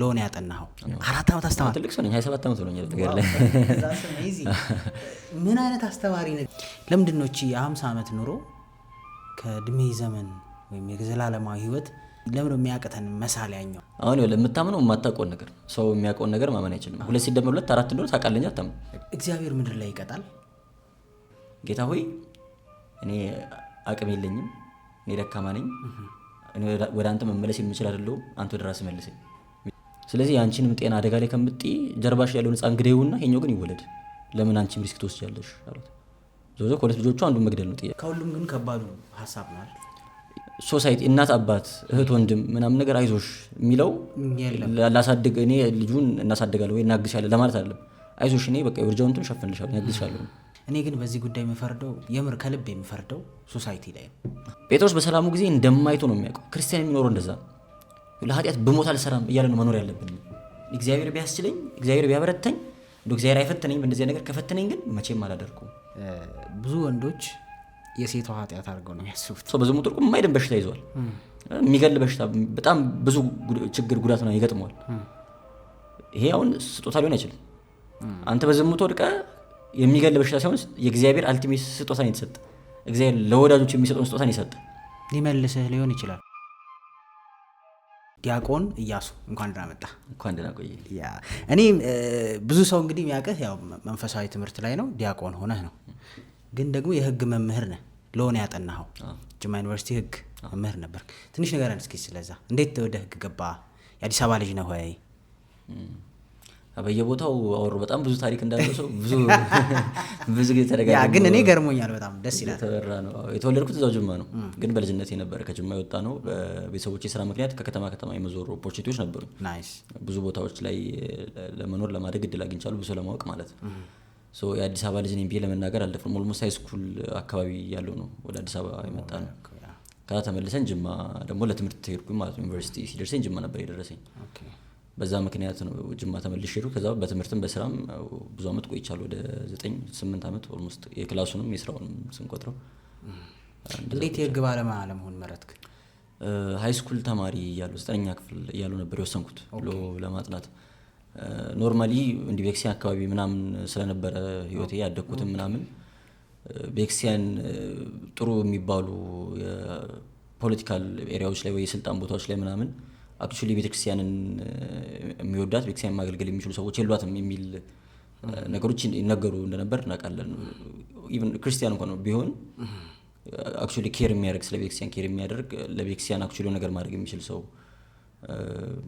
ሎን ያጠናው 4 ዓመት አስተማሪ ትልቅ ሰው ነኝ 27 ዓመት ሆኖኛል ነገር ላይ that's amazing ምን አይነት አስተማሪ ነው ለምንድነው እቺ 50 ዓመት ኑሮ ከድሜ ዘመን ወይም የዘላለማዊ ህይወት ለምን የሚያቀተን መሳለያኛው አሁን ለምታምነው የማታውቀው ነገር ሰው የሚያውቀው ነገር ማመን አይችልም 2 ሲደመር 2 4 እንደሆነ ታውቃለኛ አታም እግዚአብሔር ምድር ላይ ይቀጣል ጌታ ሆይ እኔ አቅም የለኝም እኔ ደካማ ነኝ እኔ ወደ አንተ መመለስ የምችል አይደለም አንተ ወደ ራስህ መልሰኝ ስለዚህ አንቺንም ጤና አደጋ ላይ ከምጥቂ ጀርባሽ ያለውን ህፃን ግዴውና ይሄኛው ግን ይወለድ ለምን አንቺም ሪስክ ትወስጃለሽ አሉት ዞዞ ኮሌጅ ልጆቹ አንዱን መግደል ነው ጥያቄ ከሁሉም ግን ከባዱ ሐሳብ ነው አይደል ሶሳይቲ እናት አባት እህት ወንድም ምናምን ነገር አይዞሽ የሚለው ላሳድግ እኔ ልጁን እናሳድጋለሁ ወይ እናግሻለሁ ለማለት አይደለም አይዞሽ እኔ በቃ ወርጃውንቱን ሸፍንልሻለሁ ያግዝሻለሁ እኔ ግን በዚህ ጉዳይ የምፈርደው የምር ከልብ የምፈርደው ሶሳይቲ ላይ ጴጥሮስ በሰላሙ ጊዜ እንደማይቶ ነው የሚያውቀው ክርስቲያን የሚኖረው እንደዛ ለኃጢአት በሞት አልሰራም እያለ ነው መኖር ያለብን እግዚአብሔር ቢያስችለኝ እግዚአብሔር ቢያበረታኝ እንደው እግዚአብሔር አይፈተነኝ በእንደዚህ ነገር ከፈተነኝ ግን መቼም አላደርኩም ብዙ ወንዶች የሴቷ ኃጢአት አድርገው ነው ያስቡት ሰው በዝሙት ጥርቁ የማይደም በሽታ ይዟል የሚገል በሽታ በጣም ብዙ ችግር ጉዳት ነው ይገጥመዋል ይሄ አሁን ስጦታ ሊሆን አይችልም አንተ በዝሙት ወድቀ የሚገል በሽታ ሳይሆን የእግዚአብሔር አልቲሜት ስጦታ ነው የተሰጠ እግዚአብሔር ለወዳጆች የሚሰጠው ስጦታ ነው የሰጠ ሊመልስህ ሊሆን ይችላል ዲያቆን ኢያሱ እንኳን ደህና ቆይ ያ እኔ ብዙ ሰው እንግዲህ የሚያውቅህ ያው መንፈሳዊ ትምህርት ላይ ነው ዲያቆን ሆነህ ነው ግን ደግሞ የህግ መምህር ነህ ሎን ያጠናኸው ጅማ ዩኒቨርሲቲ ህግ መምህር ነበር ትንሽ ነገር እስኪ ስለዛ እንዴት ወደ ህግ ገባ የአዲስ አበባ ልጅ ነህ ወይ በየቦታው አወሩ በጣም ብዙ ታሪክ እንዳለው ሰው ብዙ ጊዜ ተደጋጋሚ ያ ግን እኔ ገርሞኛል በጣም ደስ ይላል ተወራ ነው የተወለድኩት እዛው ጅማ ነው ግን በልጅነቴ ነበር ከጅማ የወጣ ነው በቤተሰቦቼ ስራ ምክንያት ከከተማ የመዞር ኦፖርቹኒቲዎች ነበሩ ናይስ ብዙ ቦታዎች ላይ ለመኖር ለማደግ እድል አግኝቻለሁ ብዙ ለማወቅ ማለት ሶ የአዲስ አበባ ልጅ ነኝ ብዬ ለመናገር አልደፍርም ኦልሞስት ሃይ ስኩል አካባቢ ያለው ነው ወደ አዲስ አበባ የመጣ ነው ከዛ ተመልሰን ጅማ ደግሞ ለትምህርት ሄድኩኝ ማለት ነው ዩኒቨርሲቲ ሲደርሰኝ ጅማ ነበር የደረሰኝ በዛ ምክንያት ነው ጅማ ተመልሼ ሄድኩ ከዛ በትምህርትም በስራም ብዙ አመት ቆይቻለሁ ወደ 9-8 አመት ኦልሞስት የክላሱንም የስራውንም ስንቆጥረው እንዴት የህግ ባለሙያ ለመሆን መረጥክ ሃይ ስኩል ተማሪ ያለው 9ኛ ክፍል ያለው ነበር የወሰንኩት ለማጥናት ኖርማሊ እንዲ ቤክሲያን አካባቢ ምናምን ስለነበረ ህይወቴ ያደኩትም ምናምን ቤክሲያን ጥሩ የሚባሉ የፖለቲካል ኤሪያዎች ላይ ወይ የስልጣን ቦታዎች ላይ ምናምን አክቹሊ ቤተክርስቲያንን የሚወዳት ቤተክርስቲያን ማገልገል የሚችሉ ሰዎች የሏትም የሚል ነገሮች ይነገሩ እንደነበር እናውቃለን ኢቭን ክርስቲያን እንኳን ቢሆን አክቹሊ ኬር የሚያደርግ ስለ ቤተክርስቲያን ኬር የሚያደርግ ለቤተክርስቲያን አክቹሊ ነገር ማድረግ የሚችል ሰው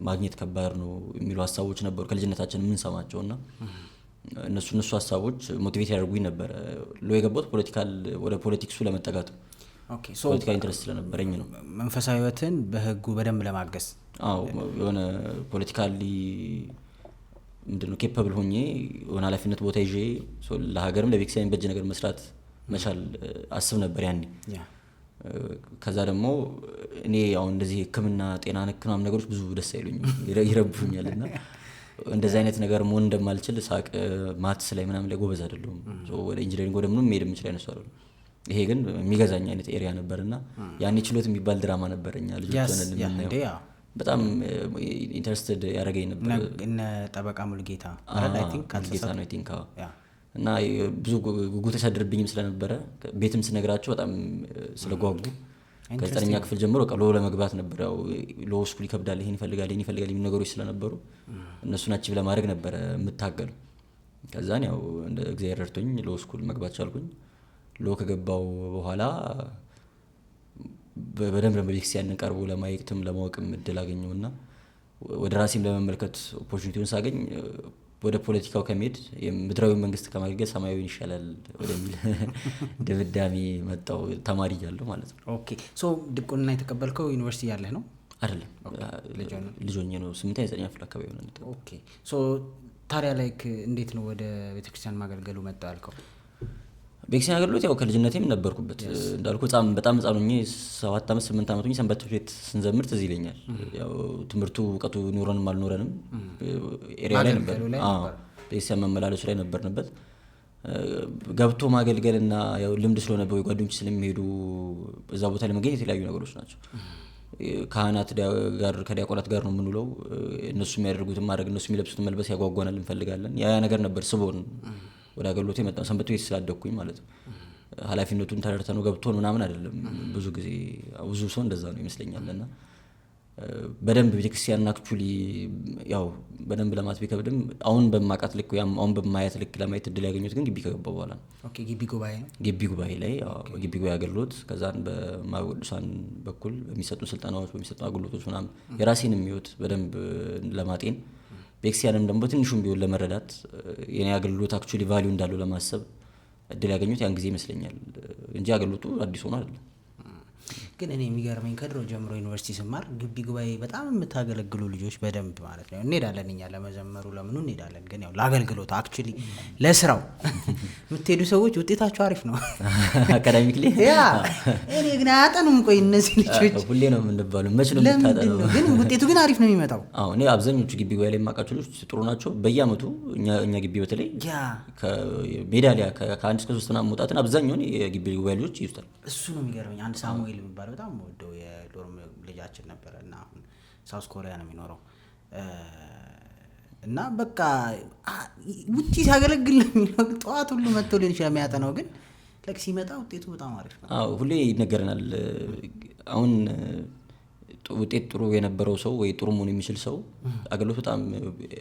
ማግኘት ከባድ ነው የሚሉ ሐሳቦች ነበሩ ከልጅነታችን ምን ሰማቸውና እነሱ ሐሳቦች ሞቲቬት ያደርጉኝ ነበር ለየገባው ወደ ፖለቲክሱ ለመጠጋት ኦኬ ሶ ፖለቲካል ኢንተረስት ስለነበረኝ ነው መንፈሳዊ ህይወትን በህጉ በደንብ ለማገዝ የሆነ ፖለቲካሊ ምንድነው ኬፓብል ሆኜ የሆነ ኃላፊነት ቦታ ይዤ ለሀገርም ለቤተክርስቲያን በእጅ ነገር መስራት መቻል አስብ ነበር ያኔ ከዛ ደግሞ እኔ አሁን እንደዚህ ህክምና ጤና ነክ ምናምን ነገሮች ብዙ ደስ አይሉኝም ይረብሹኛልና እንደዚህ አይነት ነገር መሆን እንደማልችል ሳቅ ማትስ ላይ ምናምን ላይ ጎበዝ አይደለሁም ወደ ኢንጂነሪንግ ወደ ምንም መሄድ የምችል አይነት ሰው አይደለም ይሄ ግን የሚገዛኝ አይነት ኤሪያ ነበርና ያኔ ችሎት የሚባል ድራማ ነበርኛ ልጆች ሆነን ምናምን በጣም ኢንተረስትድ ያደረገኝ ነበር እነ ጠበቃ ሙሉጌታ አይ ቲንክ እና ብዙ ጉጉት ተሰድርብኝም ስለነበረ ቤትም ስነግራቸው በጣም ስለጓጉ ከ9ኛ ክፍል ጀምሮ ቀሎ ለመግባት ነበር ያው ሎ ስኩል ይከብዳል ይሄን ይፈልጋል የሚሉ ነገሮች ስለነበሩ እነሱን አቺቭ ለማድረግ ነበር የምታገለው ከዛን ያው እንደ እግዚአብሔር ረድቶኝ ሎ ስኩል መግባት ቻልኩኝ ሎ ከገባው በኋላ በደንብ በቤተክርስቲያን ቀርቦ ለማየትም ለማወቅም እድል አገኘውና ወደ ራሴም ለመመልከት ኦፖርቹኒቲውን ሳገኝ ወደ ፖለቲካው ከመሄድ የምድራዊ መንግስት ከማገልገል ሰማያዊ ይሻላል ወደሚል ድምዳሜ መጣው ተማሪ ያለው ማለት ነው ኦኬ ሶ ድቁና የተቀበልከው ዩኒቨርሲቲ ያለህ ነው አይደለም ልጆኝ ነው 8-9 አፍላ አካባቢ ነው ኦኬ ሶ ታዲያ ላይክ እንዴት ነው ወደ ቤተክርስቲያን ማገልገሉ መጣ ያልከው ቤተክርስቲያን አገልግሎት ያው ከልጅነቴም ነበርኩበት እንዳልኩ በጣም ህፃን ሆኜ 7 ዓመት 8 ዓመት ሆኜ ሰንበት ቤት ስንዘምር ትዝ ይለኛል ያው ትምህርቱ ዕውቀቱ ኖረንም አልኖረንም ኤሪያ ላይ ነበር ቤተክርስቲያን መመላለሱ ላይ ነበርንበት ገብቶ ማገልገልና ያው ልምድ ስለሆነ በጓደኞች ስለሚሄዱ እዛ ቦታ ላይ መገኘት የተለያዩ ነገሮች ናቸው ካህናት ጋር ከዲያቆናት ጋር ነው የምንውለው። እነሱ የሚያደርጉትን ማድረግ እነሱ የሚለብሱትን መልበስ ያጓጓናል፣ እንፈልጋለን። ያ ነገር ነበር ስቦን ወደ አገልግሎት የመጣው ሰንበት ቤት ስላደኩኝ ማለት ነው። ኃላፊነቱን ተረድተን ነው ገብቶን ምናምን አይደለም። ብዙ ጊዜ ብዙ ሰው እንደዛ ነው ይመስለኛል። እና በደንብ ቤተክርስቲያን አክቹሊ ያው በደንብ ለማት ቢከብድም አሁን በማቃት ልክ ያም አሁን በማየት ልክ ለማየት እድል ያገኙት ግን ግቢ ከገባው በኋላ ነው። ኦኬ ግቢ ጉባኤ ነው። ግቢ ጉባኤ ላይ ግቢ ጉባኤ አገልግሎት ከዛን በማወዱሳን በኩል በሚሰጡ ስልጠናዎች በሚሰጡ አገልግሎቶች ምናምን የራሴንም ህይወት በደንብ ለማጤን ቤተክርስቲያንም ደግሞ ትንሹም ቢሆን ለመረዳት የኔ አገልግሎት አክቹሊ ቫልዩ እንዳለው ለማሰብ እድል ያገኙት ያን ጊዜ ይመስለኛል እንጂ አገልግሎቱ አዲስ ሆኖ አይደለም። ግን እኔ የሚገርመኝ ከድሮ ጀምሮ ዩኒቨርሲቲ ስማር ግቢ ጉባኤ በጣም የምታገለግሉ ልጆች በደንብ ማለት ነው እንሄዳለን፣ እኛ ለመዘመሩ ለምኑ እንሄዳለን። ግን ያው ለአገልግሎት አክቹሊ ለስራው የምትሄዱ ሰዎች ውጤታቸው አሪፍ ነው አካዳሚክሊ። ያ እኔ ግን አያጠኑም። ቆይ እነዚህ ልጆች ሁሌ ነው የምንባለው መች ነው የምታጠነው? ግን ውጤቱ ግን አሪፍ ነው የሚመጣው። አዎ እኔ አብዛኞቹ ግቢ ጉባኤ ላይ የማውቃቸው ልጆች ጥሩ ናቸው። በየአመቱ እኛ ግቢ በተለይ ከሜዳሊያ ከ1 እስከ 3 ምናምን መውጣትን አብዛኛውን የግቢ ጉባኤ ልጆች ይይዙታል። እሱ ነው የሚገርመኝ። አንድ ሳሙኤል የሚባለው በጣም ወደው የዶርም ልጃችን ነበረ እና አሁን ሳውዝ ኮሪያ ነው የሚኖረው እና በቃ ውጪ ሲያገለግል ነው የሚለው። ጠዋት ሁሉ መጥቶ ሊሆን ይችላል የሚያጠናው፣ ግን ለክ ሲመጣ ውጤቱ በጣም አሪፍ ነው። አዎ ሁሌ ይነገረናል። አሁን ውጤት ጥሩ የነበረው ሰው ወይ ጥሩ መሆን የሚችል ሰው አገልግሎት በጣም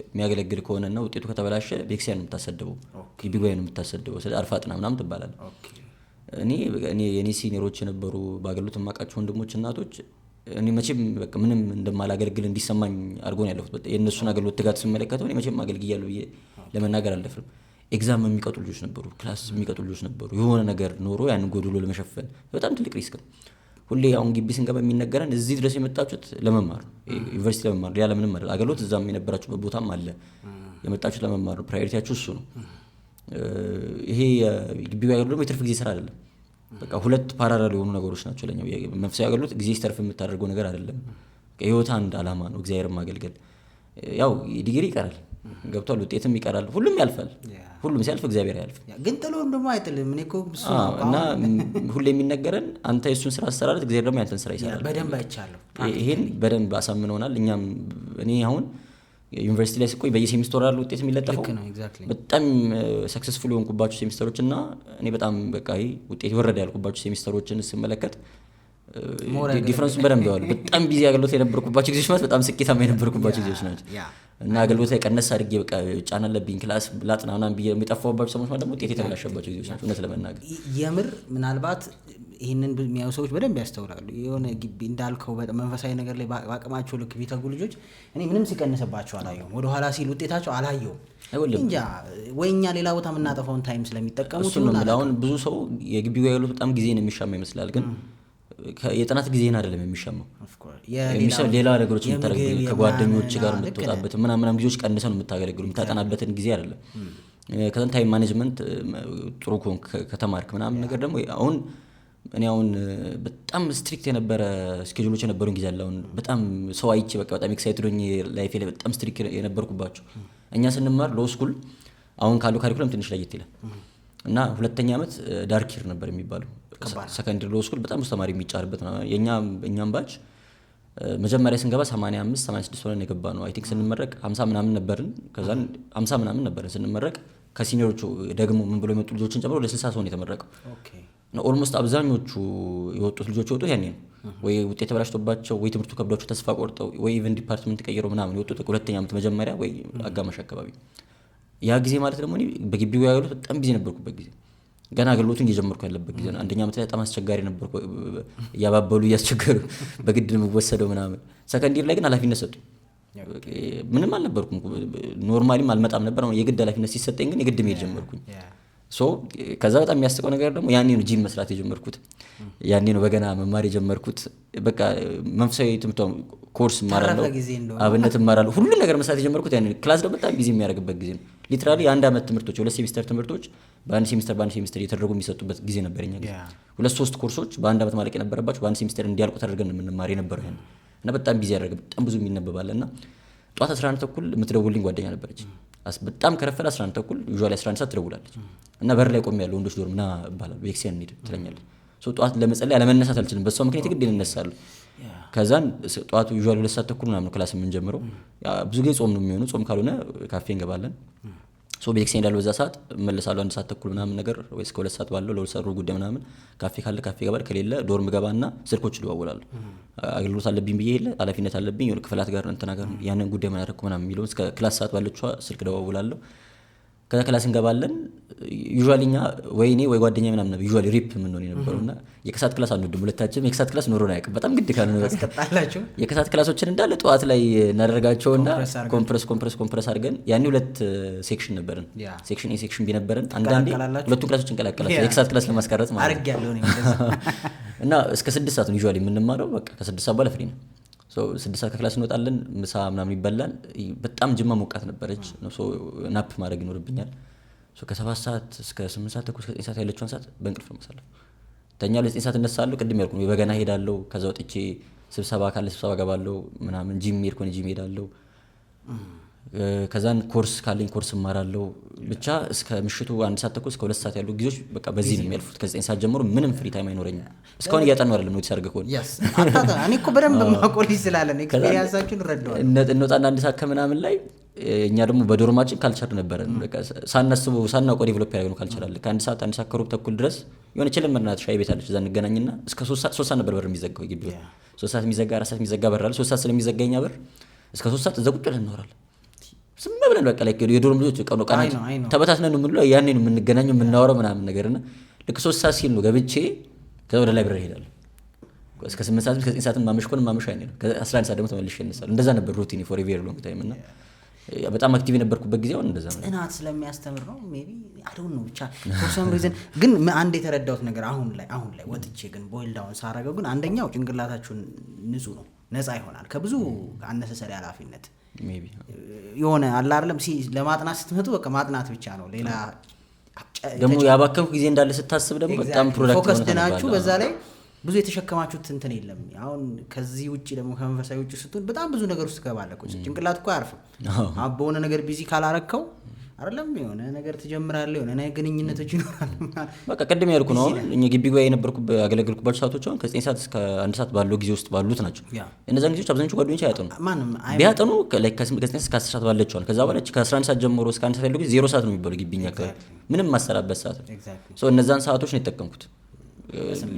የሚያገለግል ከሆነና ውጤቱ ከተበላሸ ቤተክርስቲያን ነው የምታሰደበው፣ ግቢ ጉባኤ ነው የምታሰደበው። ስለዚህ አርፋጥና ምናምን ትባላለህ። እኔ የኔ ሲኒየሮች የነበሩ በአገልግሎት የማውቃቸው ወንድሞች እናቶች እኔ መቼም በቃ ምንም እንደማላገለግል እንዲሰማኝ አድርጎ ነው ያለፉት። የእነሱን አገልግሎት ትጋት ስመለከተው እኔ መቼም አገልግያለሁ ብዬ ለመናገር አልደፍርም። ኤግዛም የሚቀጡ ልጆች ነበሩ፣ ክላስ የሚቀጡ ልጆች ነበሩ። የሆነ ነገር ኖሮ ያን ጎድሎ ለመሸፈን በጣም ትልቅ ሪስክ ነው። ሁሌ አሁን ግቢ ስንገባ የሚነገረን እዚህ ድረስ የመጣችሁት ለመማር ነው፣ ዩኒቨርሲቲ ለመማር ያ ለምንም አይደል። አገልግሎት እዛም የነበራችሁበት ቦታም አለ፣ የመጣችሁት ለመማር ነው። ፕራዮሪቲያችሁ እሱ ነው። ይሄ ግቢ አገልግሎት ደግሞ የትርፍ ጊዜ ስራ አይደለም። በቃ ሁለት ፓራላል የሆኑ ነገሮች ናቸው ለኛው። መንፈሳዊ አገልግሎት ጊዜ ስተርፍ የምታደርገው ነገር አይደለም። የህይወት አንድ አላማ ነው፣ እግዚአብሔርን ማገልገል። ያው ዲግሪ ይቀራል፣ ገብቷል፣ ውጤትም ይቀራል፣ ሁሉም ያልፋል። ሁሉም ሲያልፍ እግዚአብሔር ያልፍ፣ ግን ጥሎን ደግሞ አይጥልም። እኔ እኮ እና ሁሌ የሚነገረን አንተ የእሱን ስራ አሰራረት እግዚአብሔር ደግሞ ያንተን ስራ ይሰራል። በደንብ አይቻለሁ። ይሄን በደንብ አሳምነውናል። እኛም እኔ አሁን ዩኒቨርሲቲ ላይ ስቆይ በየሴሚስተሩ ያለው ውጤት የሚለጠፈው በጣም ሰክሰስፉል የሆንኩባቸው ሴሚስተሮች እና እኔ በጣም በቃ ውጤት ይወረደ ያልኩባቸው ሴሚስተሮችን ስመለከት ዲፍረንሱን በደንብ ያዋል። በጣም ቢዚ አገልግሎት የነበርኩባቸው ጊዜዎች ማለት በጣም ስኬታማ የነበርኩባቸው ጊዜዎች ናቸው። እና አገልግሎት ላይ ቀነስ አድርጌ በቃ ጫና አለብኝ ክላስ ላጥና ምናምን ብዬ የሚጠፋባቸው ሰሞች ማለት ደግሞ ውጤት የተበላሸባቸው ጊዜዎች ናቸው። እውነት ለመናገር የምር ምናልባት ይህንን የሚያዩ ሰዎች በደንብ ያስተውላሉ። የሆነ ግቢ እንዳልከው መንፈሳዊ ነገር ላይ በአቅማቸው ልክ ቢተጉ ልጆች እኔ ምንም ሲቀንስባቸው አላየሁም። ወደኋላ ሲል ውጤታቸው አላየሁም። እንጃ ወይ እኛ ሌላ ቦታ የምናጠፋውን ታይም ስለሚጠቀሙት ነው። አሁን ብዙ ሰው የግቢው ያሉት በጣም ጊዜ ነው የሚሻማ ይመስላል፣ ግን የጥናት ጊዜን አይደለም የሚሻማው። ሌላ ነገሮች የምታደርግ ከጓደኞች ጋር የምትወጣበት ምናምን ጊዜዎች ቀንሰ ነው የምታገለግሉ፣ የምታጠናበትን ጊዜ አይደለም። ከዛን ታይም ማኔጅመንት ጥሩ ከተማርክ ምናምን ነገር ደግሞ አሁን በጣም ስትሪክት የነበረ ስኬጁሎች የነበሩን ጊዜ አለ። አሁን በጣም ሰው አይቼ በቃ በጣም ኤክሳይትድ ሆኜ ላይፌ ላይ በጣም ስትሪክት የነበርኩባቸው። እኛ ስንማር ሎ ስኩል አሁን ካሉ ካሪኩለም ትንሽ ለየት ይላል እና 2ኛ ዓመት ዳርኪር ነበር የሚባለው። ሰከንደሪ ሎ ስኩል በጣም ብዙ ተማሪ የሚጫርበት ነው። እኛም ባች መጀመሪያ ስንገባ 85 86 ሆነን የገባ ነው። አይ ቲንክ ስንመረቅ 50 ምናምን ነበርን። ከዛን 50 ምናምን ነበርን ስንመረቅ። ከሲኒየሮቹ ደግሞ ምን ብሎ የመጡ ልጆችን ጨምሮ ወደ 60 ሰው ነው የተመረቀው። ኦልሞስት አብዛኞቹ የወጡት ልጆች የወጡት ያኔ ነው። ወይ ውጤት ተበላሽቶባቸው ወይ ትምህርቱ ከብዷቸው ተስፋ ቆርጠው ወይ ኢቨን ዲፓርትመንት ቀይረው ምናምን የወጡት 2ኛ ዓመት መጀመሪያ ወይ አጋማሽ አካባቢ። ያ ጊዜ ማለት ደግሞ እኔ በግቢው ያሉት በጣም ቢዚ ነበርኩበት ጊዜ፣ ገና አገልግሎቱን እየጀመርኩ ያለበት ጊዜ ነው። 1ኛ ዓመት ላይ በጣም አስቸጋሪ ነበርኩ። እያባበሉ እያስቸገሩ በግድ ነው የምወሰደው ምናምን። ሰከንዲር ላይ ግን ኃላፊነት ሰጡ። ምንም አልነበርኩም፣ ኖርማሊም አልመጣም ነበር። የግድ ኃላፊነት ሲሰጠኝ ግን የግድ መሄድ ጀመርኩኝ። ከዛ በጣም የሚያስቀው ነገር ደግሞ ያኔ ነው ጂም መስራት የጀመርኩት፣ ያኔ ነው በገና መማር የጀመርኩት። በቃ መንፈሳዊ ትምህርት ኮርስ እማራለሁ፣ አብነት እማራለሁ፣ ሁሉ ነገር መስራት የጀመርኩት ያኔ። ክላስ ደግሞ በጣም ጊዜ የሚያደርግበት ጊዜ ነው። ሊትራሊ የ1 ዓመት ትምህርቶች 2 ሴሚስተር ትምህርቶች በአንድ ሴሚስተር እየተደረጉ የሚሰጡበት ጊዜ ነበር። እኛ ጊዜ 2-3 ኮርሶች በ1 ዓመት ማለቅ የነበረባቸው በአንድ ሴሚስተር እንዲያልቁ ተደርገን የምንማር የነበረው ያኔ። እና በጣም ቢዚ ያደርግ በጣም ብዙ የሚነበባል እና ጧት 11 ተኩል የምትደውልኝ ጓደኛ ነበረች። በጣም ከረፈለ 11 ተኩል ዩዥዋሊ 11 ሰዓት ትደውላለች እና በር ላይ ቆሜ ያለው ወንዶች ዶርም ና እባላለሁ፣ ቤክሲያን እንሂድ ትለኛለች። ጠዋት ለመጸለይ አለመነሳት አልችልም። በሷ ምክንያት ግድ እነሳለሁ። ከዛን ጠዋቱ ዩዥዋሊ 2 ሰዓት ተኩል ምናምን ክላስ የምንጀምረው ብዙ ጊዜ ጾም ነው የሚሆነው። ጾም ካልሆነ ካፌ እንገባለን። ቤተክርስቲያን እንዳለው በዛ ሰዓት እመለሳለሁ 1 ሰዓት ተኩል ምናምን ነገር ወይ እስከ 2 ሰዓት ባለው ለ2 ሰዓት ጉዳይ ምናምን ካፌ ካለ ካፌ ገባል፣ ከሌለ ዶርም ገባና ስልኮች ደዋውላለሁ። አገልግሎት አለብኝ ብዬ የለ ኃላፊነት አለብኝ የሆነ ክፍላት ጋር እንትና ጋር ያንን ጉዳይ ምን አደረኩ ምናምን የሚለውን እስከ ክላስ ሰዓት ባለችው ስልክ ደዋውላለሁ። ከዛ ክላስ እንገባለን። ዩዥዋሊ እኛ ወይ እኔ ወይ ጓደኛ ምናምን ነው ዩዥዋሊ ሪፕ ምን ነው የነበረውና የከሳት ክላስ አንወድም ሁለታችንም። የከሳት ክላስ ኖሮን አያውቅም። በጣም ግድ ካለ ነው ያስቀጣላችሁ። የከሳት ክላሶችን እንዳለ ጠዋት ላይ እናደርጋቸውና ኮምፕረስ አድርገን ያኔ 2 ሴክሽን ነበርን። ሴክሽን ኤ ሴክሽን ቢ ነበርን። አንዳንዴ ሁለቱን ክላሶች እንቀላቀላለን የከሳት ክላስ ለማስቀረጽ ማለት አርግ ያለው ነው እና እስከ 6 ሰዓት ነው ዩዥዋሊ የምንማረው። በቃ ከ6 ሰዓት በኋላ ፍሪ ነው። 6 ሰዓት ከክላስ እንወጣለን። ምሳ ምናምን ይበላል። በጣም ጅማ ሞቃት ነበረች። ናፕ ማድረግ ይኖርብኛል። ከ7 ሰዓት እስከ 8 ሰዓት እስከ 9 ሰዓት ያለችውን ሰዓት በእንቅልፍ ነው ማሳለፍ። ተኛለሁ 9 ሰዓት እነሳለሁ። ቅድም ያልኩ ነው በገና ሄዳለሁ። ከዛ ወጥቼ ስብሰባ ካለ ስብሰባ ገባለሁ ምናምን። ጂም ሄድ ኮን ጂም ሄዳለሁ። ከዛን ኮርስ ካለኝ ኮርስ እማራለሁ። ብቻ እስከ ምሽቱ 1 ሰዓት ተኩል እስከ 2 ሰዓት ያሉ ጊዜዎች በቃ በዚህ ነው የሚያልፉት። ከ9 ሰዓት ጀምሮ ምንም ፍሪ ታይም አይኖረኝም። እስካሁን እያጠናሁ አይደለም ነው ሲያርገ ኮን እኔ እኮ በደንብ ማቆል ይስላለን ኤክስፒሪየንሳችሁን ረዳው። እንወጣና 1 ሰዓት ከምናምን ላይ እኛ ደግሞ በዶርማችን ካልቸር ነበረን። በቃ ሳናስበው ሳናውቀው ዴቨሎፕ ያደረግነው ካልቸር አለ። ከ1 ሰዓት 1 ሰዓት ከሩብ ተኩል ድረስ የሆነ ችለምርናት ሻይ ቤት አለች። እዛ እንገናኝና እስከ 3 ሰዓት ነበር በር የሚዘጋው ግቢ 3 ሰዓት የሚዘጋ 4 ሰዓት የሚዘጋ በር አለ። 3 ሰዓት ስለሚዘጋኛ በር እስከ 3 ሰዓት እዛ ቁጭ ብለን እናወራለን። ዝም ብለን በቃ ላይ የዶርም ልጆች ቀኑ ቀናት ተበታትነን ነው የምንለው። ያኔ ነው የምንገናኘው የምናወራው ምናምን ነገርና ልክ 3 ሰዓት ሲል ነው ገብቼ ከዛ ወደ ላይ ብሬ ሄዳለሁ። እስከ 8 ሰዓት እስከ 9 ሰዓት ማመሽ አይኔ ነው። ከ11 ሰዓት ደግሞ ተመልሼ እነሳለሁ። እንደዛ ነበር ሩቲን ፎር ቬሪ ሎንግ ታይም እና በጣም አክቲቭ የነበርኩበት ጊዜ አሁን እንደዛ ነው። ጥናት ስለሚያስተምር ነው ሜቢ አይ ዶንት ኖ ብቻ for some reason ግን አንድ የተረዳሁት ነገር አሁን ላይ ወጥቼ ግን ቦይል ዳውን ሳረገው ግን አንደኛው ጭንቅላታችሁን ንጹህ ነው፣ ነፃ ይሆናል ከብዙ አነሰሰሪ ኃላፊነት ሜቢ የሆነ አለ አይደለም ለማጥናት ስትመጡ በቃ ማጥናት ብቻ ነው። ሌላ ደግሞ ያባከንኩ ጊዜ እንዳለ ስታስብ ደግሞ በጣም ፕሮዳክቲቭ ፎከስ ናችሁ። በዛ ላይ ብዙ የተሸከማችሁት እንትን የለም። አሁን ከዚህ ውጪ ደግሞ ከመንፈሳዊ ውጪ ስትሆን በጣም ብዙ ነገር ውስጥ ገባለህ። ጭንቅላት እኮ አያርፍም። በሆነ ነገር ቢዚ ካላረከው አይደለም የሆነ ነገር ትጀምራለህ፣ የሆነ ግንኙነቶች ይኖራሉ። በቃ ቀደም ያልኩ ነው እኛ ግቢ ጋር የነበርኩበት ያገለግልኩባቸው ሰዓቶች አሁን ከ9 ሰዓት እስከ 1 ሰዓት ባለው ጊዜ ውስጥ ባሉት ናቸው። እነዛን ጊዜዎች አብዛኞቹ ጓደኞች አያጠኑ ቢያጠኑ ከ9 እስከ 10 ሰዓት ባለችው ከዛ በኋላ ከ11 ሰዓት ጀምሮ እስከ 1 ሰዓት ያለው ጊዜ 0 ሰዓት ነው የሚባለው ግቢኛ አካባቢ ምንም ማሰራበት ሰዓት ነው። እነዛን ሰዓቶች ነው የተጠቀምኩት።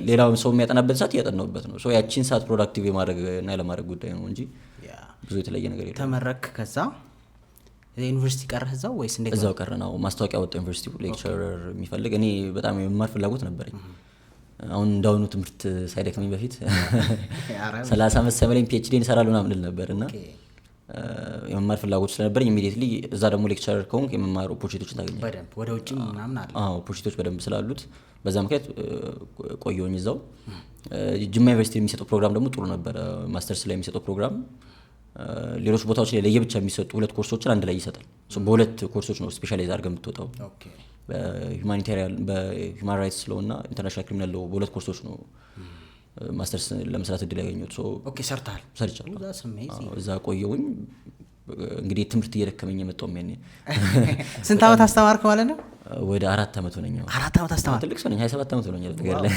ሌላው ሰው የሚያጠናበት ሰዓት እያጠናውበት ነው። ያቺን ሰዓት ፕሮዳክቲቭ የማድረግ እና ለማድረግ ጉዳይ ነው እንጂ ብዙ የተለየ ነገር የለም። ተመረክ ከዛ ዩኒቨርሲቲ ቀረህ እዛው ወይስ እንዴት? እዛው ቀረ ነው። ማስታወቂያ ወጣ ዩኒቨርሲቲ ሌክቸረር የሚፈልግ። እኔ በጣም የመማር ፍላጎት ነበረኝ። አሁን እንዳሁኑ ትምህርት ሳይደክመኝ በፊት 30 ዓመት ሰመለኝ ፒኤችዲ እንሰራለሁ ምናምን ል ነበርና የመማር ፍላጎት ስለነበረኝ ኢሚዲየትሊ እዛ ደግሞ ሌክቸረር ከሆንክ የመማር ኦፖርቹኒቲዎችን ታገኛለህ በደንብ ወደ ውጭ ምናምን አለ። ኦፖርቹኒቲዎች በደንብ ስላሉት በዛ ምክንያት ቆየሁኝ እዛው። ጅማ ዩኒቨርሲቲ የሚሰጠው ፕሮግራም ደግሞ ጥሩ ነበረ። ማስተርስ ላይ የሚሰጠው ፕሮግራም ሌሎች ቦታዎች ላይ ለየብቻ የሚሰጡ 2 ኮርሶችን አንድ ላይ ይሰጣል። በሁለት ኮርሶች ነው ስፔሻላይዝ አድርገህ የምትወጣው። በሁማኒታሪያን በሂውማን ራይትስ ሎው እና ኢንተርናሽናል ክሪሚናል ሎው በሁለት ኮርሶች ነው ማስተርስ ለመስራት እድል ያገኘሁት። ሰርቻለሁ። እዛ ቆየሁኝ። እንግዲህ ትምህርት እየደከመኝ የመጣው ምን ስንት ዓመት አስተማርክ ማለት ነው? ወደ 4 ዓመት ሆነኝ። 4 ዓመት አስተማርክ? ትልቅ ሰው ነኝ። 27 ዓመት ሆነኛል ነገር ላይ።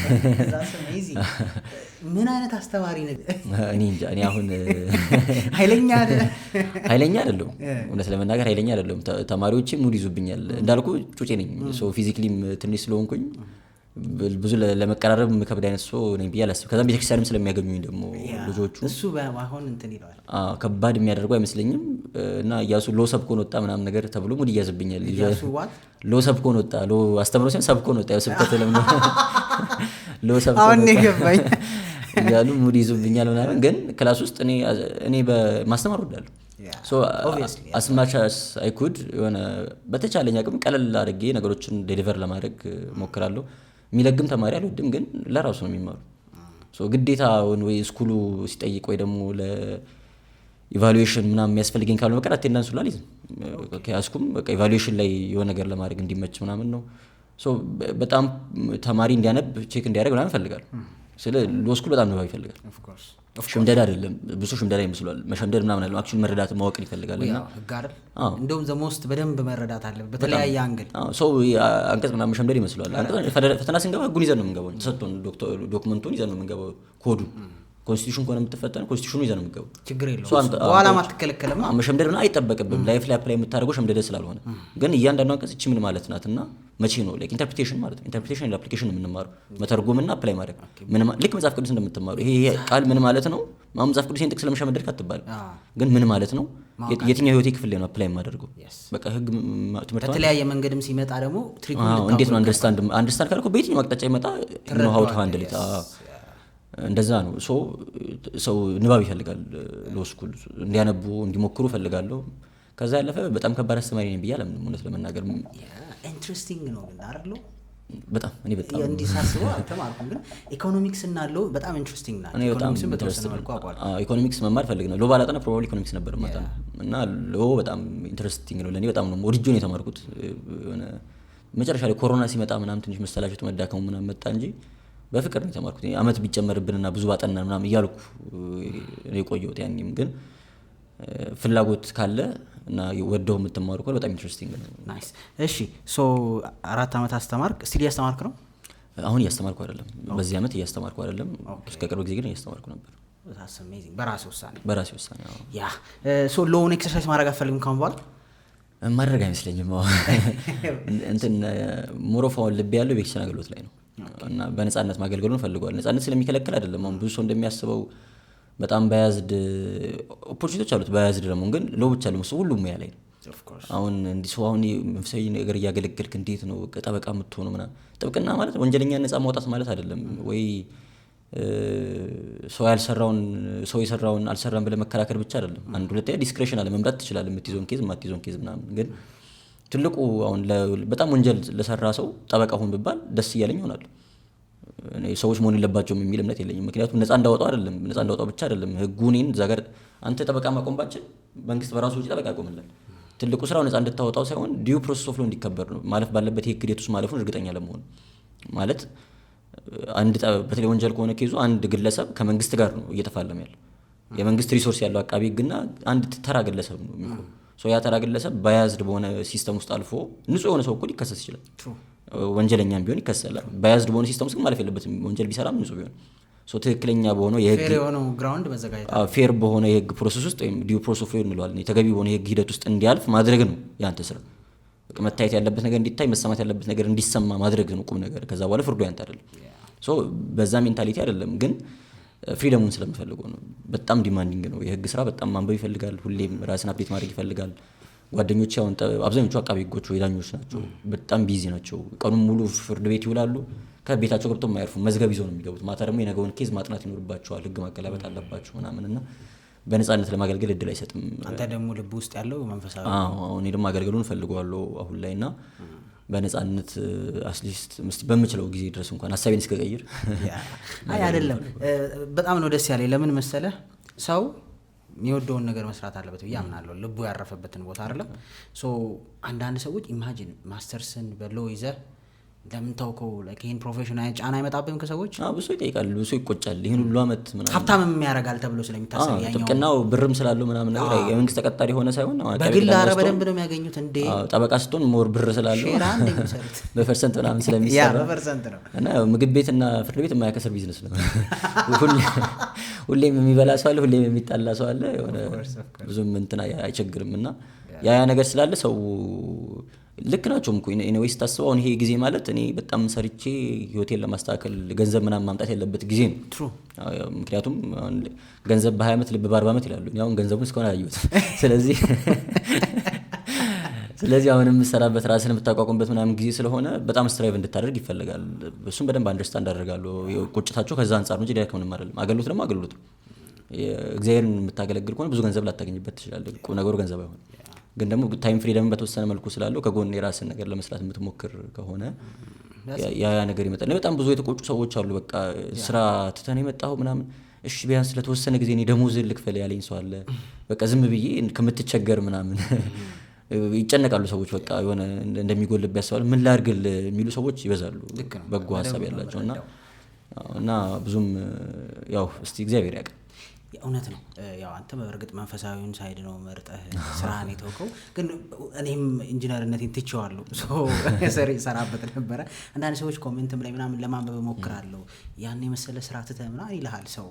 ምን አይነት አስተማሪ ነህ? እኔ እንጃ። እኔ አሁን ኃይለኛ አይደለም እውነት ለመናገር ኃይለኛ አይደለም። ተማሪዎቼ ሙድ ይዙብኛል። እንዳልኩ ጩጬ ነኝ። ፊዚካሊም ትንሽ ስለሆንኩኝ ብዙ ለመቀራረብ ከበድ አይነት ሰው ነኝ ብዬ አላስብም። ከዛም ቤተክርስቲያንም ስለሚያገኙኝ ደግሞ ልጆቹ እሱ ባይሆን እንትን ይላል ከባድ የሚያደርገው አይመስለኝም። እና እያሱ ሎ ሰብኮን ወጣ ምናምን ነገር ተብሎ ሙድ ይያዝብኛል። ሎ ሰብኮን ወጣ ሎ አስተምሮ ሲሆን ሰብኮን ወጣ ስብከት ለምን ሎ ሰብኮን አሁን ይገባኝ እያሉ ሙድ ይዙብኛል ምናምን። ግን ክላስ ውስጥ እኔ በማስተማር ወዳለሁ። as much as I could የሆነ በተቻለኝ አቅም ቀለል አድርጌ ነገሮችን ዴሊቨር ለማድረግ ሞክራለሁ። የሚለግም ተማሪ አልወድም፣ ግን ለራሱ ነው የሚማሩ። ግዴታ ወይ ስኩሉ ሲጠይቅ ወይ ደግሞ ለኢቫሉዌሽን ምናምን የሚያስፈልገኝ ካልሆነ በቀር አቴንዳንስ ሁሉ አልይዝም። ከያዝኩም በቃ ኢቫሉዌሽን ላይ የሆነ ነገር ለማድረግ እንዲመች ምናምን ነው። በጣም ተማሪ እንዲያነብ ቼክ እንዲያደርግ ምናምን እፈልጋለሁ። ስለ ሎ ስኩል በጣም ንባብ ይፈልጋል። ሽምደዳ አይደለም። ብዙ ሽምደዳ ይመስላል መሸምደድ ምናምን አይደለም። አክቹዋሊ መረዳት ማወቅን ይፈልጋል እና ህግ አይደል እንደውም ዘሞስት በደንብ መረዳት አለበት በተለያየ አንግል። ሰው አንቀጽ ምናምን መሸምደድ ይመስላል። ፈተና ስንገባ ህጉን ይዘን ነው የምንገባው። ተሰጥቶን ዶክመንቱን ይዘን ነው የምንገባው። ኮዱ ኮንስቲቱሽን ከሆነ የምትፈተነው ኮንስቲቱሽኑ ይዘን ነው የምንገባው። ችግር የለውም በኋላ ማትከለከለም። መሸምደድ ምናምን አይጠበቅብም ላይፍ ላይ አፕላይ የምታደርገው ሸምደደ ስላልሆነ። ግን እያንዳንዱ አንቀጽ እቺ ምን ማለት ናት እና መቼ ነው ላይክ ኢንተርፕሪቴሽን ማለት ነው። ኢንተርፕሪቴሽን እና አፕሊኬሽን የምንማረው መተርጎምና አፕላይ ማድረግ ልክ መጽሐፍ ቅዱስ እንደምትማሩ ይሄ ቃል ምን ማለት ነው። መጽሐፍ ቅዱስ ጥቅስ ለመሸመደድ አትባልም። ግን ምን ማለት ነው የትኛው ህይወቴ ክፍል ላይ ነው አፕላይ የማደርገው። በቃ ህግ ትምህርት በተለያየ መንገድም ሲመጣ ደግሞ እንዴት ነው አንደርስታንድ ካልኩ በየትኛው አቅጣጫ ይመጣ ነው ሀው ቱ ሃንድል ኢት እንደዛ ነው። ሰው ንባብ ይፈልጋል። ሎ ስኩል እንዲያነቡ እንዲሞክሩ እፈልጋለሁ። ከዛ ያለፈ በጣም ከባድ አስተማሪ ነኝ ብዬ አላምንም። እውነት ለመናገር ኢንትረስቲንግ ነው ግን አይደል? በጣም እኔ በጣም እንዲህ ሳስበው አልተማርኩም፣ ግን ኢኮኖሚክስ እና ሎ በጣም ኢንትረስቲንግ ናቸው። ኢኮኖሚክስን በተወሰነ መልኩ አውቃለሁ። ኢኮኖሚክስ መማር ፈልግ ነው። ሎ ባላጠና ፕሮባብሊ ኢኮኖሚክስ ነበር ማለት ነው። እና ሎ በጣም ኢንትረስቲንግ ነው ለኔ። በጣም ነው ወድጄ ነው የተማርኩት። የሆነ መጨረሻ ላይ ኮሮና ሲመጣ ምናምን ትንሽ መሰላቸቱ መዳከሙ ምናምን መጣ እንጂ በፍቅር ነው የተማርኩት። አመት ቢጨመርብንና ብዙ ባጠና ምናምን እያልኩ ነው የቆየሁት። ያኔም ግን ፍላጎት ካለ እና ወደው የምትማሩ ከሆነ በጣም ኢንትረስቲንግ ነው። ናይስ። እሺ 4 አመት አስተማርክ። ስቲል እያስተማርክ ነው? አሁን እያስተማርኩ አይደለም። በዚህ አመት እያስተማርኩ አይደለም። እስከ ቅርብ ጊዜ ግን እያስተማርኩ ነበር። በራሴ ውሳኔ ያ ሎውን ኤክሰርሳይዝ ማድረግ አትፈልግም ካሁን በኋላ? ማድረግ አይመስለኝም። እንትን ሞሮፋውን ልብ ያለው ቤተክርስቲያን አገልግሎት ላይ ነው እና በነፃነት ማገልገሉን ፈልጓል። ነፃነት ስለሚከለክል አይደለም። አሁን ብዙ ሰው እንደሚያስበው በጣም ባያዝድ ኦፖርቹኒቲዎች አሉት። ባያዝድ ደግሞ ግን ሎ ብቻ ለምሱ ሁሉም ሙያ ላይ ነው። አሁን እንዲህ ሰው አሁን መንፈሳዊ ነገር እያገለገልክ እንዴት ነው ጠበቃ የምትሆነው ምናምን። ጥብቅና ማለት ወንጀለኛ ነፃ ማውጣት ማለት አይደለም ወይ ሰው የሰራውን አልሰራም ብለህ መከራከር ብቻ አይደለም። አንድ ሁለተኛ ዲስክሬሽን አለ መምራት ትችላለህ። የምትይዘውን ኬዝ የማትይዘውን ኬዝ ምናምን። ግን ትልቁ አሁን በጣም ወንጀል ለሰራ ሰው ጠበቃ ሁን ብባል ደስ እያለኝ ይሆናል። ሰዎች መሆን የለባቸውም የሚል እምነት የለኝም። ምክንያቱም ነፃ እንዳወጣው ብቻ አይደለም ህጉ እኔን እዛ ጋር አንተ ጠበቃ ማቆምባችን መንግስት በራሱ ውጪ ጠበቃ ያቆምላል። ትልቁ ስራው ነፃ እንድታወጣው ሳይሆን ዲዩ ፕሮሰስ ኦፍ ሎ እንዲከበር ነው። ማለፍ ባለበት የህግ ሂደት ውስጥ ማለፉን እርግጠኛ ለመሆን ማለት በተለይ ወንጀል ከሆነ ኬዙ አንድ ግለሰብ ከመንግስት ጋር ነው እየተፋለመ ያለው። የመንግስት ሪሶርስ ያለው አቃቢ ህግና አንድ ተራ ግለሰብ ነው የሚቆም። ያ ተራ ግለሰብ ባያዝድ በሆነ ሲስተም ውስጥ አልፎ ንጹህ የሆነ ሰው እኮ ሊከሰስ ይችላል። ወንጀለኛም ቢሆን ይከሰላል። ባያዝድ በሆነ ሲስተም ውስጥ ማለፍ የለበትም። ወንጀል ቢሰራም ንጹህ ቢሆን ትክክለኛ በሆነ ፌር በሆነ የህግ ፕሮሰስ ውስጥ ወይም ዲዩ ፕሮሰስ ኦፍ ሎ እንለዋለን ተገቢ በሆነ የህግ ሂደት ውስጥ እንዲያልፍ ማድረግ ነው ያንተ ስራ። መታየት ያለበት ነገር እንዲታይ፣ መሰማት ያለበት ነገር እንዲሰማ ማድረግ ነው ቁም ነገር። ከዛ በኋላ ፍርዱ ያንተ አይደለም። በዛ ሜንታሊቲ አይደለም፣ ግን ፍሪደሙን ስለምፈልገው ነው። በጣም ዲማንዲንግ ነው የህግ ስራ። በጣም ማንበብ ይፈልጋል። ሁሌም ራስን አፕዴት ማድረግ ይፈልጋል። ጓደኞቼ አሁን አብዛኞቹ አቃቢ ህጎች ወይ ዳኞች ናቸው። በጣም ቢዚ ናቸው። ቀኑን ሙሉ ፍርድ ቤት ይውላሉ። ከቤታቸው ገብተው የማያርፉ መዝገብ ይዘው ነው የሚገቡት። ማታ ደግሞ የነገውን ኬዝ ማጥናት ይኖርባቸዋል። ህግ ማገላበጥ አለባቸው ምናምንና በነፃነት ለማገልገል እድል አይሰጥም። አንተ ደግሞ ልብ ውስጥ ያለው መንፈሳዊ እኔ ደግሞ አገልግሎቱን እፈልገዋለሁ አሁን ላይ እና በነፃነት አትሊስት በምችለው ጊዜ ድረስ እንኳን ሀሳቤን እስከቀይር አይደለም። በጣም ነው ደስ ያለኝ። ለምን መሰለህ ሰው የሚወደውን ነገር መስራት አለበት ብዬ አምናለሁ። ልቡ ያረፈበትን ቦታ አይደለም። አንዳንድ ሰዎች ኢማጂን ማስተርስን በሎ ይዘህ ለምን ታውከው ይህን ፕሮፌሽናል ጫና አይመጣብህም ከሰዎች? ብዙ ይጠይቃል፣ ብዙ ይቆጫል። ይህን ሁሉ አመት ሀብታምም የሚያደርጋል ተብሎ ስለሚታሰብ ጥብቅናው ብርም ስላለው ምናምን ነገር የመንግስት ተቀጣሪ ሆነ ሳይሆን በግል ኧረ በደንብ ነው የሚያገኙት። እንዴ ጠበቃ ስትሆን ሞር ብር ስላለው በፐርሰንት ምናምን ስለሚሰራ እና ምግብ ቤትና ፍርድ ቤት የማያከስር ቢዝነስ ነው። ሁሌም የሚበላ ሰው አለ፣ ሁሌም የሚጣላ ሰው አለ። ብዙም እንትን አይቸግርም። እና ያ ነገር ስላለ ሰው ልክ ናቸውም እኮ ኢንዌይስ ታስበው። አሁን ይሄ ጊዜ ማለት እኔ በጣም ሰርቼ ህይወቴን ለማስተካከል ገንዘብ ምናምን ማምጣት ያለበት ጊዜ ነው። ምክንያቱም ገንዘብ በ20 ዓመት ልብ በ40 ዓመት ይላሉ። አሁን ገንዘቡን እስካሁን አላየሁትም። ስለዚህ አሁን የምትሰራበት ራስን የምታቋቁምበት ምናምን ጊዜ ስለሆነ በጣም ስትራይቭ እንድታደርግ ይፈልጋል። እሱም በደንብ አንደርስታንድ አደርጋለሁ። ቁጭታቸው ከዛ አንጻር ነው እንጂ ዳይሬክት ምንም አይደለም። አገልግሎት ደግሞ አገልግሎት ነው። እግዚአብሔርን የምታገለግል ከሆነ ብዙ ገንዘብ ላታገኝበት ትችላለህ። ቁም ነገሩ ገንዘብ አይሆን። ግን ደግሞ ታይም ፍሪደም በተወሰነ መልኩ ስላለው ከጎን የራስን ነገር ለመስራት የምትሞክር ከሆነ ያ ነገር ይመጣል። በጣም ብዙ የተቆጩ ሰዎች አሉ። በቃ ስራ ትተን የመጣው ምናምን እሺ ቢያንስ ለተወሰነ ጊዜ እኔ ደሞዝ ልክፈል ያለኝ ሰው አለ። በቃ ዝም ብዬ ከምትቸገር ምናምን ይጨነቃሉ ሰዎች። በቃ የሆነ እንደሚጎልብ ያስባሉ። ምን ላድርግል የሚሉ ሰዎች ይበዛሉ፣ በጎ ሀሳብ ያላቸው እና ብዙም ያው እስቲ እግዚአብሔር ያውቃል። እውነት ነው። ያው አንተ በእርግጥ መንፈሳዊውን ሳይድ ነው መርጠህ ስራህን የተወከው፣ ግን እኔም ኢንጂነርነቴን ትቼዋለሁ። ሰራበት ነበረ። አንዳንድ ሰዎች ኮሜንትም ላይ ምናምን ለማንበብ እሞክራለሁ፣ ያን የመሰለ ስራ ትተህ ምናምን ይልሃል ሰው።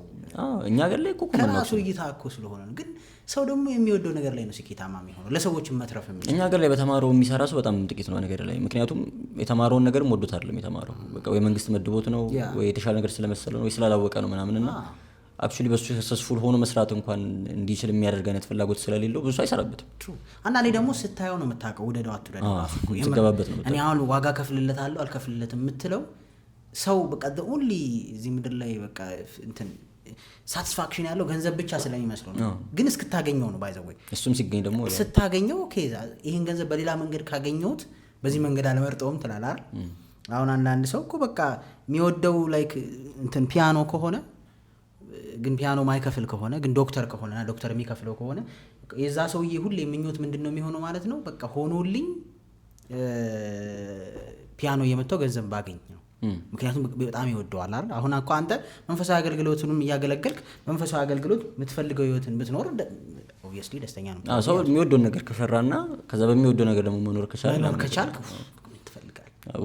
እኛ ሀገር ላይ ከራሱ እይታ እኮ ስለሆነ ነው። ግን ሰው ደግሞ የሚወደው ነገር ላይ ነው ስኬታማ የሚሆነው፣ ለሰዎችም መትረፍ የሚችለው። እኛ ሀገር ላይ በተማረው የሚሰራ ሰው በጣም ጥቂት ነው ነገር ላይ። ምክንያቱም የተማረውን ነገርም ወዶት አይደለም የተማረው፣ በቃ ወይ መንግስት መድቦት ነው ወይ የተሻለ ነገር ስለመሰለ ነው ወይ ስላላወቀ ነው ምናምንና አክቹሊ በሱ ሰክሰስፉል ሆኖ መስራት እንኳን እንዲችል የሚያደርግ አይነት ፍላጎት ስለሌለው ብዙ አይሰራበትም። አንዳንዴ ደግሞ ስታየው ነው የምታውቀው፣ ውደደው አትውደደው ራሱ ትገባበት ነው። እኔ አሁን ዋጋ ከፍልለታለሁ አልከፍልለትም የምትለው ሰው በቃ ኦንሊ እዚህ ምድር ላይ በቃ እንትን ሳቲስፋክሽን ያለው ገንዘብ ብቻ ስለሚመስለው ነው። ግን እስክታገኘው ነው ባይዘው ወይ እሱም ሲገኝ ደግሞ ስታገኘው ኦኬ ይሄን ገንዘብ በሌላ መንገድ ካገኘሁት በዚህ መንገድ አልመርጠውም ትላለህ አይደል? አሁን አንዳንድ ሰው እኮ በቃ የሚወደው ላይክ እንትን ፒያኖ ከሆነ ግን ፒያኖ ማይከፍል ከሆነ ግን ዶክተር ከሆነና ዶክተር የሚከፍለው ከሆነ የዛ ሰውዬ ሁሌ ምኞት ምንድነው የሚሆነው ማለት ነው? በቃ ሆኖልኝ ፒያኖ እየመታው ገንዘብ ባገኝ ነው። ምክንያቱም በጣም ይወደዋል አይደል? አሁን እኮ አንተ መንፈሳዊ አገልግሎቱንም እያገለገልክ መንፈሳዊ አገልግሎት የምትፈልገው ህይወትን ብትኖር ኦብቪየስሊ ደስተኛ ነው። ሰው የሚወደውን ነገር ከሰራና ከዛ በሚወደው ነገር ደግሞ መኖር ከቻልክ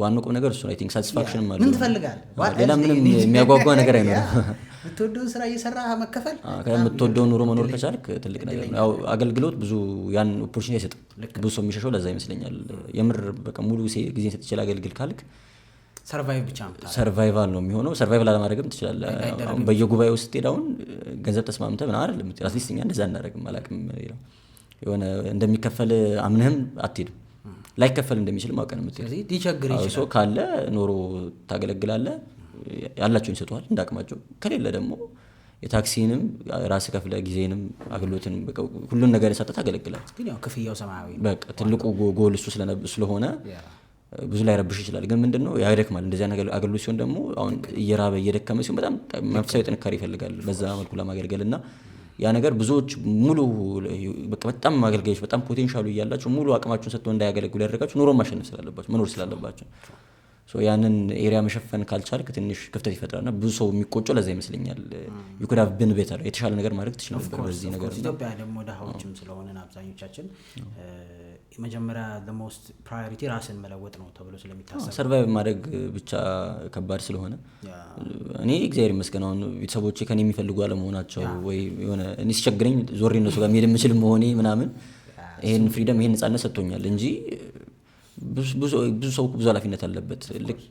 ዋናው ቁም ነገር እሱ ነው። አይ ቲንክ ሳቲስፋክሽን ማለት ምን ትፈልጋለህ? ሌላ ምንም የሚያጓጓ ነገር አይኖርም። የምትወደውን ስራ እየሰራህ መከፈል፣ የምትወደውን ኑሮ መኖር ከቻልክ ትልቅ ነገር ነው። ያው አገልግሎት ብዙ ያን ኦፖርቹኒቲ አይሰጥም። ብዙ ሰው የሚሸሸው ለዛ ይመስለኛል። የምር በቃ ሙሉ ጊዜ ሰጥቼ ላገልግል ካልክ ሰርቫይቭ ብቻ ሰርቫይቫል ነው የሚሆነው። ሰርቫይቭ ላለማድረግም ትችላለህ። አሁን በየጉባኤው ስትሄድ አሁን ገንዘብ ተስማምተህ ምናምን አይደለም አትሊስት እኛ እንደዛ እናደርግም አላውቅም። የሆነ እንደሚከፈል አምነህም አትሄድም። ላይከፈል እንደሚችል ማወቅ ነው የምትሄድ። ስለዚህ ሊቸግር ይችላል። ሰው ካለ ኖሮ ታገለግላለህ፣ ያላቸውን ይሰጡሃል እንዳቅማቸው። ከሌለ ደግሞ የታክሲንም ራስ ከፍለ ጊዜንም አገልግሎትን በቃ ሁሉን ነገር ሰጥተህ ታገለግላለህ። ግን ያው ክፍያው ሰማያዊ በቃ ትልቁ ጎል እሱ ስለሆነ ብዙ ላይ ረብሽ ይችላል። ግን ምንድነው ያደክማል። እንደዚህ ነገር አገልግሎት ሲሆን ደግሞ አሁን እየራበ እየደከመ ሲሆን በጣም መንፈሳዊ ጥንካሬ ይፈልጋል በዛ መልኩ ለማገልገልና ያ ነገር ብዙዎች ሙሉ በቃ በጣም ማገልገሎች በጣም ፖቴንሻሉ እያላቸው ሙሉ አቅማቸውን ሰጥተው እንዳያገለግሉ ያደርጋቸው ኑሮ ማሸነፍ ስላለባቸው መኖር ስላለባቸው ያንን ኤሪያ መሸፈን ካልቻልክ ትንሽ ክፍተት ይፈጥራልና ብዙ ሰው የሚቆጨው ለዛ ይመስለኛል። you could have been better የተሻለ ነገር ማድረግ ትችል ነበር በዚህ ነገር። ኢትዮጵያ ደግሞ ደሃዎችም ስለሆነን አብዛኞቻችን የመጀመሪያ the most priority ራስን መለወጥ ነው ተብሎ ስለሚታሰብ ሰርቫይቭ ማድረግ ብቻ ከባድ ስለሆነ እኔ እግዚአብሔር ይመስገን አሁን ቤተሰቦቼ ከኔ የሚፈልጉ አለመሆናቸው ወይ የሆነ እኔ ሲቸግረኝ ዞሬ እነሱ ጋር መሄድ የምችል መሆኔ ምናምን ይሄን ፍሪደም ይሄን ነፃነት ሰጥቶኛል እንጂ ብዙ ሰው ብዙ ኃላፊነት አለበት።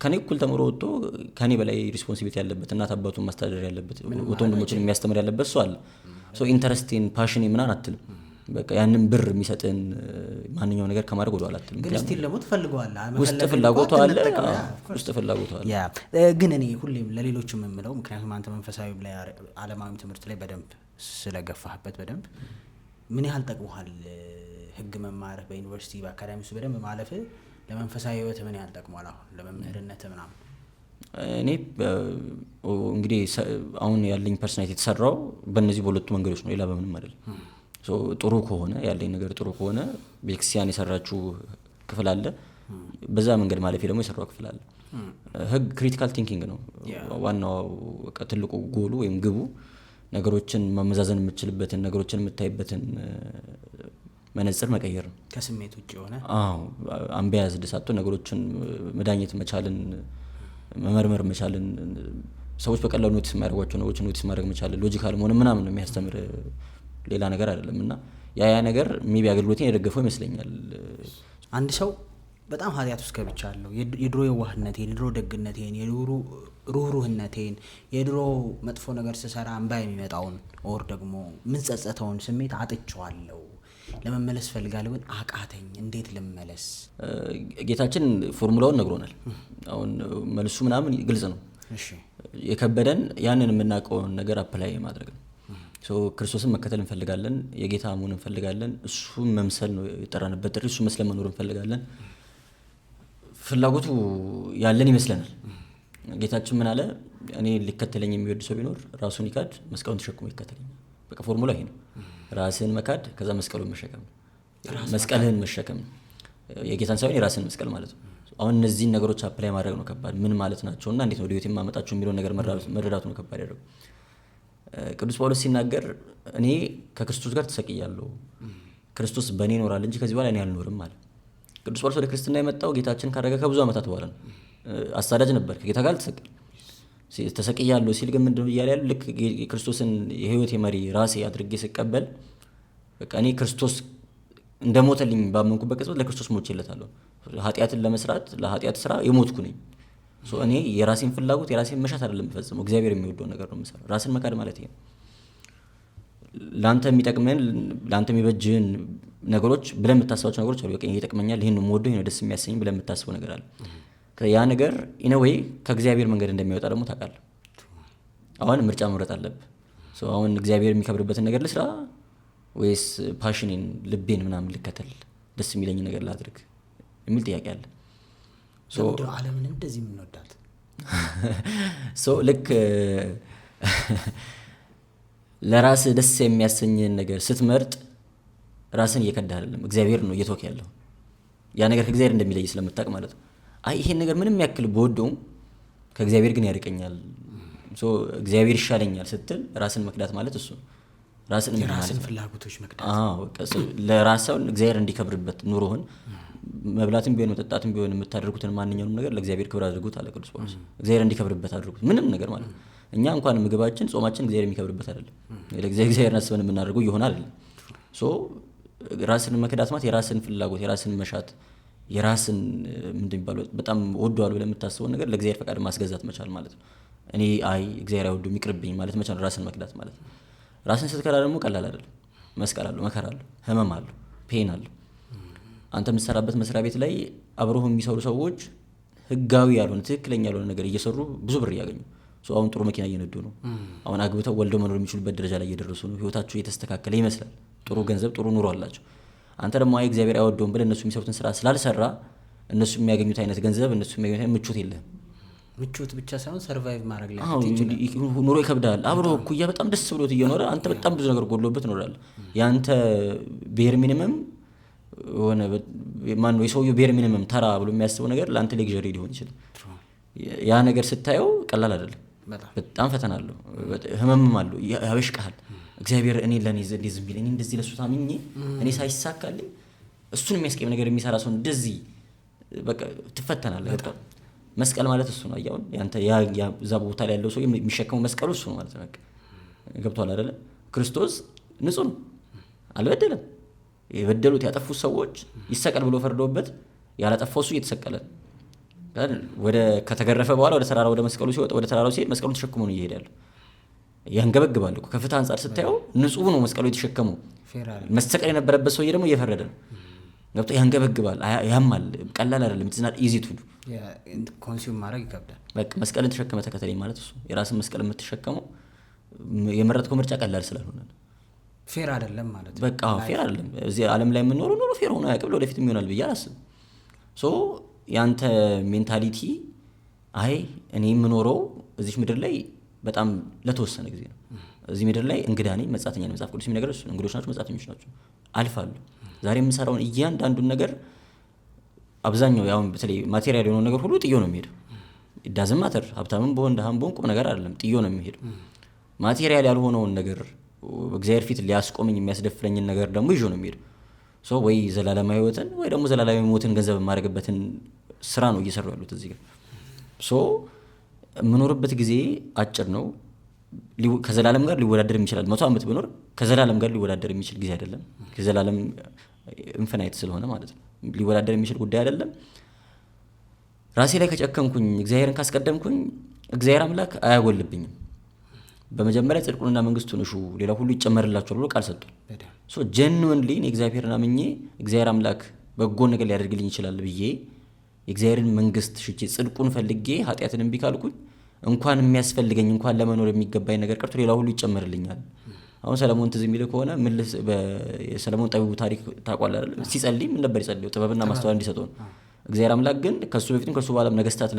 ከኔ እኩል ተምሮ ወጥቶ ከኔ በላይ ሪስፖንሲቢሊቲ ያለበት እናት አባቱን ማስተዳደር ያለበት ወንድሞችን የሚያስተምር ያለበት ሰው አለ። ሶ ኢንተረስቲን ፓሽን ምናምን አትልም። በቃ ያንን ብር የሚሰጥን ማንኛው ነገር ከማድረግ ወደ ኋላ አትልም። ግን ስቲል ደግሞ ትፈልገዋለህ። ውስጥ ፍላጎቱ አለ። ግን እኔ ሁሌም ለሌሎችም የምለው ምክንያቱም አንተ መንፈሳዊ ላይ ዓለማዊ ትምህርት ላይ በደንብ ስለገፋህበት በደንብ ምን ያህል ጠቅሞሃል? ህግ መማርህ በዩኒቨርሲቲ በአካዳሚ ውስጥ በደንብ ማለፍ ለመንፈሳዊ ህይወት ምን ያህል ጠቅሟል? አሁን ለመምህርነት ምናምን እኔ እንግዲህ አሁን ያለኝ ፐርሰናሊቲ የተሰራው በእነዚህ በሁለቱ መንገዶች ነው። ሌላ በምንም አይደለም። ጥሩ ከሆነ ያለኝ ነገር ጥሩ ከሆነ ቤተክርስቲያን የሰራችው ክፍል አለ፣ በዛ መንገድ ማለፌ ደግሞ የሰራው ክፍል አለ። ህግ ክሪቲካል ቲንኪንግ ነው ዋናው ትልቁ ጎሉ ወይም ግቡ። ነገሮችን ማመዛዘን የምትችልበትን ነገሮችን የምታይበትን መነጽር መቀየር ነው። ከስሜት ውጭ ሆነ አምቢያዝ ደሳቶ ነገሮችን መዳኘት መቻልን መመርመር መቻልን ሰዎች በቀላሉ ኖቲስ የሚያደርጓቸው ነገሮችን ኖቲስ ማድረግ መቻልን ሎጂካል መሆን ምናምን ነው የሚያስተምር ሌላ ነገር አይደለም። እና ያ ነገር ሜቢ አገልግሎቴን የደገፈው ይመስለኛል። አንድ ሰው በጣም ኃጢአት ውስጥ ገብቻለሁ፣ የድሮ የዋህነቴን፣ የድሮ ደግነቴን፣ የድሮ ሩህሩህነቴን፣ የድሮ መጥፎ ነገር ስሰራ እንባ የሚመጣውን ኦር ደግሞ ምን ጸጸተውን ስሜት አጥቼዋለሁ፣ ለመመለስ ፈልጋለሁ ግን አቃተኝ፣ እንዴት ልመለስ? ጌታችን ፎርሙላውን ነግሮናል። አሁን መልሱ ምናምን ግልጽ ነው። እሺ የከበደን ያንን የምናውቀውን ነገር አፕላይ ማድረግ ነው። ክርስቶስን መከተል እንፈልጋለን፣ የጌታ መሆን እንፈልጋለን፣ እሱን መምሰል ነው የጠራንበት ጥሪ፣ እሱን መስለን መኖር እንፈልጋለን። ፍላጎቱ ያለን ይመስለናል። ጌታችን ምን አለ? እኔ ሊከተለኝ የሚወድ ሰው ቢኖር ራሱን ይካድ መስቀሉን ተሸክሞ ይከተለኝ። በቃ ፎርሙላ ይሄ ነው። ራስን መካድ ከዛ መስቀሉን መሸከም፣ መስቀልህን መሸከም የጌታን ሳይሆን የራስን መስቀል ማለት ነው። አሁን እነዚህን ነገሮች አፕላይ ማድረግ ነው ከባድ። ምን ማለት ናቸውና እንዴት ነው ወደ ህይወት የማመጣቸው የሚለውን ነገር መረዳቱ ነው ከባድ ያደረገው። ቅዱስ ጳውሎስ ሲናገር እኔ ከክርስቶስ ጋር ተሰቅያለሁ፣ ክርስቶስ በእኔ ይኖራል እንጂ ከዚህ በኋላ እኔ አልኖርም አለ። ቅዱስ ጳውሎስ ወደ ክርስትና የመጣው ጌታችን ካደረገ ከብዙ ዓመታት በኋላ ነው። አሳዳጅ ነበር፣ ከጌታ ጋር ተሰቅያለሁ ሲል ግን ምንድነው እያለ ያለው? ልክ የክርስቶስን የህይወት የመሪ ራሴ አድርጌ ስቀበል በቃ እኔ ክርስቶስ እንደሞተልኝ ባመንኩበት ቅጽበት ለክርስቶስ ሞቼለታለሁ። ኃጢአትን ለመስራት ለኃጢአት ስራ የሞትኩ ነኝ። እኔ የራሴን ፍላጎት የራሴን መሻት አይደለም የምፈጽመው፣ እግዚአብሔር የሚወደውን ነገር ነው የምሰራው። ራስን መካድ ማለት ይሄ ነው። ለአንተ የሚጠቅምህን ለአንተ የሚበጅህን ነገሮች ብለህ የምታስባቸው ነገሮች አሉ። በቃ ይሄ ይጠቅመኛል፣ ይሄን ነው የምወደው፣ ይሄን ነው ደስ የሚያሰኝ ብለህ የምታስበው ነገር አለ። ያ ነገር ኢን ኤ ዌይ ከእግዚአብሔር መንገድ እንደሚወጣ ደግሞ ታውቃለህ። አሁን ምርጫ መምረጥ አለብህ። አሁን እግዚአብሔር የሚከብርበትን ነገር ልስራ ወይስ ፓሽኔን ልቤን ምናምን ልከተል፣ ደስ የሚለኝ ነገር ላድርግ የሚል ጥያቄ አለ። ዓለምን እንደዚህ የምንወዳት ልክ ለራስህ ደስ የሚያሰኝን ነገር ስትመርጥ ራስን እየከዳህ አይደለም፣ እግዚአብሔር ነው እየተወክ ያለው። ያ ነገር ከእግዚአብሔር እንደሚለይ ስለምታውቅ ማለት ነው። ይሄን ነገር ምንም ያክል በወደውም ከእግዚአብሔር ግን ያርቀኛል፣ እግዚአብሔር ይሻለኛል ስትል ራስን መክዳት ማለት እሱ ነው። የራስን ፍላጎቶች መክዳት። ለራስህ እግዚአብሔር እንዲከብርበት ኑሮህን መብላትም ቢሆን መጠጣትም ቢሆን የምታደርጉትን ማንኛውንም ነገር ለእግዚአብሔር ክብር አድርጉት አለ ቅዱስ ጳውሎስ። እግዚአብሔር እንዲከብርበት አድርጉት ምንም ነገር ማለት ነው። እኛ እንኳን ምግባችን ጾማችን እግዚአብሔር የሚከብርበት አይደለም፣ ለእግዚአብሔር አስበን የምናደርገው ይሆን አይደለም። ራስን መክዳት ማለት የራስን ፍላጎት የራስን መሻት የራስን እንደሚባለው በጣም ወደዋል ብለህ የምታስበውን ነገር ለእግዚአብሔር ፈቃድ ማስገዛት መቻል ማለት ነው። እኔ እግዚአብሔር አይወደውም ይቅርብኝ ማለት መቻል ራስን መክዳት ማለት ነው። ራስን ስትከዳ ደግሞ ቀላል አይደለም። መስቀል አለው፣ መከራ አለው፣ ህመም አለው፣ ፔን አለው። አንተ የምትሰራበት መስሪያ ቤት ላይ አብረው የሚሰሩ ሰዎች ህጋዊ ያልሆነ ትክክለኛ ያልሆነ ነገር እየሰሩ ብዙ ብር እያገኙ አሁን ጥሩ መኪና እየነዱ ነው። አሁን አግብተው ወልደው መኖር የሚችሉበት ደረጃ ላይ እየደረሱ ነው። ህይወታቸው እየተስተካከለ ይመስላል። ጥሩ ገንዘብ ጥሩ ኑሮ አላቸው። አንተ ደግሞ እግዚአብሔር አይወደውም ብለህ እነሱ የሚሰሩትን ስራ ስላልሰራ እነሱ የሚያገኙት አይነት ገንዘብ እነሱ የሚያገኙት አይነት ምቾት የለህም። ምቾት ብቻ ሳይሆን ሰርቫይቭ ማድረግ ላይ ኑሮ ይከብዳል። አብሮ እኩያ በጣም ደስ ብሎት እየኖረ አንተ በጣም ብዙ ነገር ጎድሎበት እኖራለህ። የአንተ ቤር ሚኒመም ሆነ ማነው የሰውየው ቤር ሚኒመም ተራ ብሎ የሚያስበው ነገር ለአንተ ሌግዠሪ ሊሆን ይችላል። ያ ነገር ስታየው ቀላል አይደለም። በጣም ፈተና አለው፣ ህመምም አለው፣ ያበሽቃል። እግዚአብሔር እኔ ለኔ ዝም ቢል እኔ እንደዚህ ለሱ ታምኜ እኔ ሳይሳካልኝ እሱን የሚያስቀይም ነገር የሚሰራ ሰው እንደዚህ በቃ ትፈተናለህ። በጣም መስቀል ማለት እሱ ነው። አያውን ያንተ ያ እዛ ቦታ ላይ ያለው ሰው የሚሸከመው መስቀሉ እሱ ነው ማለት ነው። ገብቶሃል አይደለ? ክርስቶስ ንጹህ ነው፣ አልበደለም። የበደሉት ያጠፉት ሰዎች ይሰቀል ብሎ ፈርዶበት ያላጠፋው እሱ እየተሰቀለ ወደ ከተገረፈ በኋላ ወደ ተራራው ወደ መስቀሉ ሲወጣ ወደ ተራራው ሲሄድ መስቀሉን ተሸክሞ ነው ይሄዳል። ያንገበግባል እኮ ከፍታ አንፃር ስታየው ንጹህ ነው መስቀሉ የተሸከመው። መሰቀል የነበረበት ሰውዬ ደግሞ እየፈረደ ነው። ገብቶ ያንገበግባል፣ ያማል። ቀላል አይደለም። ኢትስ ናት ኢዚ ቱ ዱ። ኮንሱም ማድረግ ይከብዳል። በቃ መስቀልን ተሸከመ ተከተለኝ ማለት እሱ። የራስን መስቀል የምትሸከመው የመረጥከው ምርጫ ቀላል ስላልሆነ ፌር አይደለም ማለት ነው። በቃ ፌር አይደለም። እዚህ ዓለም ላይ የምንኖረው ኑሮ ፌር ሆኖ ያቀብል ወደፊትም ይሆናል ብዬ አላስብም። ያንተ ሜንታሊቲ እኔ የምኖረው እዚህ ምድር ላይ በጣም ለተወሰነ ጊዜ ነው። እዚህ ምድር ላይ እንግዳ ነኝ፣ መጻተኛ ነኝ። መጽሐፍ ቅዱስ የሚነግረን እሱ ነው። እንግዶች ናቸው፣ መጻተኞች ናቸው፣ አልፋለሁ። ዛሬ የምሰራውን እያንዳንዱን ነገር አብዛኛው ያው በተለይ ማቴሪያል የሆነው ነገር ሁሉ ጥዮ ነው የሚሄደው። ዳዝም ማተር ሀብታምም በሆን ደሃም በሆን ቁም ነገር አይደለም፣ ጥዮ ነው የሚሄደው። ማቴሪያል ያልሆነውን ነገር በእግዚአብሔር ፊት ሊያስቆመኝ የሚያስደፍረኝን ነገር ደግሞ ይዞ ነው የሚሄደው። ወይ ዘላለማዊ ህይወትን ወይ ደግሞ ዘላለማዊ ሞትን ገንዘብ የማደርግበትን ስራ ነው እየሰሩ ያሉት እዚህ ጋር። የምኖርበት ጊዜ አጭር ነው። ከዘላለም ጋር ሊወዳደር የሚችላል 100 ዓመት ብኖር ከዘላለም ጋር ሊወዳደር የሚችል ጊዜ አይደለም። ከዘላለም ኢንፊናይት ስለሆነ ማለት ነው ሊወዳደር የሚችል ጉዳይ አይደለም። ራሴ ላይ ከጨከንኩኝ እግዚአብሔርን ካስቀደምኩኝ እግዚአብሔር አምላክ አያጎልብኝም። በመጀመሪያ ጽድቁንና መንግስቱን እሹ ሌላ ሁሉ ይጨመርላችኋል ብሎ ቃል ሰጥቷል። ጀንወንሊ እግዚአብሔርን አምኜ እግዚአብሔር አምላክ በጎ ነገር ሊያደርግልኝ ይችላል ብዬ የእግዚአብሔርን መንግስት ሽጬ ጽድቁን ፈልጌ ኃጢአትን እምቢ ካልኩኝ እንኳን የሚያስፈልገኝ እንኳን ለመኖር የሚገባኝ ነገር ቀርቶ ሌላ ሁሉ ይጨመርልኛል። አሁን ሰለሞን ትዝ የሚል ከሆነ የሰለሞን ጠቢቡ ታሪክ ታውቃለህ አይደል? ሲጸልይ ምን ነበር ይጸልየው? ጥበብና ማስተዋል እንዲሰጠው ነው። እግዚአብሔር አምላክ ግን ከሱ በፊትም ከሱ በኋላም ነገስታት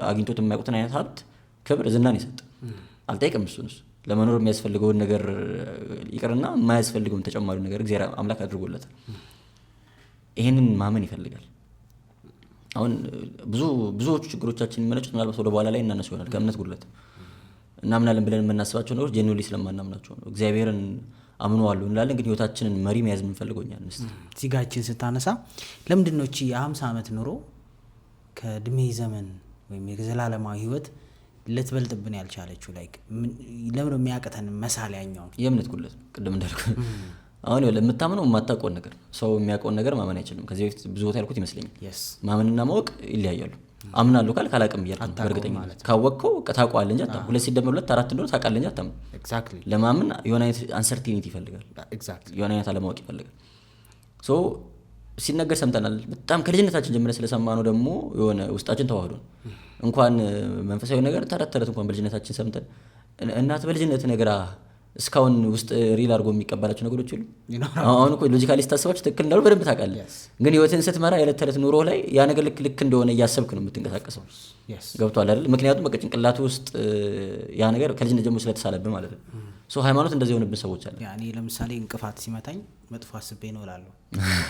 አግኝቶት የማያውቁትን አይነት ሀብት፣ ክብር፣ ዝናን ይሰጥ አልጠይቅም። እሱን ለመኖር የሚያስፈልገውን ነገር ይቅርና የማያስፈልገውን ተጨማሪ ነገር እግዚአብሔር አምላክ አድርጎለታል። ይሄንን ማመን ይፈልጋል። አሁን ብዙዎቹ ችግሮቻችን የሚመነጩት ምናልባት ወደ በኋላ ላይ እናነሱ ይሆናል ከእምነት ጉድለት። እናምናለን ብለን የምናስባቸው ነገሮች ጄኑዊንሊ ስለማናምናቸው ነው። እግዚአብሔርን አምነዋለሁ እንላለን፣ ግን ህይወታችንን መሪ መያዝ የምንፈልገኛል። ሲጋችን ስታነሳ ለምንድን ነው እቺ የ50 ዓመት ኑሮ ከእድሜ ዘመን ወይም የዘላለማዊ ህይወት ልትበልጥብን ያልቻለችው? ላይክ ለምን ነው የሚያቅተን? መሳለያኛው የእምነት ጉድለት ነው። ቅድም እንዳልኩ አሁን የምታምነው የማታውቀውን ነገር ነው። ሰው የሚያውቀውን ነገር ማመን አይችልም። ከዚህ በፊት ብዙ ቦታ ያልኩት ይመስለኛል። ማመንና ማወቅ ይለያያሉ። አምናለሁ ካል ካላቅም እያልክ ነው። በእርግጠኝነት ካወቅከው ታውቀዋለህ እንጂ አታምነው። 2 ሲደመር 2 4 እንደሆነ ታውቃለህ እንጂ አታምነው። ለማመን የሆነ አይነት አንሰርቲኒቲ ይፈልጋል። የሆነ አይነት አለማወቅ ይፈልጋል። ሶ ሲነገር ሰምተናል። በጣም ከልጅነታችን ጀምረ ስለሰማነው ደግሞ የሆነ ውስጣችን ተዋህዶ ነው። እንኳን መንፈሳዊ ነገር ተረት እንኳን በልጅነታችን ሰምተን እናት በልጅነት ነገራ እስካሁን ውስጥ ሪል አድርጎ የሚቀበላቸው ነገሮች ሁሉ አሁን እኮ ሎጂካሊ ስታስባቸው ትክክል እንዳሉ በደንብ ታውቃለህ። ግን ህይወትን ስትመራ የዕለት ተዕለት ኑሮ ላይ ያ ነገር ልክ እንደሆነ እያሰብክ ነው የምትንቀሳቀሰው። ገብቶሃል አይደል? ምክንያቱም በቃ ጭንቅላቱ ውስጥ ያ ነገር ከልጅነት ጀምሮ ስለተሳለብህ ማለት ነው። ሶ ሃይማኖት እንደዚህ የሆነብን ሰዎች አለ። ያኔ ለምሳሌ እንቅፋት ሲመታኝ መጥፎ አስቤ ነው እላለሁ።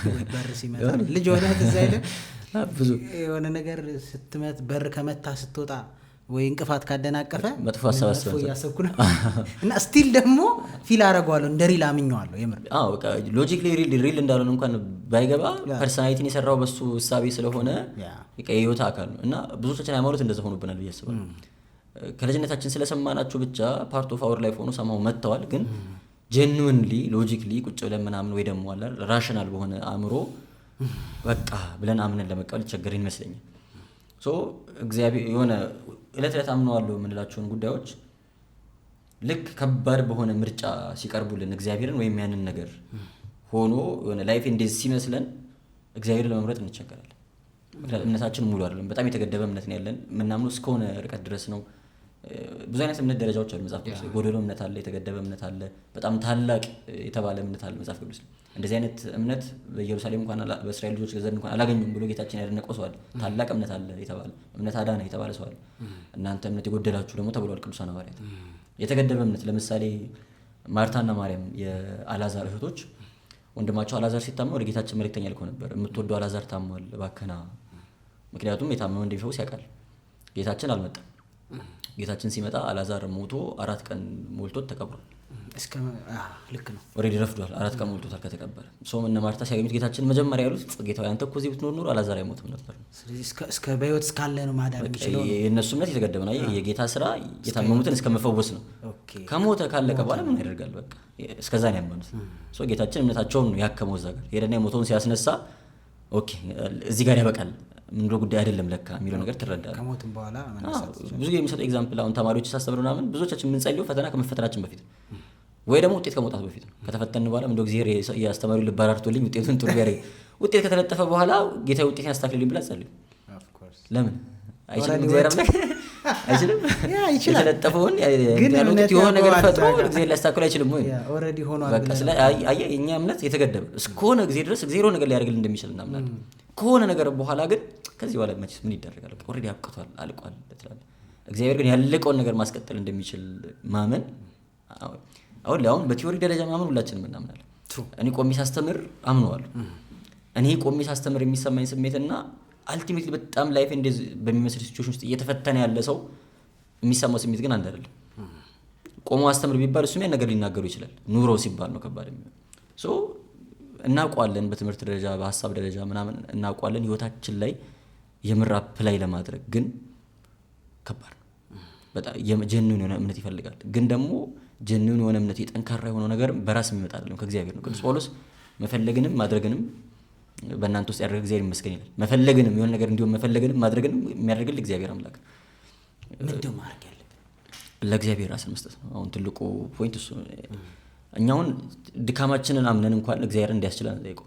ወይ በር ሲመታ ልጅ ሆነ ትዝ አይልም? ብዙ የሆነ ነገር ስትመት በር ከመታ ስትወጣ ወይ እንቅፋት ካደናቀፈ መጥፎ ሐሳብ ያሰብኩ ነው እና ስቲል ደግሞ ፊል አደርገዋለሁ እንደ ሪል አምኜዋለሁ። የምር በቃ ሎጂክሊ ሪል እንዳልሆነ እንኳን ባይገባ ፐርሰናሊቲን የሰራው በሱ እሳቤ ስለሆነ የህይወት አካል ነው። እና ብዙዎቻችን ሃይማኖት እንደዛ ሆኖብናል ብዬ አስባለሁ። ከልጅነታችን ስለሰማናቸው ብቻ ፓርት ኦፍ አወር ላይፍ ሆኖ ሰማው መጥተዋል። ግን ጄኑዊንሊ ሎጂክሊ ቁጭ ብለን ምናምን ወይ ደግሞ አለ ራሽናል በሆነ አእምሮ በቃ ብለን አምነን ለመቀበል ይቸገረን ይመስለኛል። ሶ እግዚአብሔር የሆነ እለት አምነዋለሁ የምንላቸውን ጉዳዮች ልክ ከባድ በሆነ ምርጫ ሲቀርቡልን እግዚአብሔርን ወይም ያንን ነገር ሆኖ የሆነ ላይፍ እንደዚህ ሲመስለን እግዚአብሔርን ለመምረጥ እንቸገራለን። ምክንያቱም እምነታችን ሙሉ አይደለም። በጣም የተገደበ እምነት ነው ያለን። የምናምነው እስከሆነ ርቀት ድረስ ነው። ብዙ አይነት እምነት ደረጃዎች አሉ መጽሐፍ ቅዱስ ላይ። ጎደሎ እምነት አለ፣ የተገደበ እምነት አለ፣ በጣም ታላቅ የተባለ እምነት አለ መጽሐፍ ቅዱስ ላይ። እንደዚህ አይነት እምነት በኢየሩሳሌም እንኳን በእስራኤል ልጆች ዘንድ እንኳን አላገኙም ብሎ ጌታችን ያደነቀው ሰው አለ። ታላቅ እምነት አለ የተባለ እምነት አዳነ የተባለ ሰው አለ። እናንተ እምነት የጎደላችሁ ደግሞ ተብሏል ቅዱሳን ሐዋርያት። የተገደበ እምነት ለምሳሌ ማርታና ማርያም የአልዓዛር እህቶች ወንድማቸው አልዓዛር ሲታመም ወደ ጌታችን መልእክተኛ ልከው ነበር። የምትወደው አልዓዛር ታሟል እባክህና። ምክንያቱም የታመመ እንደሚፈውስ ያውቃል። ጌታችን አልመጣም። ጌታችን ሲመጣ አልዓዛር ሞቶ 4 ቀን ሞልቶት ተቀብሯል። ልክ ነው። ኦልሬዲ ረፍዷል። 4 ቀን ሞልቶታል ከተቀበረ። ሶም እነ ማርታ ሲያገኙት ጌታችን መጀመሪያ ያሉት ጌታ አንተ እኮ እዚህ ብትኖር ኖሮ አልዓዛር አይሞትም ነበር። ስለዚህ እስከ በህይወት እስካለ ነው ማዳን የሚችለው። የእነሱ እምነት የተገደበ ነው። የጌታ ስራ የታመሙትን እስከመፈወስ ነው። ከሞተ ካለቀ በኋላ ምን ያደርጋል? በቃ እስከዛ ነው ያመኑት። ሶ ጌታችን እምነታቸውን ነው ያከመው። እዛ ጋር ሄደና የሞተውን ሲያስነሳ ኦኬ እዚህ ጋር ያበቃል ምን ጉዳይ አይደለም ለካ የሚለው ነገር ትረዳለህ። ከሞትም በኋላ ብዙ የሚሰጠው ኤግዛምፕል አሁን ተማሪዎች ሳስተምሩ ምናምን ብዙዎቻችን የምንጸልየው ፈተና ከመፈተናችን በፊት ነው ወይ ደግሞ ውጤት ከመውጣቱ በፊት ነው። ከተፈተንን በኋላ እንደው እግዚአብሔር ያስተማሪው ልብ አራርቶልኝ ውጤቱን ጥሩ ያደርግ ውጤት ከተለጠፈ በኋላ ጌታ ውጤትን ያስተካክልልኝ ብላ ጸልዩ። ለምን አይችልም? እግዚአብሔር አምላክ አይችልም? የተለጠፈውን ያሉት የሆነ ነገር ፈጥሮ እግዚአብሔር ሊያስተካክል አይችልም ወይ? ኦልሬዲ ሆኗል። በቃ ስለ አየህ የኛ እምነት የተገደበ እስከሆነ ጊዜ ድረስ እግዚአብሔር ነገር ሊያደርግልን እንደሚችል እናምናለን። ከሆነ ነገር በኋላ ግን ከዚህ በኋላ መቼስ ምን ይደረጋል? ኦልሬዲ አብቅቷል፣ አልቋል ትላለህ። እግዚአብሔር ግን ያለቀውን ነገር ማስቀጠል እንደሚችል ማመን አሁን በቲዮሪ ደረጃ ማመን ሁላችንም እናምናለን። እኔ ቆሜ ሳስተምር አምነዋለሁ። እኔ ቆሜ ሳስተምር የሚሰማኝ ስሜትና አልቲሜትሊ በጣም ላይፍ እንደዚህ በሚመስል ሲቹዌሽን ውስጥ እየተፈተነ ያለ ሰው የሚሰማው ስሜት ግን አንድ አይደለም። ቆሞ አስተምር ቢባል እሱም ያን ነገር ሊናገሩ ይችላል። ኑሮ ሲባል ነው ከባድ የሚሆነው። ሶ እናውቀዋለን፣ በትምህርት ደረጃ በሀሳብ ደረጃ ምናምን እናውቀዋለን። ህይወታችን ላይ የምር አፕላይ ለማድረግ ግን ከባድ ነው። በጣም ጀኑዊን የሆነ እምነት ይፈልጋል። ግን ደግሞ ጀኑዊን የሆነ እምነት የጠንካራ የሆነው ነገር በራስ የሚመጣ አይደለም፣ ከእግዚአብሔር ነው። ቅዱስ ጳውሎስ መፈለግንም ማድረግንም በእናንተ ውስጥ ያደረገ እግዚአብሔር ይመስገን ይላል። መፈለግንም የሆነ ነገር እንዲሁም መፈለግንም ማድረግንም የሚያደርግልህ እግዚአብሔር አምላክ። ምንድነው ማድረግ ያለብን? ለእግዚአብሔር ራስን መስጠት ነው። አሁን ትልቁ ፖይንት እሱ። እኛውን ድካማችንን አምነን እንኳን እግዚአብሔር እንዲያስችለን እንጠይቀው።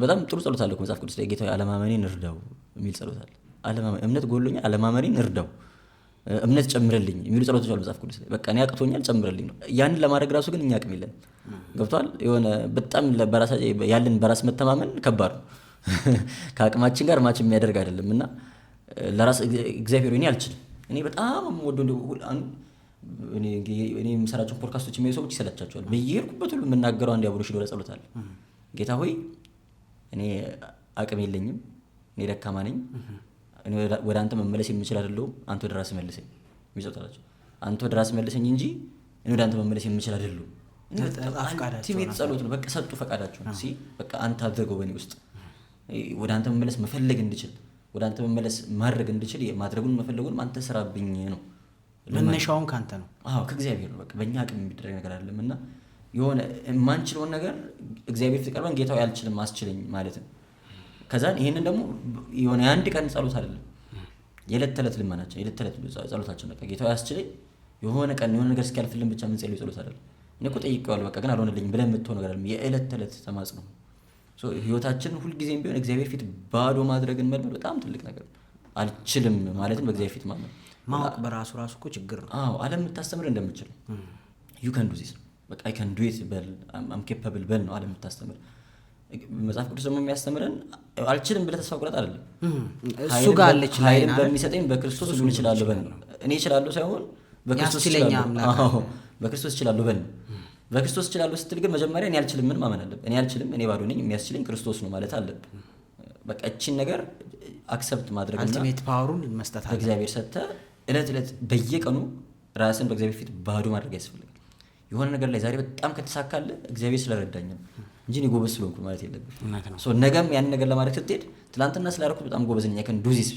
በጣም ጥሩ ጸሎት አለ መጽሐፍ ቅዱስ ላይ ጌታ አለማመኔን እርዳው የሚል ጸሎት አለ። እምነት ጎሎኛል፣ አለማመኔን እርዳው፣ እምነት ጨምርልኝ የሚሉ ጸሎቶች አሉ መጽሐፍ ቅዱስ ላይ። በቃ እኔ አቅቶኛል ጨምርልኝ ነው። ያንን ለማድረግ ራሱ ግን እኛ አቅም የለንም። ገብቷል? የሆነ በጣም ያለን በራስ መተማመን ከባድ ነው። ከአቅማችን ጋር ማች የሚያደርግ አይደለም። እና ለራስ እግዚአብሔር እኔ አልችልም፣ እኔ በጣም ወዶ እኔ የምሰራቸውን ፖድካስቶች የሚያዩ ሰዎች ይሰለቻቸዋል። በየሄድኩበት ሁሉ የምናገረው አንድ ያብሮሽ ዶረ ጸሎት አለ። ጌታ ሆይ እኔ አቅም የለኝም፣ እኔ ደካማ ነኝ፣ እኔ ወደ አንተ መመለስ የምችል አይደለሁም፣ አንተ ወደ ራስህ መልሰኝ። የሚጸጥላቸው። አንተ ወደ ራስ መልሰኝ እንጂ እኔ ወደ አንተ መመለስ የምችል አይደለሁም። አልቲሜት ጸሎት ነው። በቃ ሰጡ ፈቃዳቸውን። በቃ አንተ አድርገው በእኔ ውስጥ ወደ አንተ መመለስ መፈለግ እንድችል፣ ወደ አንተ መመለስ ማድረግ እንድችል ማድረጉን መፈለጉንም አንተ ስራብኝ ነው። መነሻውን ካንተ ነው። ከእግዚአብሔር ነው። በቃ በእኛ አቅም የሚደረግ ነገር አይደለም እና የሆነ የማንችለውን ነገር እግዚአብሔር ፊት ቀርበን ጌታው ያልችልም አስችለኝ ማለት ነው። ከዛን ይሄንን ደግሞ የሆነ የአንድ ቀን ጸሎት አይደለም፣ የዕለት ተዕለት ልመናችን፣ የዕለት ተዕለት ጸሎታችን በቃ ጌታው ያስችለኝ የሆነ ቀን የሆነ ነገር እስኪያልፍልን ብቻ የምንጸልየው ጸሎት አይደለም። እኔ እኮ ጠይቄዋለሁ በቃ ግን አልሆነልኝም ብለን የምትሆን ነገር አይደለም። የዕለት ተዕለት ተማጽኖ ነው። ህይወታችንን ሁልጊዜም ቢሆን እግዚአብሔር ፊት ባዶ ማድረግን መልመድ በጣም ትልቅ ነገር ነው። አልችልም ማለትም በእግዚአብሔር ፊት ማወቅ በራሱ እኮ ችግር ነው። ዓለም የምታስተምር እንደምችል ዩ ካን ዱ ዚስ በቃ አይ ካን ዱ ኢት በል አም ኬፓብል በል ነው ዓለም የምታስተምር። መጽሐፍ ቅዱስ ደግሞ የሚያስተምረን አልችልም ብለህ ተስፋ ቁረጥ አይደለም። እሱ ጋር አለች ኃይልን በሚሰጠኝ በክርስቶስ ሁሉን እችላለሁ በል ነው። እኔ እችላለሁ ሳይሆን በክርስቶስ እችላለሁ። በክርስቶስ እችላለሁ በል ነው። በክርስቶስ እችላለሁ ስትል ግን መጀመሪያ እኔ አልችልም ምን ማመን አለብህ? እኔ አልችልም፣ እኔ ባዶ ነኝ፣ የሚያስችለኝ ክርስቶስ ነው ማለት አለብህ። በቃ እቺን ነገር አክሰፕት ማድረግና አልቲሜት ፓወሩን መስጠት አለ። እግዚአብሔር ሰጥተህ ዕለት ዕለት በየቀኑ ራስን በእግዚአብሔር ፊት ባዶ ማድረግ ያስፈልጋል። የሆነ ነገር ላይ ዛሬ በጣም ከተሳካልህ እግዚአብሔር ስለረዳኝ ነው እንጂ እኔ ጎበዝ ስለሆንኩ ማለት የለብህም። ሶ ነገም ያን ነገር ለማድረግ ስትሄድ ትናንትና ስላደረኩት በጣም ጎበዝ ነኝ ከን ዱዚስ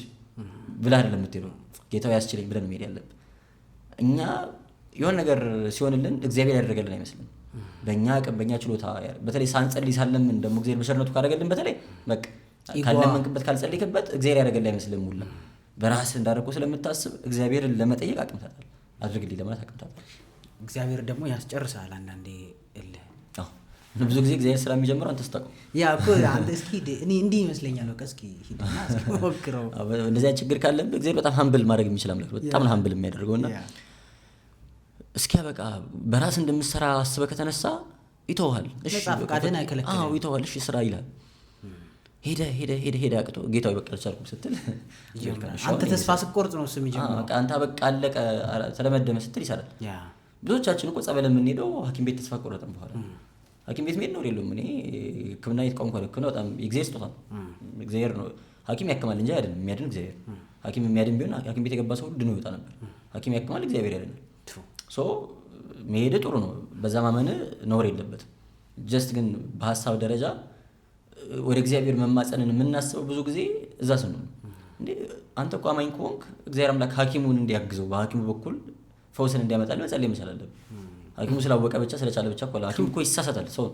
ብለህ አይደለም የምትሄደው፣ ጌታው ያስችለኝ ብለን መሄድ ያለብህ። እኛ የሆነ ነገር ሲሆንልን እግዚአብሔር ያደረገልን አይመስልም። በእኛ አቅም በእኛ ችሎታ በተለይ ሳንጸልይ ሳለምን ደግሞ እግዚአብሔር በቸርነቱ ካደረገልን በተለይ በቃ ካለመንክበት ካልጸልይክበት እግዚአብሔር ያደረገልን አይመስልም። ሁላ በራስህ እንዳደረኩ ስለምታስብ እግዚአብሔርን ለመጠየቅ አቅም ታጣለህ፣ አድርግልኝ ለማለት አቅም ታጣለህ። እግዚአብሔር ደግሞ ያስጨርሳል አንዳንዴ እልህ። ብዙ ጊዜ እግዚአብሔር ስራ የሚጀምረው አንተ ስታውቀው እኮ አንተ እስኪ እኔ እንዲህ ይመስለኛል በቃ እስኪ ሂድና እስኪ ሞክረው። እንደዚያ ችግር ካለብህ እግዚአብሔር በጣም ሀምብል ማድረግ የሚችል አምላክ በጣም ነው ሀምብል የሚያደርገውና እስኪ በቃ በራስ እንደምትሰራ አስበህ ከተነሳ ይተውሃል። እሺ ፈቃድህን አይከለክልም። ይተውሃል። እሺ ስራ ይላል። ሄደ አቅቶ ጌታው በቃ አልቻልኩም ስትል አንተ ተስፋ ስትቆርጥ ነው እሱ የሚጀምረው። በቃ አንተ በቃ አለቀ ተለመደመ ስትል ይሰራል። ብዙዎቻችን እኮ ጸበል የምንሄደው ሐኪም ቤት ተስፋ ቆረጥን በኋላ ሐኪም ቤት መሄድ ነው የለውም። እኔ ሕክምና የተቋምኳ ሕክምና በጣም የእግዚአብሔር ስጦታ ነው። እግዚአብሔር ነው ሐኪም ያክማል እንጂ አይደለም የሚያድን እግዚአብሔር። ሐኪም የሚያድን ቢሆን ሐኪም ቤት የገባ ሰው ሁሉ ድኖ ይወጣ ነበር። ሐኪም ያክማል፣ እግዚአብሔር ያድናል። ሶ መሄድ ጥሩ ነው፣ በዛ ማመን ነውር የለበትም። ጀስት ግን በሀሳብ ደረጃ ወደ እግዚአብሔር መማጸንን የምናስበው ብዙ ጊዜ እዛ ስንሆን እንዴ አንተ እኮ አማኝ ከሆንክ እግዚአብሔር አምላክ ሐኪሙን እንዲያግዘው በሐኪሙ በኩል ፈውስን እንዲያመጣልህ መጸለይ መቻል አለብህ። ሐኪሙ ስላወቀ ብቻ ስለቻለ ብቻ እኮ ሐኪም እኮ ይሳሳታል። ሰው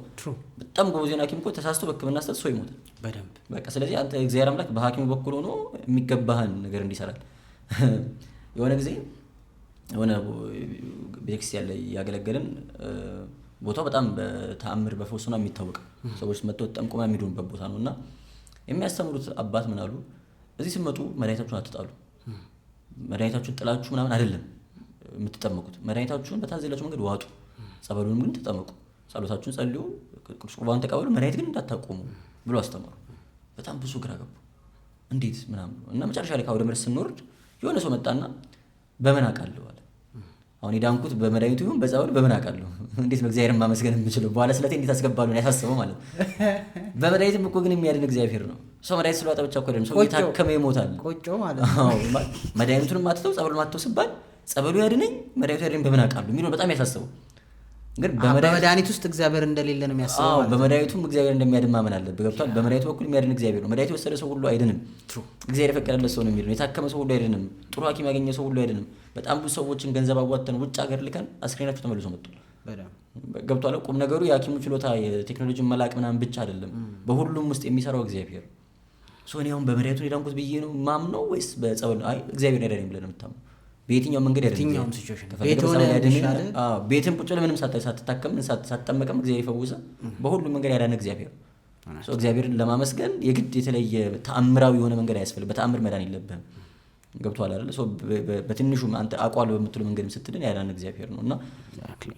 በጣም ጎበዝ የሆነ ሐኪም እኮ ተሳስቶ በሕክምና ስህተት ሰው ይሞታል በደንብ በቃ። ስለዚህ አንተ እግዚአብሔር አምላክ በሐኪሙ በኩል ሆኖ የሚገባህን ነገር እንዲሰራል። የሆነ ጊዜ የሆነ ቤተክርስቲያን ላይ ያገለገልን ቦታው በጣም በተአምር በፈውስ ነው የሚታወቅ፣ ሰዎች መጥተው ተጠምቀው የሚድኑበት ቦታ ነው እና የሚያስተምሩት አባት ምን አሉ፣ እዚህ ስትመጡ መድኃኒታችሁን አትጣሉ፣ መድኃኒታችሁን ጥላችሁ ምናምን አይደለም የምትጠመቁት፣ መድኃኒታችሁን በታዘላችሁ መንገድ ዋጡ፣ ጸበሉንም ግን ተጠመቁ፣ ጸሎታችሁን ጸልዩ፣ ቅዱስ ቁርባን ተቀበሉ፣ መድኃኒት ግን እንዳታቆሙ ብሎ አስተማሩ። በጣም ብዙ ግራ ገቡ፣ እንዴት ምናምን እና መጨረሻ ላይ ከአውደ ምሕረት ስንወርድ የሆነ ሰው መጣና በምን አውቃለሁ አለ። አሁን የዳንኩት በመድኃኒቱ ይሁን በጸበሉ በምን አውቃለሁ? እንዴት ነው እግዚአብሔርን ማመስገን የምችለው? በኋላ ስለቴ እንዴት አስገባሉ ነው ያሳስበው ማለት ነው። በመድኃኒትም እኮ ግን የሚያድን እግዚአብሔር ነው። ሰው መድኃኒት ስለዋጠ ብቻ እኮ አይደለም፣ ሰው የታከመ ይሞታል። ቆጮ ማለት ነው። መድኃኒቱንም አትተው ጸበሉን አትተው ሲባል ጸበሉ ያድነኝ መድኃኒቱ ያድነኝ በምን አውቃለሁ የሚለው በጣም ያሳስበው። ግን በመድኃኒት ውስጥ እግዚአብሔር እንደሌለ ነው የሚያስበው። በመድኃኒቱም እግዚአብሔር እንደሚያድን ማመን አለብህ። ገብቷል? በመድኃኒቱ በኩል የሚያድን እግዚአብሔር ነው። መድኃኒት የወሰደ ሰው ሁሉ አይድንም። እግዚአብሔር የፈቀደለት ሰው ነው የሚድነው። የታከመ ሰው ሁሉ አይድንም። ጥሩ ሐኪም ያገኘ ሰው ሁሉ አይድንም። በጣም ብዙ ሰዎችን ገንዘብ አዋጥተን ውጭ ሀገር ልከን አስክሬናቸው ተመልሶ መጥቷል። ገብቷል? ቁም ነገሩ የሐኪሙ ችሎታ የቴክኖሎጂን መላቅ ምናምን ብቻ አይደለም፣ በሁሉም ውስጥ የሚሰራው እግዚአብሔር። እኔ አሁን በመድኃኒቱ የዳንኩት ብዬ ነው ማምነው ወይስ በጸበል? አይ እግዚአብሔር ያዳነኝ ብለህ ነው የምታምነው። በየትኛው መንገድ የትኛውም ሲቹዌሽን ቤትም ቁጭ ምንም ሳትታከም ሳትጠመቅም እግዚአብሔር ይፈውሳል። በሁሉም መንገድ ያዳነ እግዚአብሔር። እግዚአብሔርን ለማመስገን የግድ የተለየ ተአምራዊ የሆነ መንገድ አያስፈልግም። በተአምር መዳን የለብህም። ገብቶሃል አይደል? በትንሹ አንተ አቋል በምትሉ መንገድ ስትድን ያዳነ እግዚአብሔር ነው እና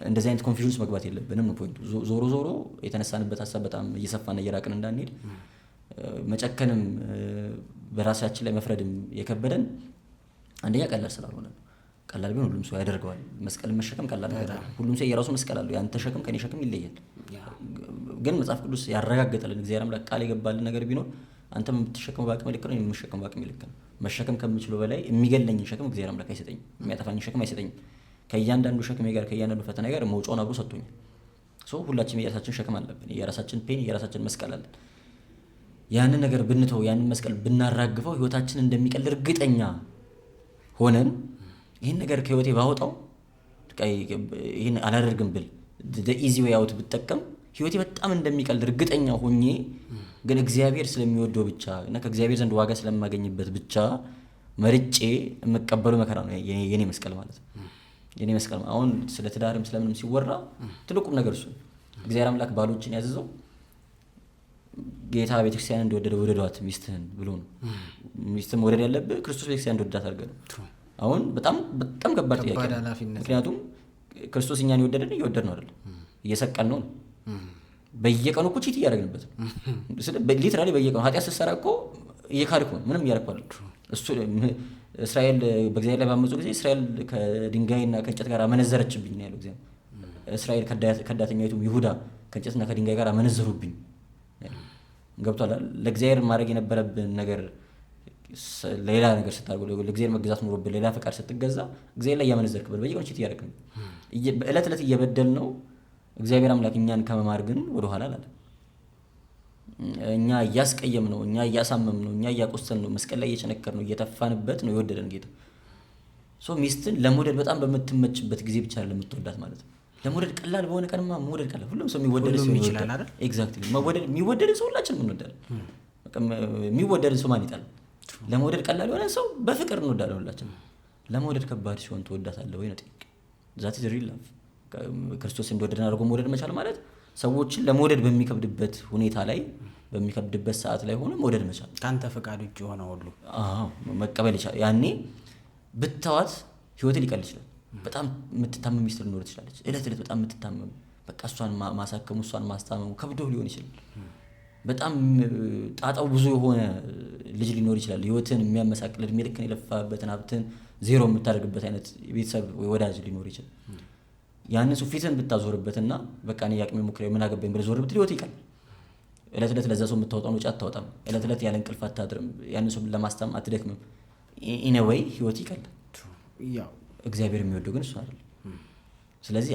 እንደዚህ አይነት ኮንፊውዥን ውስጥ መግባት የለብንም ነው ፖይንቱ። ዞሮ ዞሮ የተነሳንበት ሀሳብ በጣም እየሰፋና እየራቅን እንዳንሄድ መጨከንም በራሳችን ላይ መፍረድም የከበደን አንደኛ ቀላል ስላልሆነ ነው። ቀላል ቢሆን ሁሉም ሰው ያደርገዋል። መስቀል መሸከም ቀላል ነገር አይደለም። ሁሉም ሰው የራሱ መስቀል አለው። ያንተ ሸክም ከኔ ሸክም ይለያል። ግን መጽሐፍ ቅዱስ ያረጋገጠልን እግዚአብሔር አምላክ ቃል የገባልን ነገር ቢኖር አንተ የምትሸከመው በአቅም ልክ ነው፣ የምትሸከመው በአቅም ልክ ነው። መሸከም ከምችለው በላይ የሚገለኝን ሸክም እግዚአብሔር አምላክ አይሰጠኝም፣ የሚያጠፋኝን ሸክም አይሰጠኝም። ከእያንዳንዱ ሸክሜ ጋር ከእያንዳንዱ ፈተና ጋር መውጫውን አብሮ ሰጥቶኛል። ሁላችንም የራሳችን ሸክም አለብን፣ የራሳችን ፔን፣ የራሳችን መስቀል አለን። ያንን ነገር ብንተው፣ ያንን መስቀል ብናራግፈው ህይወታችን እንደሚቀል እርግጠኛ ሆነን ይህን ነገር ከህይወቴ ባወጣው ይህን አላደርግም ብል ኢዚ ዌይ አውት ብጠቀም ህይወቴ በጣም እንደሚቀል እርግጠኛ ሆኜ ግን እግዚአብሔር ስለሚወደው ብቻ እና ከእግዚአብሔር ዘንድ ዋጋ ስለማገኝበት ብቻ መርጬ የምቀበለው መከራ ነው የኔ መስቀል ማለት ነው። የኔ መስቀል አሁን ስለ ትዳርም ስለምንም ሲወራ ትልቁም ነገር እሱ እግዚአብሔር አምላክ ባሎችን ያዘዘው ጌታ ቤተክርስቲያን እንደወደደ ወደዷት ሚስትህን ብሎ ነው። ሚስትህን መውደድ ያለብህ ክርስቶስ ቤተክርስቲያን እንደወደዳት አድርገህ ነው። አሁን በጣም ከባድ ጥያቄ ነው። ምክንያቱም ክርስቶስ እኛን እየወደድነው አይደል? እየሰቀል ነው። በየቀኑ እኮ ቺት እያደረግንበት ነው። ሊትራሊ በየቀኑ ኃጢአት ስትሰራ እኮ እየካድኩ ነው። ምንም እያደረኩ አይደል? እሱ እስራኤል በእግዚአብሔር ላይ ባመፁ ጊዜ እስራኤል ከድንጋይና ከእንጨት ጋር አመነዘረችብኝ ነው ያለው እግዚአብሔር። እስራኤል ከዳተኛይቱ ይሁዳ ከእንጨትና ከድንጋይ ጋር አመነዘሩብኝ። ገብቷል? ለእግዚአብሔር ማድረግ የነበረብን ነገር ሌላ ነገር ስታደርገው ለእግዚአብሔር መገዛት ኖሮብን ሌላ ፈቃድ ስትገዛ እግዚአብሔር ላይ እያመነዘርክበት በየቀኑ ቺት እያደረግን በዕለት ዕለት እየበደል ነው። እግዚአብሔር አምላክ እኛን ከመማር ግን ወደኋላ አላለም። እኛ እያስቀየም ነው፣ እኛ እያሳመም ነው፣ እኛ እያቆሰል ነው፣ መስቀል ላይ እየቸነከር ነው፣ እየተፋንበት ነው የወደደን ጌታ። ሚስትን ለመውደድ በጣም በምትመችበት ጊዜ ብቻ ለምትወዳት ማለት ነው። ለመውደድ ቀላል በሆነ ቀንማ መውደድ ቀላል። ሁሉም ሰው የሚወደድ ሰው ይችላል አይደል? ኤግዛክትሊ። የሚወደድ ሰው ሁላችንም እንወዳለን። የሚወደድ ሰው ማን ይጣላል? ለመውደድ ቀላል የሆነ ሰው በፍቅር እንወዳለን ሁላችንም። ለመውደድ ከባድ ሲሆን ትወዳታለህ ወይ ነው ጥያቄ። ዛት ኢዝ ሪል ላቭ። ክርስቶስ እንደወደደን አድርጎ መውደድ መቻል ማለት ሰዎችን ለመውደድ በሚከብድበት ሁኔታ ላይ በሚከብድበት ሰዓት ላይ ሆነ መውደድ መቻል። ካንተ ፈቃድ ውጭ ሆነ ሁሉ መቀበል ይችላል። ያኔ ብታዋት ህይወት ሊቀል ይችላል። በጣም የምትታመም ሚስት ልኖር ትችላለች። እለት በጣም የምትታመም በቃ እሷን ማሳከሙ እሷን ማስታመሙ ከብዶ ሊሆን ይችላል። በጣም ጣጣው ብዙ የሆነ ልጅ ሊኖር ይችላል። ህይወትን የሚያመሳቅል እድሜ ልክን የለፋበትን ሀብትን ዜሮ የምታደርግበት አይነት ቤተሰብ ወይ ወዳጅ ሊኖር ይችላል። ያንን ሰው ፊትን ብታዞርበትና በቃ እኔ ያቅሜ ሞክሬ ምን አገባኝ ብለህ ዞር ብትል ህይወት ይቀል። እለት ለዛ ሰው የምታወጣውን ወጪ አታወጣም። እለት ያለ እንቅልፍ አታድርም። ያንን ሰው ለማስታም አትደክምም። ኢን ኤ ዌይ ህይወት ይቀል። እግዚአብሔር የሚወደው ግን እሱ አይደል። ስለዚህ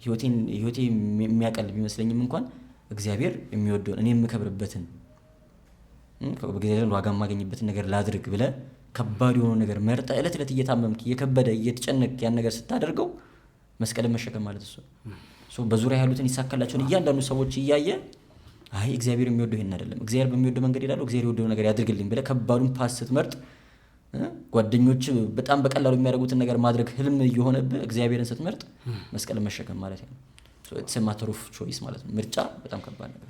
ህይወቴ የሚያቀል ቢመስለኝም እንኳን እግዚአብሔር የሚወደውን እኔ የምከብርበትን በእግዚአብሔር ዋጋ የማገኝበትን ነገር ላድርግ ብለህ ከባድ የሆነ ነገር መርጠህ እለት እየታመምክ እየከበደ እየተጨነቅ ያን ነገር ስታደርገው መስቀልን መሸከም ማለት እሱ በዙሪያ ያሉትን ይሳካላቸውን እያንዳንዱ ሰዎች እያየ እግዚአብሔር የሚወደው ይሄን አይደለም፣ እግዚአብሔር በሚወደው መንገድ ይላል፣ እግዚአብሔር የወደው ነገር ያድርግልኝ ብለህ ከባዱን ፓስ ስትመርጥ ጓደኞች በጣም በቀላሉ የሚያደርጉትን ነገር ማድረግ ህልም እየሆነብህ እግዚአብሔርን ስትመርጥ መስቀልን መሸከም ማለት ነው። ኢትስ ኤ ማተር ኦፍ ቾይስ ማለት ነው። ምርጫ በጣም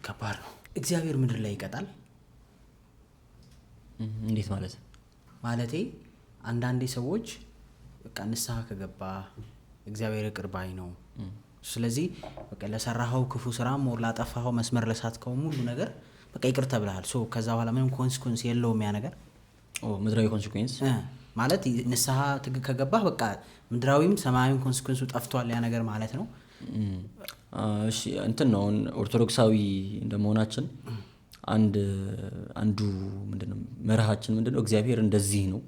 ከባድ ነው። እግዚአብሔር ምድር ላይ ይቀጣል። እንዴት ማለት? ማለቴ አንዳንዴ ሰዎች በቃ ንስሐ ከገባ እግዚአብሔር ይቅር ባይ ነው። ስለዚህ በቃ ለሰራኸው ክፉ ስራም ወር ላጠፋኸው መስመር ለሳትከው ሁሉ ነገር በቃ ይቅር ተብለሃል። ከዛ በኋላ ምንም ኮንሲኩዌንስ የለውም ያ ነገር። ምድራዊ ኮንሲኩዌንስ ማለት ንስሐ ከገባህ በቃ ምድራዊም ሰማያዊም ኮንሲኩዌንሱ ጠፍቷል ያ ነገር ማለት ነው። እሺ እንትን ነው ኦርቶዶክሳዊ እንደመሆናችን አንዱ ምንድነው መርሃችን ምንድነው እግዚአብሔር እንደዚህ ነው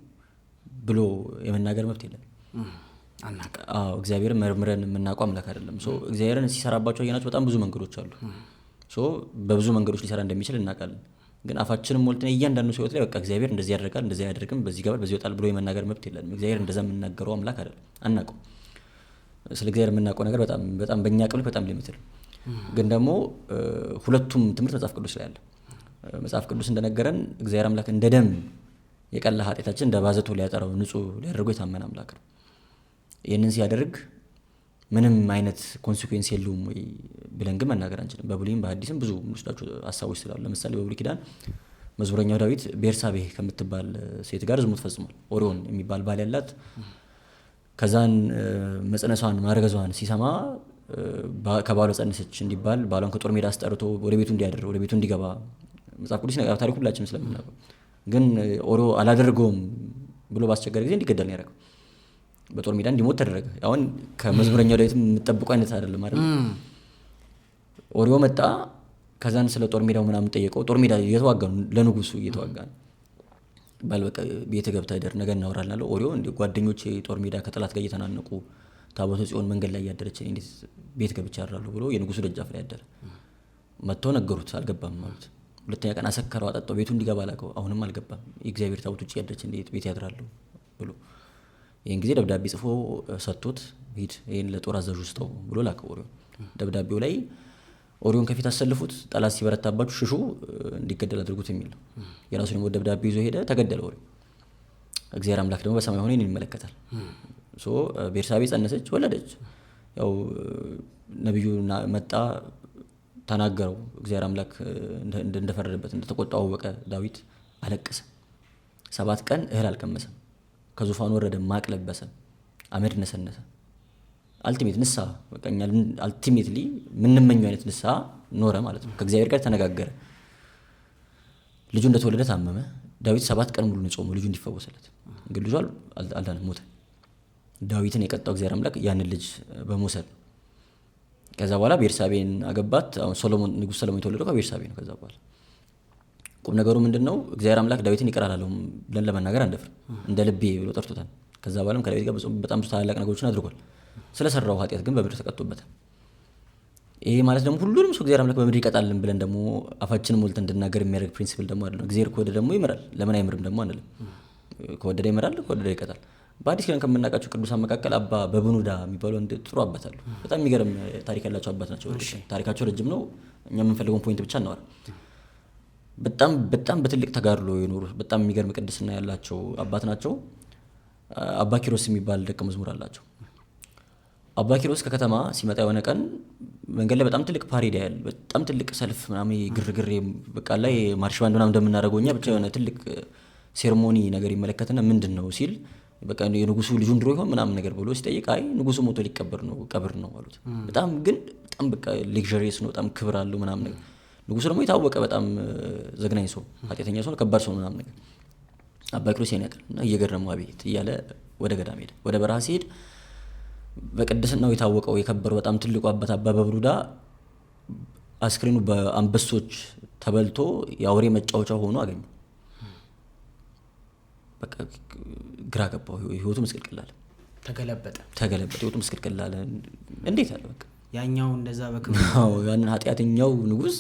ብሎ የመናገር መብት የለም። እግዚአብሔር መርምረን የምናውቀው አምላክ አይደለም። እግዚአብሔርን ሲሰራባቸው ያየናቸው በጣም ብዙ መንገዶች አሉ። በብዙ መንገዶች ሊሰራ እንደሚችል እናውቃለን። ግን አፋችንን ሞልተን እያንዳንዱ ሰው ላይ በቃ እግዚአብሔር እንደዚህ ያደርጋል እንደዚህ አያደርግም በዚህ ይገባል በዚህ ይወጣል ብሎ የመናገር መብት የለም። እግዚአብሔር እንደዛ የምናገረው አምላክ አይደለም፣ አናውቀው። ስለ እግዚአብሔር የምናውቀው ነገር በጣም በእኛ ቅብል በጣም ሊሚትድ። ግን ደግሞ ሁለቱም ትምህርት መጽሐፍ ቅዱስ ላይ አለ። መጽሐፍ ቅዱስ እንደነገረን እግዚአብሔር አምላክ እንደ ደም የቀላ ኃጢአታችን እንደ ባዘቶ ሊያጠራው ንጹህ ሊያደርገው የታመነ አምላክ ነው። ይህንን ሲያደርግ ምንም አይነት ኮንሲኩዌንስ የለውም ወይ ብለን ግን መናገር አንችልም። በብሉይም በሐዲስም ብዙ የምንወስዳቸው ሀሳቦች ስላሉ ለምሳሌ በብሉይ ኪዳን መዝሙረኛው ዳዊት ቤርሳቤህ ከምትባል ሴት ጋር ዝሙት ፈጽሟል። ኦሪዮን የሚባል ባል ያላት ከዛን መጽነሷን ማረገዟን ሲሰማ ከባሏ ጸነሰች እንዲባል ባሏን ከጦር ሜዳ አስጠርቶ ወደ ቤቱ እንዲያደር ወደ ቤቱ እንዲገባ መጽሐፍ ቅዱስ ነገር ታሪኩ ሁላችንም ስለምናውቀው፣ ግን ኦሪዮ አላደረገውም ብሎ ባስቸገረ ጊዜ እንዲገደል ነው ያደረገው። በጦር ሜዳ እንዲሞት ተደረገ። አሁን ከመዝሙረኛው ዳዊት የምትጠብቁ አይነት አይደለም አይደል? ኦሪዮ መጣ ከዛን ስለ ጦር ሜዳው ምናምን ጠየቀው። ጦር ሜዳ እየተዋጋ ነው፣ ለንጉሱ እየተዋጋ ነው። ባል በቃ ቤት ገብተህ እደር ነገ እናወራለን አለው። ኦሪዮ እንደ ጓደኞቼ ጦር ሜዳ ከጠላት ጋር እየተናነቁ ታቦተ ጽዮን መንገድ ላይ ያደረች እንዴት ቤት ገብቻ አድራለሁ ብሎ የንጉሱ ደጃፍ ላይ ያደረ። መጥቶ ነገሩት፣ አልገባም ማለት። ሁለተኛ ቀን አሰከረው፣ አጠጣው፣ ቤቱ እንዲገባ ላከው። አሁንም አልገባም። የእግዚአብሔር ታቦት ውጭ ያደረች እንዴት ቤት ያድራለሁ ብሎ ይህን ጊዜ ደብዳቤ ጽፎ ሰጥቶት ሂድ ይህን ለጦር አዛዡ ስጠው ብሎ ላከው ኦሪዮን። ደብዳቤው ላይ ኦሪዮን ከፊት አሰልፉት፣ ጠላት ሲበረታባችሁ ሽሹ፣ እንዲገደል አድርጉት የሚል ነው። የራሱን ደግሞ ደብዳቤ ይዞ ሄደ፣ ተገደለ ኦሪዮ። እግዚአብሔር አምላክ ደግሞ በሰማይ ሆኖ ይህን ይመለከታል። ቤርሳቤ ጸነሰች፣ ወለደች። ያው ነቢዩ መጣ፣ ተናገረው። እግዚአብሔር አምላክ እንደፈረደበት እንደተቆጣው አወቀ። ዳዊት አለቀሰ። 7 ቀን እህል አልቀመሰም። ከዙፋኑ ወረደ፣ ማቅ ለበሰ፣ አመድ ነሰነሰ። አልቲሜት ንስሐ በቃ እኛ አልቲሜትሊ የምንመኘው አይነት ንስሐ ኖረ ማለት ነው። ከእግዚአብሔር ጋር ተነጋገረ። ልጁ እንደተወለደ ታመመ። ዳዊት 7 ቀን ሙሉ ንጾመው ልጁ እንዲፈወስለት፣ ግን ልጁ አልዳነም፣ ሞተ። ዳዊትን የቀጣው እግዚአብሔር አምላክ ያንን ልጅ በመውሰድ ከዛ በኋላ ቤርሳቤን አገባት። ሶሎሞን ንጉሥ ሰሎሞን የተወለደው ከቤርሳቤ ነው። ከዛ በኋላ ቁም ነገሩ ምንድነው? እግዚአብሔር አምላክ ዳዊትን ይቅር አላለውም ብለን ለመናገር አንደፍርም። እንደ ልቤ ብሎ ጠርቶታል። ከዛ በኋላም ከዳዊት ጋር በጣም ብዙ ታላላቅ ነገሮችን አድርጓል። ስለሰራው ኃጢአት ግን በምድር ተቀጥቶበታል። ይሄ ማለት ደግሞ ሁሉንም ሰው እግዚአብሔር አምላክ በምድር ይቀጣልን ብለን ደግሞ አፋችንን ሞልተን እንድናገር የሚያደርግ ፕሪንሲፕል ደግሞ አይደለም። እግዚአብሔር ከወደደ ደግሞ ይምራል፣ ለምን አይምርም ደግሞ አንልም። ከወደደ ይምራል፣ ከወደደ ይቀጣል። በአዲስ ኪዳን ከምናውቃቸው ቅዱሳን መካከል አባ በብኑዳ የሚባሉ አንድ ጥሩ አባት አሉ። በጣም የሚገርም ታሪክ ያላቸው አባት ናቸው። ታሪካቸው ረጅም ነው። እኛ የምንፈልገውን ፖይንት ብቻ እናወራ። በጣም በትልቅ ተጋድሎ የኖሩ በጣም የሚገርም ቅድስና ያላቸው አባት ናቸው። አባ ኪሮስ የሚባል ደቀ መዝሙር አላቸው። አባ ኪሮስ ከከተማ ሲመጣ የሆነ ቀን መንገድ ላይ በጣም ትልቅ ፓሬድ ያያል። በጣም ትልቅ ሰልፍ ምናምን ግርግር በቃ ላይ ማርሽ ባንድ ምናምን እንደምናደርገው እኛ ብቻ የሆነ ትልቅ ሴርሞኒ ነገር ይመለከትና ምንድን ነው ሲል በቃ የንጉሱ ልጁን ድሮ ይሆን ምናምን ነገር ብሎ ሲጠይቅ አይ ንጉሱ ሞቶ ሊቀበር ነው ቀብር ነው አሉት። በጣም በቃ ሌክዠሪየስ ነው፣ በጣም ክብር አለው ምናምን ነገር። ንጉሱ ደግሞ የታወቀ በጣም ዘግናኝ ሰው፣ ኃጢአተኛ ሰው፣ ከባድ ሰው ምናምን ነገር። አባ ኪሮስ ያነቀል እና እየገረመው አቤት እያለ ወደ ገዳም ሄደ። ወደ በረሃ ሲሄድ በቅድስናው የታወቀው የከበረው በጣም ትልቁ አባት አባ በብኑዳ አስክሬኑ በአንበሶች ተበልቶ የአውሬ መጫወቻ ሆኖ አገኘው። በቃ ግራ ገባው። ህይወቱ ምስቅልቅል አለ። ተገለበጠ። ህይወቱ ምስቅልቅል አለ። እንዴት አለ በቃ ያኛው እንደዛ በክብር ያንን ኃጢአተኛው ንጉስ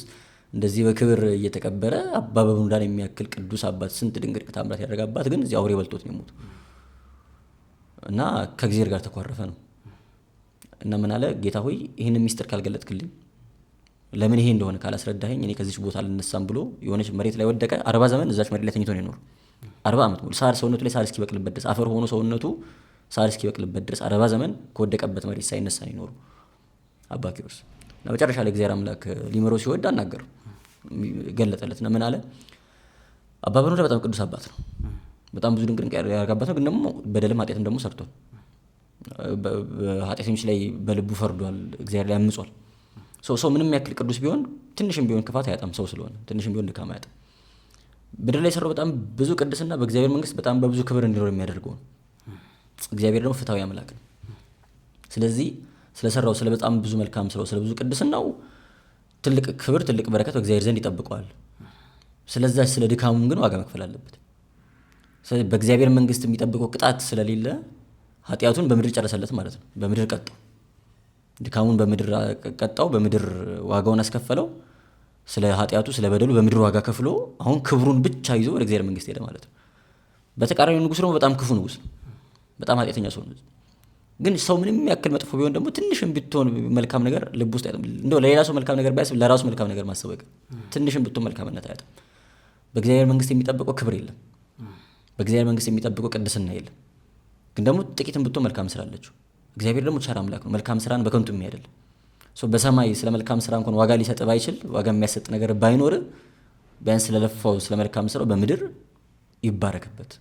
እንደዚህ በክብር እየተቀበረ አባ በብኑዳን የሚያክል ቅዱስ አባት ስንት ድንቅ ታምራት ያደረገ አባት ግን እዚህ አውሬ በልቶት ነው የሞተው እና ከእግዚአብሔር ጋር ተኳረፈ ነው። እና ምን አለ? ጌታ ሆይ ይህን ሚስጥር ካልገለጥክልኝ፣ ለምን ይሄ እንደሆነ ካላስረዳኸኝ እኔ ከዚች ቦታ አልነሳም ብሎ የሆነች መሬት ላይ ወደቀ። 40 ዘመን እዛች መሬት ላይ ተኝቶ ነው የኖረው። 40 ዓመት ሙሉ ሰውነቱ ላይ ሳር እስኪበቅልበት ድረስ አፈር ሆኖ ሰውነቱ ሳር እስኪበቅልበት ድረስ 40 ዘመን ከወደቀበት መሬት ሳይነሳ ነው የኖረው አባ ኪሮስ። እና መጨረሻ ላይ እግዚአብሔር አምላክ ሊመረው ሲወድ አናገረው፣ ገለጠለት። እና ምን አለ? አባ በብኑዳ በጣም ቅዱስ አባት ነው። በጣም ብዙ ድንቅ ያደረጋባት ነው። ግን ደግሞ በደልም ኃጢአትም ደግሞ ሰርቷል። በኃጢአተኞች ላይ በልቡ ፈርዷል። እግዚአብሔር ላይ አምጿል። ሰው ምንም ያክል ቅዱስ ቢሆን ትንሽም ቢሆን ክፋት አያጣም። ሰው ስለሆነ ትንሽም ቢሆን ድካም አያጣም። ምድር ላይ የሰራው በጣም ብዙ ቅድስና በእግዚአብሔር መንግስት በጣም በብዙ ክብር እንዲኖር የሚያደርገው ነው። እግዚአብሔር ደግሞ ፍትሐዊ አምላክ ነው። ስለዚህ ስለሰራው ስለ በጣም ብዙ መልካም ስለ ብዙ ቅድስናው ትልቅ ክብር ትልቅ በረከት በእግዚአብሔር ዘንድ ይጠብቀዋል። ስለዛ ስለ ድካሙም ግን ዋጋ መክፈል አለበት። ስለዚህ በእግዚአብሔር መንግስት የሚጠብቀው ቅጣት ስለሌለ ኃጢአቱን በምድር ጨረሰለት ማለት ነው። በምድር ቀጣው፣ ድካሙን በምድር ቀጣው፣ በምድር ዋጋውን አስከፈለው። ስለ ኃጢአቱ ስለ በደሉ በምድር ዋጋ ከፍሎ አሁን ክብሩን ብቻ ይዞ ወደ እግዚአብሔር መንግስት ሄደ ማለት ነው። በተቃራኒው ንጉስ ደግሞ በጣም ክፉ ንጉስ ነው። በጣም ኃጢአተኛ ሰው ነው። ግን ሰው ምንም ያክል መጥፎ ቢሆን ደግሞ ትንሽም ብትሆን መልካም ነገር ልብ ውስጥ አይጠም። እንደው ለሌላ ሰው መልካም ነገር ባያስብ ለራሱ መልካም ነገር ማሰብ በቃ ትንሽም ብትሆን መልካምነት አያጣም። በእግዚአብሔር መንግስት የሚጠብቀው ክብር የለም። በእግዚአብሔር መንግስት የሚጠብቀው ቅድስና የለም። ግን ደግሞ ጥቂትም ብትሆን መልካም ስራ አለችው። እግዚአብሔር ደግሞ ቸር አምላክ ነው። መልካም ስራን በከንቱ የሚያደል በሰማይ ስለ መልካም ስራ እንኳን ዋጋ ሊሰጥ ባይችል ዋጋ የሚያሰጥ ነገር ባይኖር ቢያንስ ስለለፋው ስለ መልካም ስራው በምድር ይባረክበት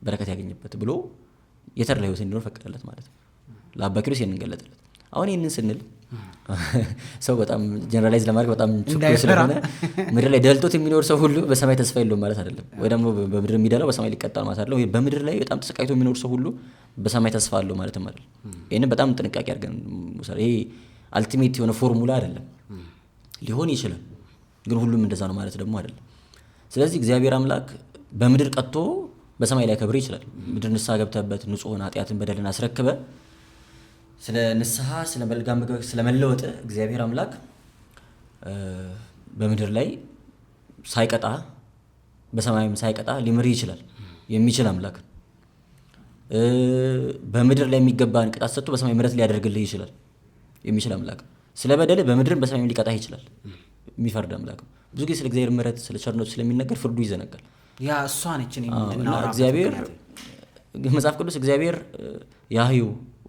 በረከት ያገኝበት ብሎ የተርላ ህይወት እንዲኖር ፈቀደለት ማለት ነው። ለአባ ኪሮስ ይህንን ገለጠለት። አሁን ይህንን ስንል ሰው በጣም ጀነራላይዝ ለማድረግ በጣም ችኩል ስለሆነ ምድር ላይ ደልቶት የሚኖር ሰው ሁሉ በሰማይ ተስፋ የለውም ማለት አይደለም። ወይ ደግሞ በምድር የሚደላው በሰማይ ሊቀጣል ማለት አይደለም። በምድር ላይ በጣም ተሰቃይቶ የሚኖር ሰው ሁሉ በሰማይ ተስፋ አለው ማለትም አይደለም። ይህንን በጣም ጥንቃቄ አድርገን ሙሰራ። ይሄ አልቲሜት የሆነ ፎርሙላ አይደለም። ሊሆን ይችላል ግን ሁሉም እንደዛ ነው ማለት ደግሞ አይደለም። ስለዚህ እግዚአብሔር አምላክ በምድር ቀጥቶ በሰማይ ላይ ከብር ይችላል። ምድር ንስሐ ገብተበት ንጹሕን ኃጢአትን በደልን አስረክበ ስለ ንስሐ ስለ መልካም ምግባር ስለ መለወጥ እግዚአብሔር አምላክ በምድር ላይ ሳይቀጣ በሰማይም ሳይቀጣ ሊምር ይችላል። የሚችል አምላክ በምድር ላይ የሚገባን ቅጣት ሰጥቶ በሰማይ ምሕረት ሊያደርግልህ ይችላል። የሚችል አምላክ ስለ በደል በምድርም በሰማይም ሊቀጣህ ይችላል። የሚፈርድ አምላክ ብዙ ጊዜ ስለ እግዚአብሔር ምሕረት ስለ ቸርነቱ ስለሚነገር ፍርዱ ይዘነጋል። ያ እሷ ነች እግዚአብሔር መጽሐፍ ቅዱስ እግዚአብሔር ያህዩ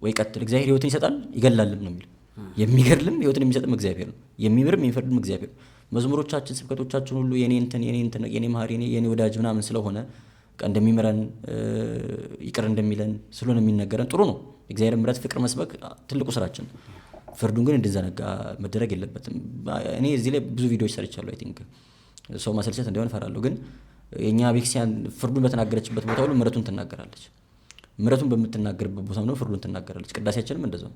ወይ ቀጥል እግዚአብሔር ሕይወትን ይሰጣል ይገላልም ነው የሚለው። የሚገድልም ሕይወትን የሚሰጥም እግዚአብሔር ነው። የሚምርም የሚፈርድም እግዚአብሔር ነው። መዝሙሮቻችን ስብከቶቻችን ሁሉ የኔ እንትን የኔ መሐሪ የኔ ወዳጅ ምናምን ስለሆነ እንደሚምረን ይቅር እንደሚለን ስለሆነ የሚነገረን ጥሩ ነው። እግዚአብሔር ምሕረት ፍቅር መስበክ ትልቁ ስራችን። ፍርዱን ግን እንድንዘነጋ መደረግ የለበትም። እኔ እዚህ ላይ ብዙ ቪዲዮዎች ሰርቻለሁ። አይ ቲንክ ሰው ማሰልቸት እንደሆነ እፈራለሁ። ግን የእኛ ቤተክርስቲያን ፍርዱን በተናገረችበት ቦታ ሁሉ ምሕረቱን ትናገራለች። ምሕረቱን በምትናገርበት ቦታ ነው ፍርዱን ትናገራለች። ቅዳሴያችንም እንደዛው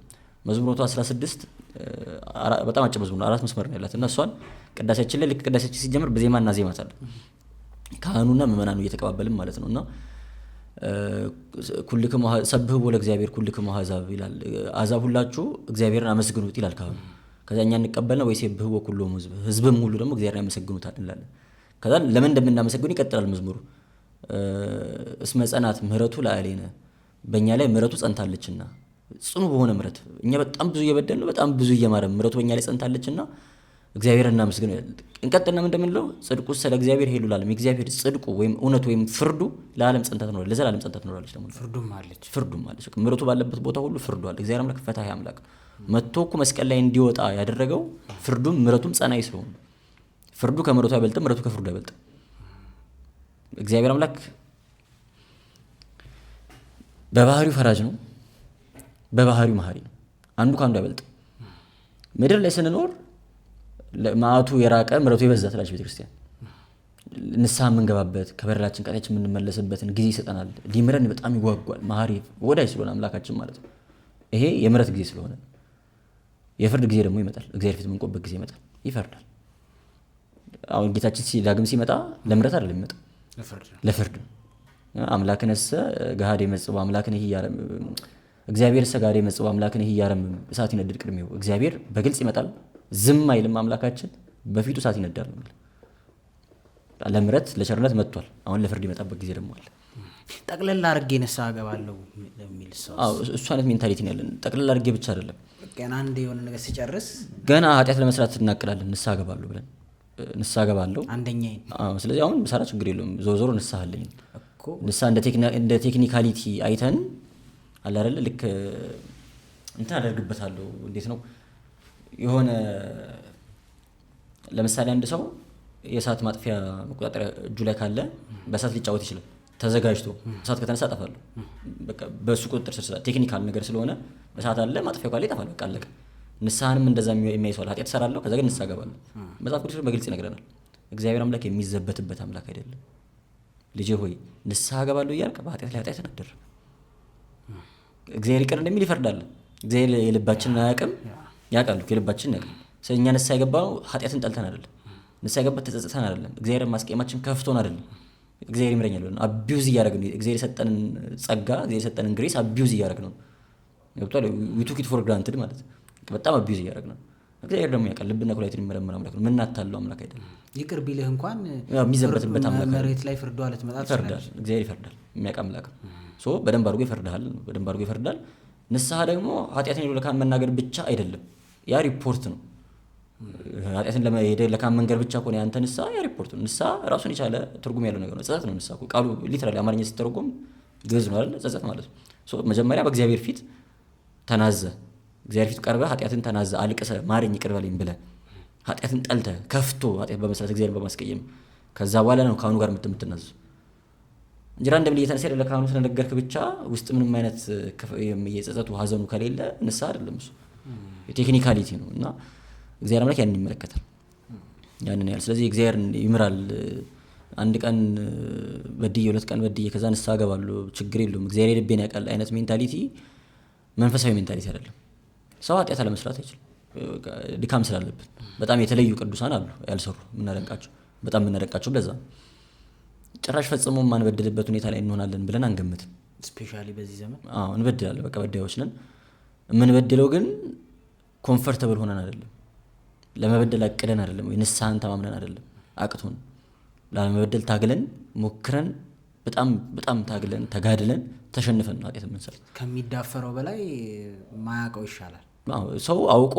መዝሙር 16 በጣም አጭር መዝሙር ነው፣ 4 መስመር ነው ያላት እና እሷን ቅዳሴያችን ላይ ልክ ቅዳሴያችን ሲጀምር በዜማ እናዜማታለን። ካህኑና ምእመናኑ እየተቀባበልን ማለት ነው። እና ኩልክሙ ሰብሕዎ ለእግዚአብሔር ኩልክሙ አሕዛብ ይላል። አሕዛብ ሁላችሁ እግዚአብሔርን አመስግኑት ይላል ካህኑ። ከዛ እኛ እንቀበልና ወይሴብሕዎ ኩሎሙ ሕዝብ፣ ሕዝብም ሁሉ ደግሞ እግዚአብሔርን ያመሰግኑታል እንላለን። ከዛ ለምን እንደምናመሰግኑ ይቀጥላል መዝሙሩ። እስመ ጸናት ምሕረቱ ለአሌነ፣ በእኛ ላይ ምሕረቱ ጸንታለችና ጽኑ በሆነ ምሕረት እኛ በጣም ብዙ እየበደልን ነው፣ በጣም ብዙ እየማረን ምሕረቱ በእኛ ላይ ጸንታለችና እግዚአብሔር እናመስግን። እንቀጥልና ምን እንደምንለው ጽድቁ ስለ እግዚአብሔር ሄሉ ለዓለም፣ የእግዚአብሔር ጽድቁ ወይም እውነቱ ወይም ፍርዱ ለዓለም ጸንታ ትኖራለች፣ ለዘላለም ጸንታ ትኖራለች። ደግሞ ፍርዱም አለች። ምሕረቱ ባለበት ቦታ ሁሉ ፍርዱ አለ። እግዚአብሔር አምላክ ፈታሒ አምላክ መጥቶ እኮ መስቀል ላይ እንዲወጣ ያደረገው ፍርዱም ምሕረቱም ጸናይ ስለሆነ፣ ፍርዱ ከምሕረቱ አይበልጥም፣ ምሕረቱ ከፍርዱ አይበልጥም። እግዚአብሔር አምላክ በባህሪው ፈራጅ ነው፣ በባህሪው መሐሪ ነው። አንዱ ከአንዱ አይበልጥም። ምድር ላይ ስንኖር መዓቱ የራቀ ምሕረቱ የበዛ ትላለች ቤተክርስቲያን። ንስሐ የምንገባበት ከበደላችን ቀጣችን የምንመለስበትን ጊዜ ይሰጠናል። ሊምረን በጣም ይጓጓል። መሐሪ ወዳጅ ስለሆነ አምላካችን ማለት ነው። ይሄ የምሕረት ጊዜ ስለሆነ፣ የፍርድ ጊዜ ደግሞ ይመጣል። እግዚአብሔር ፊት የምንቆምበት ጊዜ ይመጣል፣ ይፈርዳል። አሁን ጌታችን ዳግም ሲመጣ ለምሕረት አይደለም የሚመጣው፣ ለፍርድ ነው። አምላክነሰ ገሃዴ መጽው አምላክን እግዚአብሔር ሰጋዴ መጽው አምላክን እያረምም እሳት ይነድድ ቅድሜው። እግዚአብሔር በግልጽ ይመጣል፣ ዝም አይልም። አምላካችን በፊቱ እሳት ይነዳል ነው። ለምሕረት ለቸርነት መጥቷል። አሁን ለፍርድ ይመጣበት ጊዜ ደግሞ አለ። ጠቅለል አድርጌ ንስሐ እገባለሁ ለሚል ሰው እሱ አይነት ሜንታሊቲ ነው ያለን። ጠቅለል አድርጌ ብቻ አይደለም፣ ገና አንድ የሆነ ነገር ሲጨርስ ገና ኃጢአት ለመስራት እናቅዳለን። ንስሐ እገባለሁ ብለን ንስሐ እገባለሁ አንደኛዬ። ስለዚህ አሁን ብሰራ ችግር የለውም፣ ዞሮ ንስሐ አለኝ። ንስሐ እንደ ቴክኒካሊቲ አይተን አለ አይደለ፣ ልክ እንትን አደርግበታለሁ። እንዴት ነው የሆነ ለምሳሌ አንድ ሰው የእሳት ማጥፊያ መቆጣጠሪያ እጁ ላይ ካለ በእሳት ሊጫወት ይችላል። ተዘጋጅቶ እሳት ከተነሳ ጠፋለሁ። በቃ በሱ ቁጥጥር ስር ስለ ቴክኒካል ነገር ስለሆነ እሳት አለ፣ ማጥፊያው ካለ ይጠፋል። በቃ አለቀ። ንስሐንም እንደዛ የሚያይሰዋል። ኃጢአት እሰራለሁ፣ ከዛ ግን ንስሐ እገባለሁ። መጽሐፍ ቅዱስ በግልጽ ይነግረናል። እግዚአብሔር አምላክ የሚዘበትበት አምላክ አይደለም። ልጄ ሆይ ንስሐ እገባለሁ እያልክ በኃጢአት ላይ ኃጢአትን አትደርብ። እግዚአብሔር ይቅር እንደሚል ይፈርዳል። እግዚአብሔር የልባችንን አያውቅም፣ ያውቃል። የልባችንን ያውቃል። ስለዚህ እኛ ንስሐ የገባነው ኃጢአትን ጠልተን አይደለም። ንስሐ የገባ ተጸጽተን አይደለም። እግዚአብሔርን ማስቀየማችን ከፍቶን አይደለም። እግዚአብሔር ይምረኛል ብለን አቢዩዝ እያደረግን ነው። እግዚአብሔር የሰጠንን ጸጋ፣ እግዚአብሔር የሰጠንን ግሬስ አቢዩዝ እያደረግን ነው። ገብቶሃል? ዊ ቱክ ኢት ፎር ግራንትድ ማለት በጣም አቢዩዝ እያደረግን ነው። እግዚአብሔር ደግሞ ያውቃል። ልብና ኩላሊትን የሚመረምር አምላክ ነው። ምናታለው አምላክ አይደለም። ይቅር ቢልህ እንኳን የሚዘበትበት አምላክ መሬት ላይ ፍርዷ ልትመጣ ይፈርዳል። እግዚአብሔር ይፈርዳል። የሚያውቅ አምላክ ነው። በደንብ አድርጎ ይፈርዳል። በደንብ አድርጎ ይፈርዳል። ንስሐ ደግሞ ኃጢአትን ሄዶ ለካህን መናገር ብቻ አይደለም። ያ ሪፖርት ነው። ኃጢአትን ለካህን መንገር ብቻ ከሆነ ያንተ ንስሐ ያ ሪፖርት ነው። ንስሐ ራሱን የቻለ ትርጉም ያለው ነገር ነው። ጸጸት ነው ንስሐ። ቃሉ ሊትራሊ አማርኛ ሲተረጎም ግዕዝ ነው አይደል? ጸጸት ማለት ነው። መጀመሪያ በእግዚአብሔር ፊት ተናዘ፣ እግዚአብሔር ፊት ቀርበህ ኃጢአትን ተናዘ፣ አልቅሰ ማረኝ ይቅር በለኝ ብለህ ኃጢአትን ጠልተ ከፍቶ ኃጢአት በመስራት እግዚአብሔርን በማስቀየም ከዛ በኋላ ነው ካህኑ ጋር የምትናዘዙ። እንጀራ እንደምን እየተነሳ ለካህኑ ስለነገርክ ብቻ ውስጥ ምንም አይነት የጸጸቱ ሀዘኑ ከሌለ ንስሐ አይደለም እሱ፣ የቴክኒካሊቲ ነው። እና እግዚአብሔር አምላክ ያንን ይመለከታል፣ ያንን ያህል። ስለዚህ እግዚአብሔር ይምራል። አንድ ቀን በድዬ 2 ቀን በድዬ ከዛ ንስሐ እገባለሁ ችግር የለውም እግዚአብሔር የልቤን ያውቃል አይነት ሜንታሊቲ መንፈሳዊ ሜንታሊቲ አይደለም። ሰው ኃጢአት አለመስራት አይችልም። ድካም ስላለብን በጣም የተለዩ ቅዱሳን አሉ ያልሰሩ የምናደንቃቸው በጣም የምናደንቃቸው ለዛ ጭራሽ ፈጽሞ ማንበድልበት ሁኔታ ላይ እንሆናለን ብለን አንገምትም። ስፔሻሊ በዚህ ዘመን እንበድላለን። በቃ በዳዮች ነን። የምንበድለው ግን ኮምፎርታብል ሆነን አይደለም፣ ለመበደል አቅደን አይደለም፣ ወይ ንስሐን ተማምነን አይደለም። አቅቶን ላለመበደል ታግለን ሞክረን በጣም በጣም ታግለን ተጋድለን ተሸንፈን ነው ኃጢአት የምንሰራው። ከሚዳፈረው በላይ ማያውቀው ይሻላል። ሰው አውቆ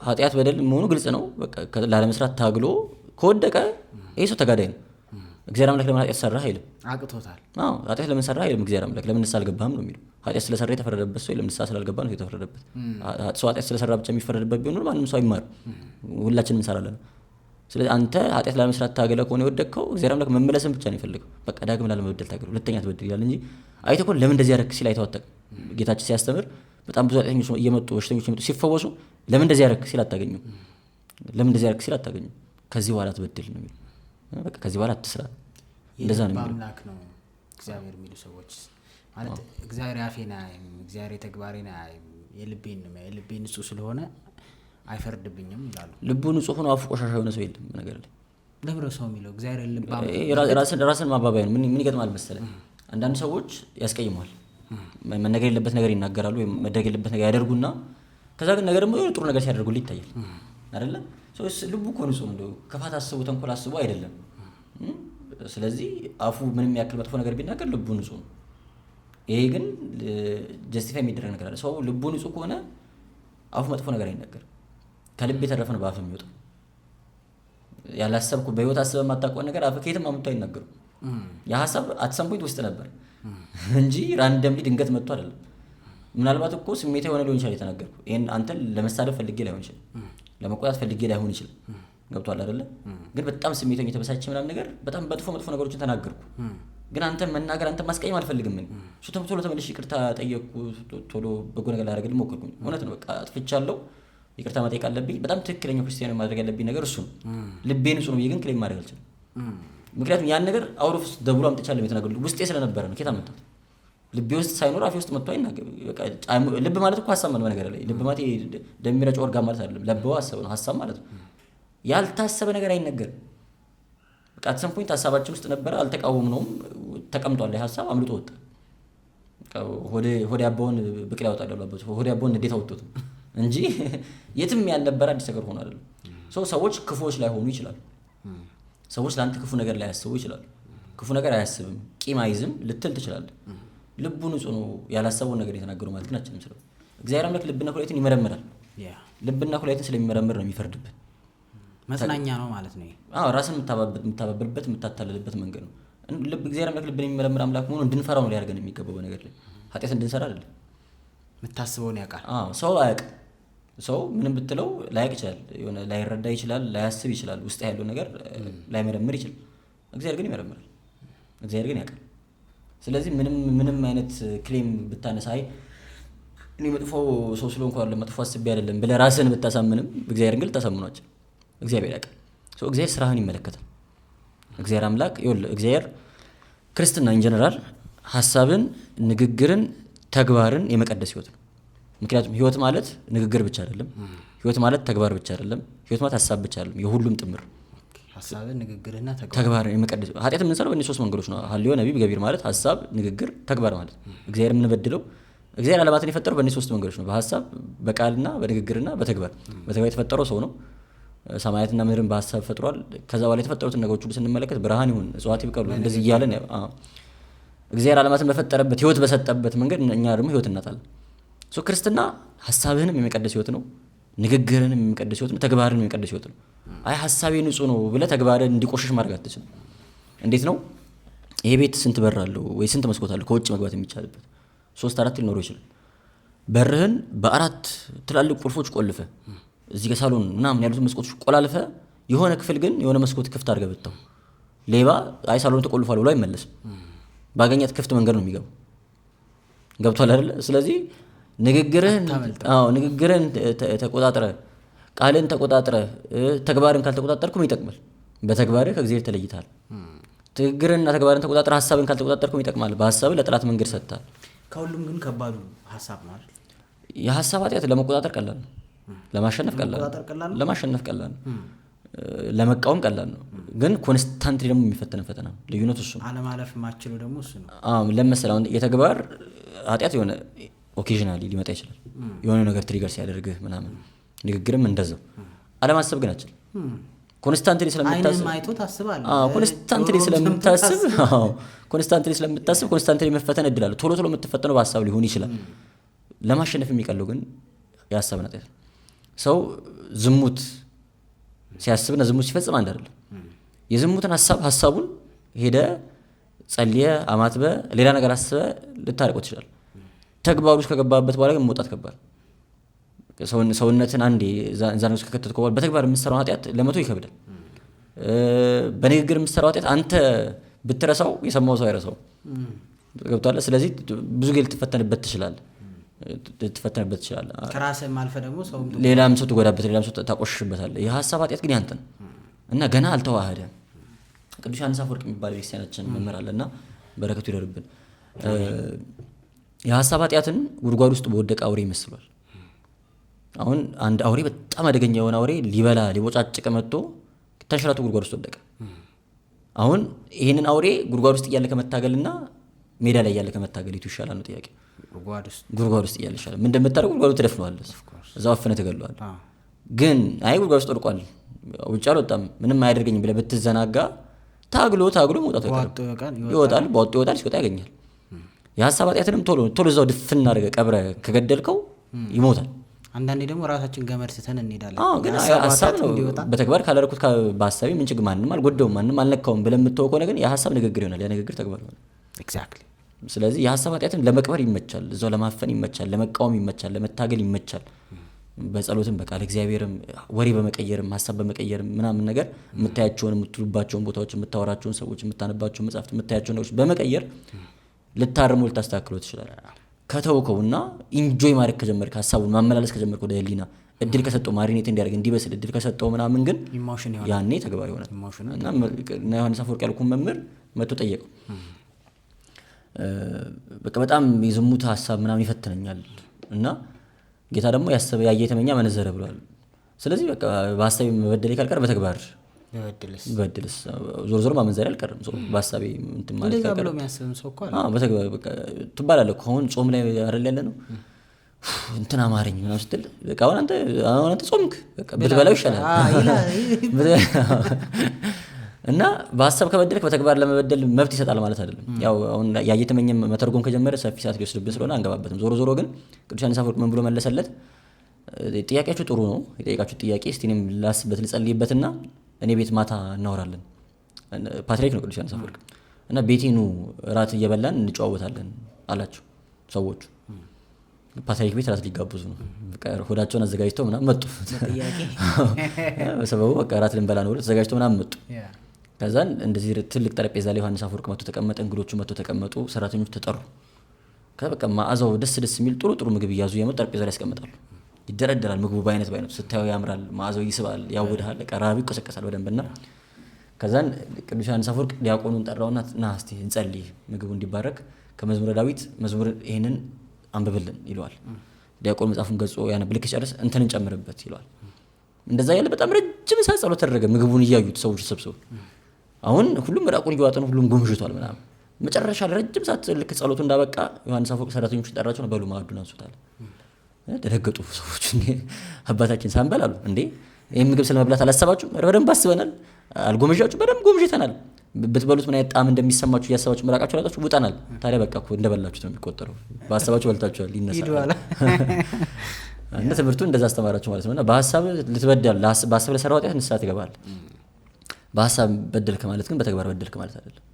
ኃጢአት በደል መሆኑ ግልጽ ነው። በቃ ላለመስራት ታግሎ ከወደቀ ይሄ ሰው ተጋዳይ ነው። እግዚአብሔር አምላክ ለምን ኃጢአት ሰራህ አይልም። አቅቶታል። ኃጢአት ለምን ሰራህ አይልም። እግዚአብሔር አምላክ ለምን ንስሐ አልገባህም ነው የሚለው። ኃጢአት ስለሰራ የተፈረደበት ሰው የለም፣ ንስሐ ስላልገባ ነው የተፈረደበት። ሰው ኃጢአት ስለሰራ ብቻ የሚፈረድበት ቢሆን ኖሮ ማንም ሰው አይማርም፣ ሁላችንም እንሰራለን። ስለዚህ አንተ ኃጢአት ላለመስራት ታገለ ከሆነ የወደቅከው እግዚአብሔር አምላክ መመለስን ብቻ ነው የፈለገው። በቃ ዳግም ላለመበደል ታገለ፣ ሁለተኛ ትበድል ይላል እንጂ አይተህ እኮ ለምን እንደዚህ ያደረክ ሲል አይተዋጠቅም። ጌታችን ሲያስተምር በጣም ብዙ ኃጢአተኞች እየመጡ በሽተኞች እየመጡ ሲፈወሱ ለምን እንደዚህ ያደረክ ሲል አታገኙም። ለምን እንደዚህ ያደረክ ሲል አታገኙም። ከዚህ በኋላ ትበድል ነው የሚለው። በቃ ከዚህ በኋላ አትስራ፣ እንደዛ ነው የሚለው። አምላክ ነው እግዚአብሔር የሚሉ ሰዎች ማለት እግዚአብሔር ያፌን አያይም፣ እግዚአብሔር የተግባሬን አያይም፣ የልቤን ነው የሚያይ። የልቤ ንጹህ ስለሆነ አይፈርድብኝም ይላሉ። ልቡ ንጹህ ሆኖ አፉ ቆሻሻ የሆነ ሰው የለም። ነገር ላይ ለምረ ሰው የሚለው እግዚአብሔር ልባም ራስን ማባባያ ነው። ምን ይገጥማል መሰለህ? አንዳንድ ሰዎች ያስቀይሟል፣ መነገር የለበት ነገር ይናገራሉ፣ ወይም መደረግ የለበት ነገር ያደርጉና ከዛ ግን ነገር ደግሞ ጥሩ ነገር ሲያደርጉልህ ይታያል አይደለ? ልቡ እኮ ንጹህ ነው። ክፋት አስቡ ተንኮል አስቡ አይደለም። ስለዚህ አፉ ምንም ያክል መጥፎ ነገር ቢናገር ልቡ ንጹህ ነው። ይሄ ግን ጀስቲፋይ የሚደረግ ነገር አለ። ሰው ልቡ ንጹህ ከሆነ አፉ መጥፎ ነገር አይናገርም። ከልብ የተረፈ ነው በአፍ የሚወጣው። ያላሰብኩ በህይወት አስበህ የማታውቀውን ነገር አፍ ከየትም አምጥቶ አይናገሩም። ያ ሀሳብ አትሰም ፖይንት ውስጥ ነበር እንጂ ራንደምሊ ድንገት መጥቶ አይደለም። ምናልባት እኮ ስሜታዊ የሆነ ሊሆን ይችላል የተናገርኩ። ይሄን አንተን ለመሳደብ ፈልጌ ላይሆን ይችላል፣ ለመቆጣት ፈልጌ ላይሆን ይችላል። ገብቷል አይደለ? ግን በጣም ስሜታዊ የተበሳጨ ምናምን ነገር በጣም መጥፎ ነገሮችን ተናገርኩ። ግን አንተ መናገር አንተ ማስቀየም አልፈልግም። እሱ ቶሎ ተመልሼ ይቅርታ ጠየቅኩ፣ ቶሎ በጎ ነገር ላደርግልህ ሞከርኩኝ። እውነት ነው፣ በቃ አጥፍቻለሁ፣ ይቅርታ መጠየቅ አለብኝ። በጣም ትክክለኛው ክርስቲያናዊ ማድረግ ያለብኝ ነገር እሱ ነው። ልቤ ንጹህ ነው ብዬ ግን ክሌም ማድረግ አልችልም። ምክንያቱም ያን ነገር አውት ኦፍ ደብሎ አምጥቻለሁ የተናገርኩት ውስጤ ስለነበረ ነው። ከየት አመጣሁት? ልቤ ውስጥ ሳይኖር አፌ ውስጥ መጥቶ አይናገር። ልብ ማለት እኮ ሀሳብ ነው። በነገር ላይ ልብ ማለት እንደሚረጨው ኦርጋን ማለት አይደለም። ለበው ሀሳብ ነው፣ ሀሳብ ማለት ነው። ያልታሰበ ነገር አይነገርም። በቃ አት ሰም ፖይንት ሀሳባችን ውስጥ ነበረ፣ አልተቃወምነውም፣ ተቀምጧል። ሀሳብ አምልጦ ወጣ። ሆዴ አባውን ብቅል ያወጣል ያሉበት ሆዴ አባውን እንዴት አወጡት እንጂ የትም ያልነበረ አዲስ ነገር ሆኖ አይደለም። ሰዎች ክፉዎች ላይ ሆኑ ይችላሉ። ሰዎች ለአንተ ክፉ ነገር ላይ ያስቡ ይችላሉ። ክፉ ነገር አያስብም፣ ቂም አይዝም ልትል ትችላለህ። ልቡ ንጹህ ነው፣ ያላሰበውን ነገር የተናገሩ ማለት ግን አችልም። ስለ እግዚአብሔር አምላክ ልብና ኩላሊትን ይመረምራል። ልብና ኩላሊትን ስለሚመረምር ነው የሚፈርድብን። መጽናኛ ነው ማለት ነው። ራስን የምታባብልበት የምታታልልበት መንገድ ነው። እግዚአብሔር አምላክ ልብን የሚመረምር አምላክ መሆኑን እንድንፈራው ነው ሊያደርገን የሚገባው። በነገር ላይ ኃጢአት እንድንሰራ አይደለም። የምታስበውን ያውቃል። ሰው አያውቅም። ሰው ምንም ብትለው ላያውቅ ይችላል፣ የሆነ ላይረዳ ይችላል፣ ላያስብ ይችላል፣ ውስጥ ያለው ነገር ላይመረምር ይችላል። እግዚአብሔር ግን ይመረምራል፣ እግዚአብሔር ግን ያውቃል። ስለዚህ ምንም አይነት ክሌም ብታነሳይ እኔ መጥፎ ሰው ስለሆንኩ አይደለም መጥፎ አስቤ አይደለም ብለህ ራስህን ብታሳምንም እግዚአብሔርን ግን ልታሳምኗቸው። እግዚአብሔር ያውቃል። እግዚአብሔር ስራህን ይመለከታል። እግዚአብሔር አምላክ እግዚአብሔር ክርስትና ኢንጀነራል ሀሳብን፣ ንግግርን፣ ተግባርን የመቀደስ ህይወት ነው። ምክንያቱም ህይወት ማለት ንግግር ብቻ አይደለም፣ ህይወት ማለት ተግባር ብቻ አይደለም፣ ህይወት ማለት ሀሳብ ብቻ አይደለም፣ የሁሉም ጥምር ሀሳብን፣ ንግግርና ተግባርን የመቀደስ ኃጢአት የምንሰራው በእነዚህ 3 መንገዶች ነው። ሀልዮ ነቢብ ገቢር ማለት ሀሳብ፣ ንግግር፣ ተግባር ማለት እግዚአብሔር የምንበድለው እግዚአብሔር ዓለማትን የፈጠረው በእነዚህ 3 መንገዶች ነው። በሀሳብ በቃልና በንግግርና በተግባር የተፈጠረው ሰው ነው። ሰማያትና ምድርን በሀሳብ ፈጥሯል። ከዛ በኋላ የተፈጠሩትን ነገሮች ሁሉ ስንመለከት ብርሃን ይሁን እጽዋት ይብቀሉ እንደዚህ እያለን እግዚአብሔር ዓለማትን በፈጠረበት ህይወት በሰጠበት መንገድ እኛ ደግሞ ህይወት እናጣለን። ክርስትና ሀሳብህንም የሚቀደስ ህይወት ነው፣ ንግግርህንም የሚቀደስ ህይወት ነው፣ ተግባርህንም የሚቀደስ ህይወት ነው። አይ ሀሳቤ ንጹህ ነው ብለህ ተግባርህን እንዲቆሽሽ ማድረግ አትችልም። እንዴት ነው? ይሄ ቤት ስንት በር አለው ወይ ስንት መስኮት አለው ከውጭ መግባት የሚቻልበት? 3-4 ሊኖረው ይችላል። በርህን በ4 ትላልቅ ቁልፎች ቆልፈ እዚህ ጋር ሳሎን ምናምን ያሉትን መስኮቶች ቆላልፈ የሆነ ክፍል ግን የሆነ መስኮት ክፍት አድርገህ ብትተው ሌባ አይ ሳሎን ተቆልፏል ብሎ አይመለስም። ባገኛት ክፍት መንገድ ነው የሚገባው። ገብቷል አይደል? ስለዚህ ንግግርህን ተቆጣጥረ፣ ቃልን ተቆጣጥረ፣ ተግባርን ካልተቆጣጠርኩም ይጠቅማል። በተግባርህ ከእግዚአብሔር ተለይተሃል። ንግግርንና ተግባርን ተቆጣጥረ፣ ሀሳብን ካልተቆጣጠርኩም ይጠቅማል። በሀሳብህ ለጠላት መንገድ ሰጥተሃል። ከሁሉም ግን ከባዱ ሀሳብ ነው አይደል? የሀሳብ ኃጢአት ለመቆጣጠር ቀላል ነው። ለማሸነፍ ቀላል ነው፣ ለማሸነፍ ቀላል ነው፣ ለመቃወም ቀላል ነው። ግን ኮንስታንትሊ ደግሞ የሚፈተን ፈተና ነው። ልዩነቱ እሱ ነው። አለማለፍ የማችለው ደግሞ እሱ ነው። ለምሳሌ አሁን የተግባር ኃጢአት የሆነ ኦኬዥናሊ ሊመጣ ይችላል፣ የሆነ ነገር ትሪገር ሲያደርግህ ምናምን። ንግግርም እንደዛው። አለማሰብ ግን አችል ኮንስታንትሊ ስለምታስብ ኮንስታንትሊ መፈተን እድል አለ። ቶሎ ቶሎ የምትፈተነው በሀሳብ ሊሆን ይችላል። ለማሸነፍ የሚቀለው ግን የሀሳብን ኃጢአት። ሰው ዝሙት ሲያስብና ዝሙት ሲፈጽም አንድ አይደለም። የዝሙትን ሀሳቡን ሄደ ጸልየ አማትበ ሌላ ነገር አስበ ልታርቀው ትችላል። ተግባሩ ውስጥ ከገባበት በኋላ ግን መውጣት ከባድ። ሰውነትን አንዴ እዛ ነገር ውስጥ ከከተትከው በኋላ በተግባር የምትሰራው ኃጢአት ለመቶ ይከብዳል። በንግግር የምትሰራው ኃጢአት አንተ ብትረሳው የሰማው ሰው አይረሳው። ገብቶሃል? ስለዚህ ብዙ ጊዜ ልትፈተንበት ትችላለህ። ከራስህም አልፈህ ደግሞ ሌላም ሰው ትጎዳበት፣ ሌላም ሰው ታቆሽሽበታለህ። የሀሳብ ኃጢአት ግን ያንተ ነው እና ገና አልተዋህደም። ቅዱስ ዮሐንስ አፈወርቅ የሚባል ቤተክርስቲያናችን መምህር አለና በረከቱ ይደርብን። የሀሳብ ኃጢአትን ጉድጓድ ውስጥ በወደቀ አውሬ ይመስሏል። አሁን አንድ አውሬ በጣም አደገኛ የሆነ አውሬ ሊበላ ሊቦጫጭቅ መጥቶ ተንሸራቶ ጉድጓድ ውስጥ ወደቀ። አሁን ይህንን አውሬ ጉድጓድ ውስጥ እያለ ከመታገልና ሜዳ ላይ እያለ ከመታገል የቱ ይሻላል ነው ጥያቄ። ጉድጓድ ውስጥ እያለ ይሻላል። ምን እንደምታደርግ ጉድጓዱ ትደፍነዋለህ፣ እዛው አፍነህ ትገለዋለህ። ግን አይ ጉድጓድ ውስጥ ወድቋል ውጭ አልወጣም ምንም አያደርገኝም ብለህ ብትዘናጋ ታግሎ መውጣቱ ይወጣል። በወጡ ይወጣል፣ ሲወጣ ያገኛል። የሀሳብ ኃጢአትንም ቶሎ እዛው ድፍን አድርገህ ቀብረህ ከገደልከው ይሞታል። አንዳንዴ ደግሞ ራሳችን ገመድ ስተን እንሄዳለን። ግን ሀሳብ ነው። በተግባር ካላደረኩት በሀሳቤ ምን ችግር፣ ማንም አልጎዳውም ማንም አልነካውም ብለህ የምትተወው ከሆነ ግን የሀሳብ ንግግር ይሆናል። ያ ንግግር ተግባር ይሆናል። ኤግዛክትሊ። ስለዚህ የሀሳብ ኃጢአትን ለመቅበር ይመቻል፣ እዛው ለማፈን ይመቻል፣ ለመቃወም ይመቻል፣ ለመታገል ይመቻል። በጸሎትም በቃል እግዚአብሔርም ወሬ በመቀየርም ሀሳብ በመቀየርም ምናምን ነገር የምታያቸውን የምትሉባቸውን ቦታዎች የምታወራቸውን ሰዎች የምታነባቸውን መጽሐፍት የምታያቸውን ነገሮች በመቀየር ልታርሙ ልታስተካክሎ ትችላለህ። ከተውከውና ኢንጆይ ማድረግ ከጀመርክ ሀሳቡን ማመላለስ ከጀመርክ ወደ ህሊና እድል ከሰጠው ማሪኔት እንዲያደርግ እንዲበስል እድል ከሰጠው ምናምን ግን ያኔ ተግባር ይሆናል። እና ዮሐንስ አፈወርቅ ያልኩን መምህር መጥቶ ጠየቀው። በቃ በጣም የዝሙት ሀሳብ ምናምን ይፈትነኛል እና ጌታ ደግሞ ያሰበ ያየ የተመኛ መነዘረ ብሏል። ስለዚህ በቃ በሀሳቤ መበደሌ ካልቀር በተግባር በድልስ ዞር ማመንዘር አልቀርም። በሀሳቤ እንትን ማለት እንደዛ ብሎ የሚያስብም ሰው እኮ አለ። በተግባር በቃ ትባላለህ እኮ አሁን ጾም ላይ አይደል ያለ ነው እንትን አማረኝ ምናምን ስትል በቃ አሁን አንተ ጾምክ በቃ ብትበላው ይሻላል እና በሀሳብ ከበደልክ በተግባር ለመበደል መብት ይሰጣል ማለት አይደለም። ያው አሁን ያየ የተመኘ መተርጎም ከጀመረ ሰፊ ሰዓት ሊወስድብን ስለሆነ አንገባበትም። ዞሮ ግን ቅዱስ ዮሐንስ አፈወርቅ ምን ብሎ መለሰለት? ጥያቄያችሁ ጥሩ ነው የጠየቃችሁ ጥያቄ፣ እስቲ እኔም ላስበት ልጸልይበትና እኔ ቤት ማታ እናወራለን። ፓትርያርክ ነው ቅዱስ ዮሐንስ አፈወርቅ እና ቤቴኑ ራት እየበላን እንጨዋወታለን አላቸው ሰዎቹ። ፓትርያርክ ቤት ራት ሊጋብዙ ነው። በቃ ሆዳቸውን አዘጋጅተው ምናምን መጡ። በሰበቡ በቃ ራት ልንበላ ነው ብለው ተዘጋጅተው ምናምን መጡ። ከዛን እንደዚህ ትልቅ ጠረጴዛ ላይ ዮሐንስ አፈወርቅ መጥቶ ተቀመጠ። እንግዶቹ መጥቶ ተቀመጡ። ሰራተኞች ተጠሩ። በቃ መዓዛው ደስ የሚል ጥሩ ምግብ እያዙ የመጡ ጠረጴዛ ላይ ያስቀምጣሉ። ይደረደራል ምግቡ በአይነት ስታየው ያምራል፣ መዓዛው ይስባል፣ ያውድሃል። ቀራቢ ይቆሰቀሳል በደንብና ከዛን ቅዱስ ዮሐንስ አፈወርቅ ዲያቆኑን ጠራውና ና እስቲ እንጸልይ ምግቡ እንዲባረክ ከመዝሙረ ዳዊት መዝሙር ይሄንን አንብብልን ይለዋል። ዲያቆኑ መጽሐፉን ገጾ ያነብልክ ሲጨርስ እንትን እንጨምርበት ይለዋል። እንደዛ ያለ በጣም ረጅም ሰዓት ጸሎት ተደረገ። ምግቡን እያዩት ሰዎች ተሰብስበው አሁን ሁሉም ራቁን እየዋጠ ነው፣ ሁሉም ጎምዥቷል ምናምን። መጨረሻ ላይ ረጅም ሰዓት ልክ ጸሎቱ እንዳበቃ ዮሐንስ አፈወርቅ ሰራተኞቹን ጠራቸው። በሉ ማዕዱን አንሱታል። ደረገጡ ሰዎች። አባታችን ሳንበል አሉ እንዴ ይህን ምግብ ስለመብላት አላሰባችሁ? በደንብ አስበናል። አልጎመዣችሁ? በደንብ ጎምዥተናል። ብትበሉት ምን አይነት ጣዕም እንደሚሰማችሁ እያሰባችሁ መራቃችሁ ላጣችሁ ውጣናል። ታዲያ በቃ እኮ እንደበላችሁት ነው የሚቆጠረው። በሀሳባችሁ በልታችኋል፣ ይነሳል። እና ትምህርቱ እንደዛ አስተማራችሁ ማለት ነው። እና በሀሳብ ልትበደል በሀሳብ ለሰራው ኃጢአት ንስሐ ትገባለህ። በሀሳብ በደልክ ማለት ግን በተግባር በደልክ ማለት አይደለም።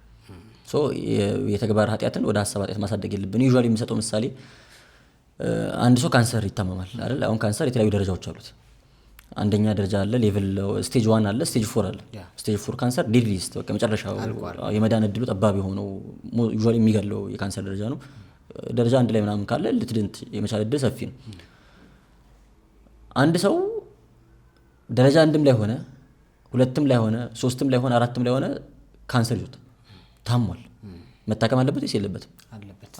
የተግባር ኃጢአትን ወደ ሀሳብ ኃጢአት ማሳደግ የለብን። ዩዥዋሊ የሚሰጠው ምሳሌ አንድ ሰው ካንሰር ይታመማል አይደል? አሁን ካንሰር የተለያዩ ደረጃዎች አሉት። አንደኛ ደረጃ አለ፣ ሌቭል ስቴጅ 1 አለ፣ ስቴጅ 4 አለ። ስቴጅ 4 ካንሰር ዴድሊስት በቃ መጨረሻው የመዳን እድሉ ጠባብ የሆነው ዩዥዋሊ የሚገለው የካንሰር ደረጃ ነው። ደረጃ 1 ላይ ምናምን ካለ ልትድን የመቻል እድል ሰፊ ነው። አንድ ሰው ደረጃ 1ም ላይ ሆነ 2ም ላይ ሆነ 3ም ላይ ሆነ 4ም ላይ ሆነ ካንሰር ይዞት ታሟል። መታከም አለበት ወይስ የለበትም?